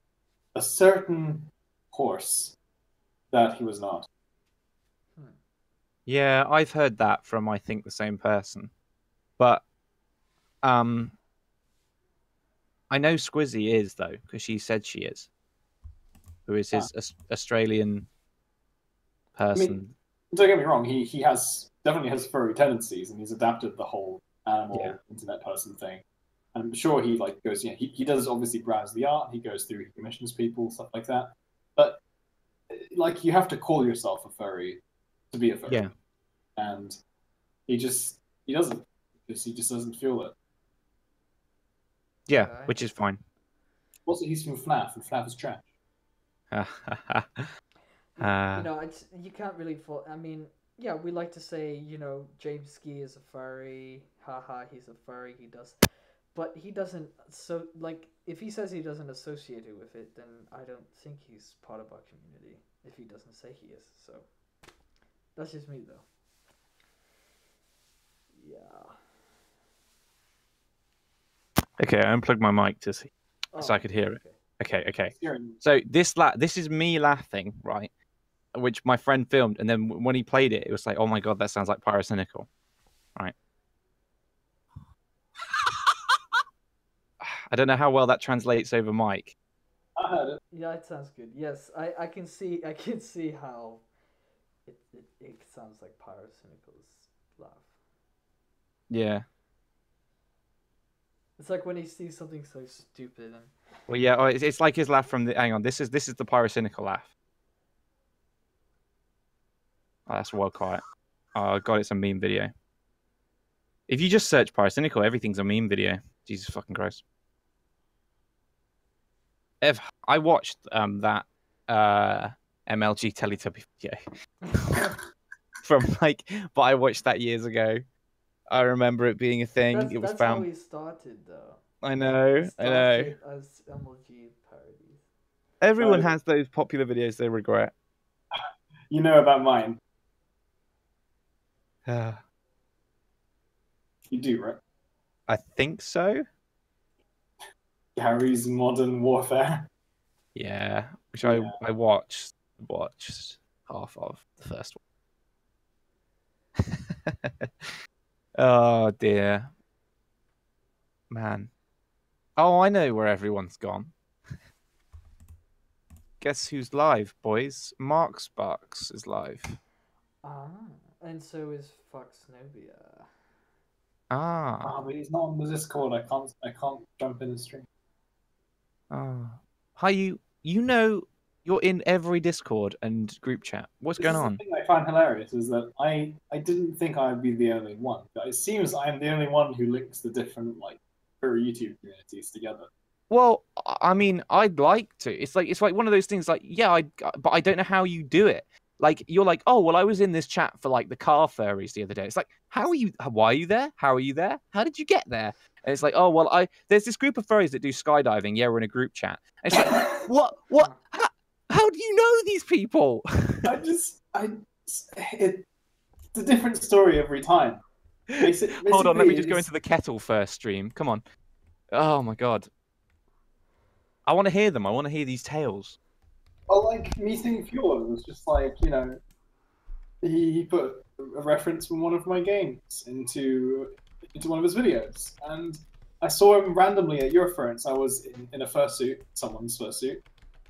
a certain horse that he was not. Yeah, I've heard that from I think the same person, but I know Squizzy is though because she said she is, who is his Australian person. Don't get me wrong, he definitely has furry tendencies, and he's adapted the whole animal internet person thing. And I'm sure he like goes, he does obviously browse the art, he goes through, he commissions people, stuff like that. But like you have to call yourself a furry to be a furry. Yeah. And he doesn't, because he just doesn't feel it. Yeah, Okay. which is fine. Also, he's from FNAF, and FNAF is trash. you know, you can't really fall. I mean, yeah, we like to say, you know, James Ski is a furry. Haha, he's a furry. He does, but he doesn't. So, like, if he says he doesn't associate it with it, then I don't think he's part of our community. If he doesn't say he is, so that's just me, though. Yeah. Okay, I unplugged my mic to see so I could hear it. Okay. So this is me laughing, right? Which my friend filmed, and then when he played it, it was like, oh my god, that sounds like Pyrocynical, right? I don't know how well that translates over mic. I heard it. Yeah, it sounds good. Yes, I can see how it sounds like Pyrocynical's laugh. Yeah. It's like when he sees something so stupid and Well, yeah, it's like his laugh from the. Hang on, this is the Pyrocynical laugh. Oh, that's well quiet. Oh god, it's a meme video. If you just search Pyrocynical, everything's a meme video. Jesus fucking Christ. I watched that MLG Teletubby video from but I watched that years ago. I remember it being a thing. It was that's found. how we started, though. I know. It started as MLG parodies. Everyone has those popular videos they regret. You know about mine. You do, right? I think so. Gary's Modern Warfare. Yeah, which Yeah. I watched half of the first one. Oh dear, man. Oh, I know where everyone's gone. Guess who's live, boys? Mark Sparks is live. Ah, and so is Fox Novia. Ah, But he's not on the Discord. I can't jump in the stream. ah. Hi, you know you're in every Discord and group chat. What's going on? The thing I find hilarious is that I didn't think I'd be the only one, but it seems I'm the only one who links the different furry YouTube communities together. Well, I mean, I'd like to. It's like one of those things. Like, yeah, but I don't know how you do it. Like, you're like, oh, well, I was in this chat for the car furries the other day. It's like, how are you? Why are you there? How are you there? How did you get there? And it's like, oh, well, there's this group of furries that do skydiving. Yeah, we're in a group chat. And it's like, what? How do you know these people? It's a different story every time. Hold on, let me just go into the kettle first stream. Come on. Oh my god. I want to hear them. I want to hear these tales. Well, meeting Fjord was just he put a reference from one of my games into one of his videos, and I saw him randomly at Eurofurence. I was in a fursuit, someone's fursuit,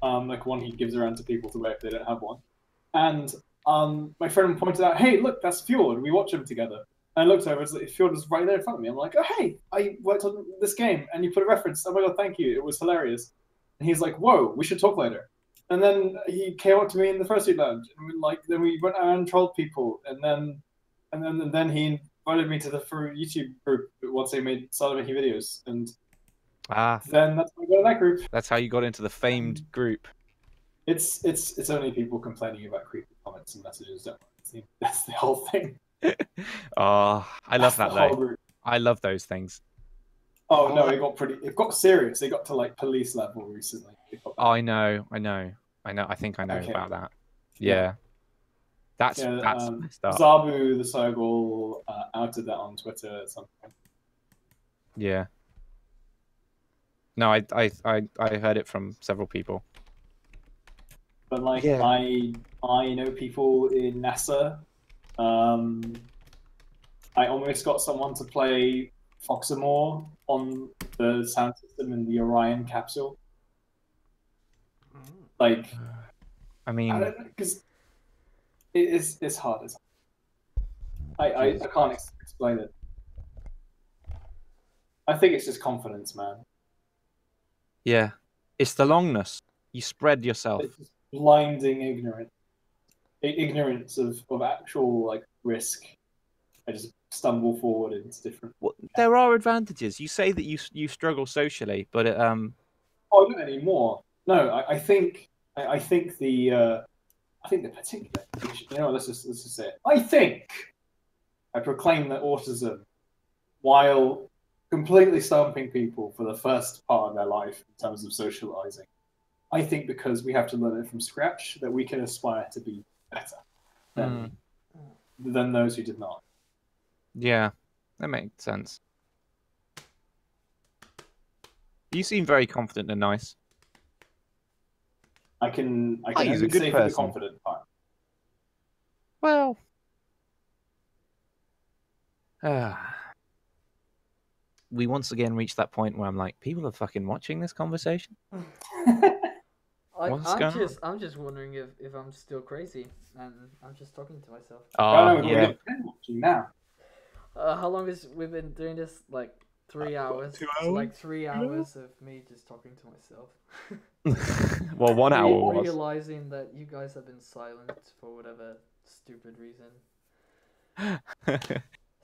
one he gives around to people to wear if they don't have one, and my friend pointed out, "Hey, look, that's Fjord. We watch him together." And I looked over, Fjord was right there in front of me. I'm like, "Oh, hey, I worked on this game, and you put a reference. Oh my god, thank you. It was hilarious." And he's like, "Whoa, we should talk later." And then he came up to me in the fursuit lounge, and then we went around and trolled people, and then he invited me to the YouTube group once they started making videos, and then that's how I got in that group. That's how you got into the famed group. It's only people complaining about creepy comments and messages. Don't worry. That's the whole thing. Oh, I love that though. I love those things. Oh no, it got serious. It got to police level recently. Oh, I know. I think I know about that. Yeah. That's messed up. Zabu the Sogol outed that on Twitter at some point. Yeah. No, I heard it from several people. But I know people in NASA. I almost got someone to play Foxamore on the sound system in the Orion capsule. I mean, because it's hard. I can't explain it. I think it's just confidence, man. Yeah, it's the longness. You spread yourself. It's just blinding ignorance of actual risk. I just stumble forward into different. Well, there are advantages. You say that you struggle socially, but Oh, not anymore. No, I think the particular. Let's just say it. I think I proclaim that autism, while completely stumping people for the first part of their life in terms of socializing, I think because we have to learn it from scratch, that we can aspire to be better than those who did not. Yeah, that makes sense. You seem very confident and nice. I can he's a only good say for the person. confident part. Well, we once again reached that point where I'm like, people are fucking watching this conversation. I'm just wondering if I'm still crazy and I'm just talking to myself. Oh, no, yeah. Watching now. How long has we've been doing this? 3 hours. 2 So, 3 hours of me just talking to myself. Well, 1 hour was. Realizing that you guys have been silent for whatever stupid reason.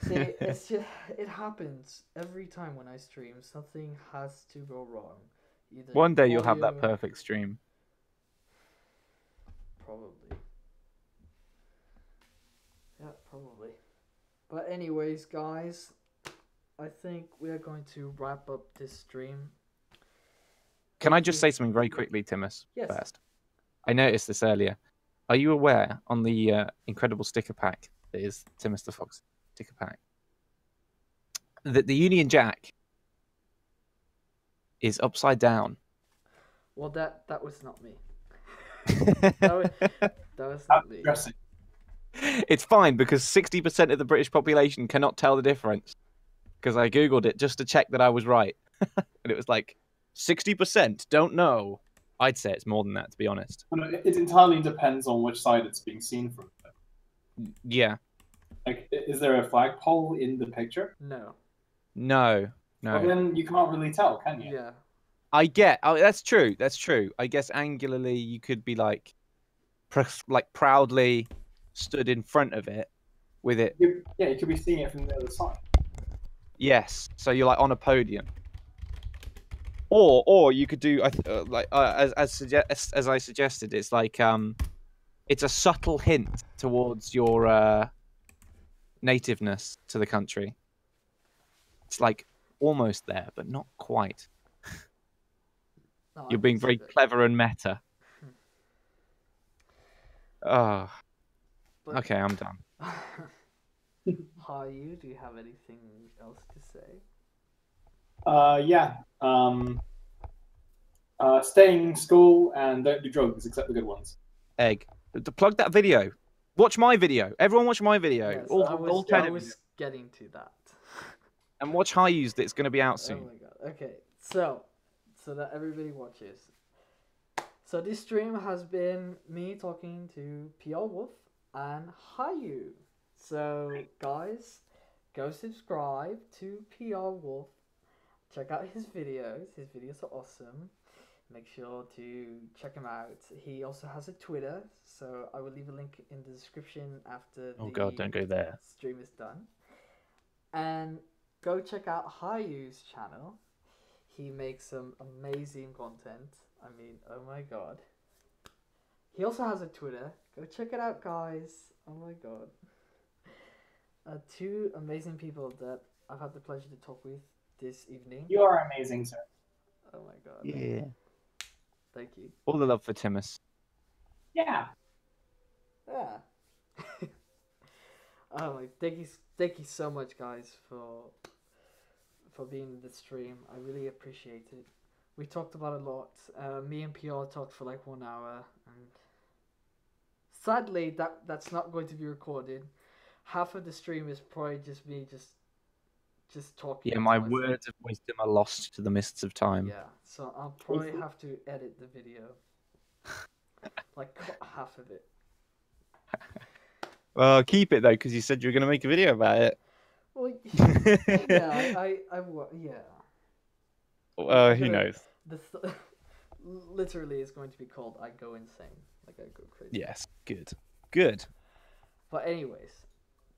See, it's just, it happens every time when I stream. Something has to go wrong. Either One day you'll have that audio- perfect stream. Probably. Yeah, probably. But anyways, guys, I think we are going to wrap up this stream. Can I Thank just you. say something very quickly, Timus? Yes. First, I noticed this earlier. Are you aware on the incredible sticker pack that is Timus the Fox sticker pack that the Union Jack is upside down? Well, that was not me. That was not me. Dressing. It's fine because 60% of the British population cannot tell the difference. Because I googled it just to check that I was right, and it was like 60% don't know. I'd say it's more than that, to be honest. It entirely depends on which side it's being seen from. Yeah. Like, is there a flagpole in the picture? No. No. Well, then you can't really tell, can you? Yeah. I get. Oh, that's true. That's true. I guess angularly, you could be like proudly stood in front of it, with it. Yeah, you could be seeing it from the other side. Yes. So you're like on a podium. Or you could do as I suggested. It's like it's a subtle hint towards your nativeness to the country. It's like almost there, but not quite. No, I You're being can see very that. clever and meta. Oh, But- okay, I'm done. Hiyu, do you have anything else to say? Yeah. Stay in school and don't do drugs except the good ones. Egg. To plug that video. Watch my video. Everyone watch my video. Yes, all I all was, 10 I of was you. getting to that. And watch Hiyu's that's going to be out Oh soon. my god. Okay, so that everybody watches. So this stream has been me talking to PR Wolf and Hiyu. So guys, go subscribe to PR Wolf. Check out his videos. His videos are awesome. Make sure to check him out. He also has a Twitter, so I will leave a link in the description after Oh the god, don't go there. stream is done. And go check out Hiyu's channel. He makes some amazing content. I mean, oh my god. He also has a Twitter. Go check it out, guys. Oh my god. Two amazing people that I've had the pleasure to talk with this evening. You are amazing, sir. Oh my god. Yeah. Thank you. All the love for Timus. Yeah. Yeah. Oh my, thank you so much, guys, for being in the stream. I really appreciate it. We talked about a lot. Me and PR talked for like 1 hour, and sadly that's not going to be recorded. Half of the stream is probably just me just talking. Yeah, to my myself. words of wisdom are lost to the mists of time. Yeah, so I'll probably have to edit the video, like cut half of it. Well, keep it though, because you said you were going to make a video about it. Well, yeah, yeah. Who knows? Literally, is going to be called "I Go Insane," like I go crazy. Yes, good. Good. But anyways,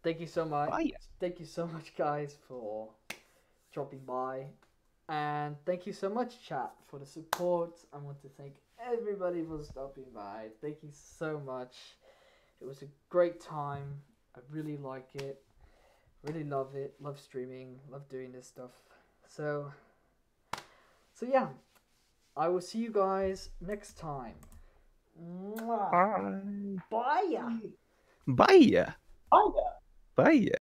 thank you so much. Bye. Thank you so much, guys, for dropping by, and thank you so much, chat, for the support. I want to thank everybody for stopping by. Thank you so much. It was a great time. I really like it. Really love it. Love streaming. Love doing this stuff. So yeah, I will see you guys next time. Mwah. Bye. Bye. Bye. Bye. Bye.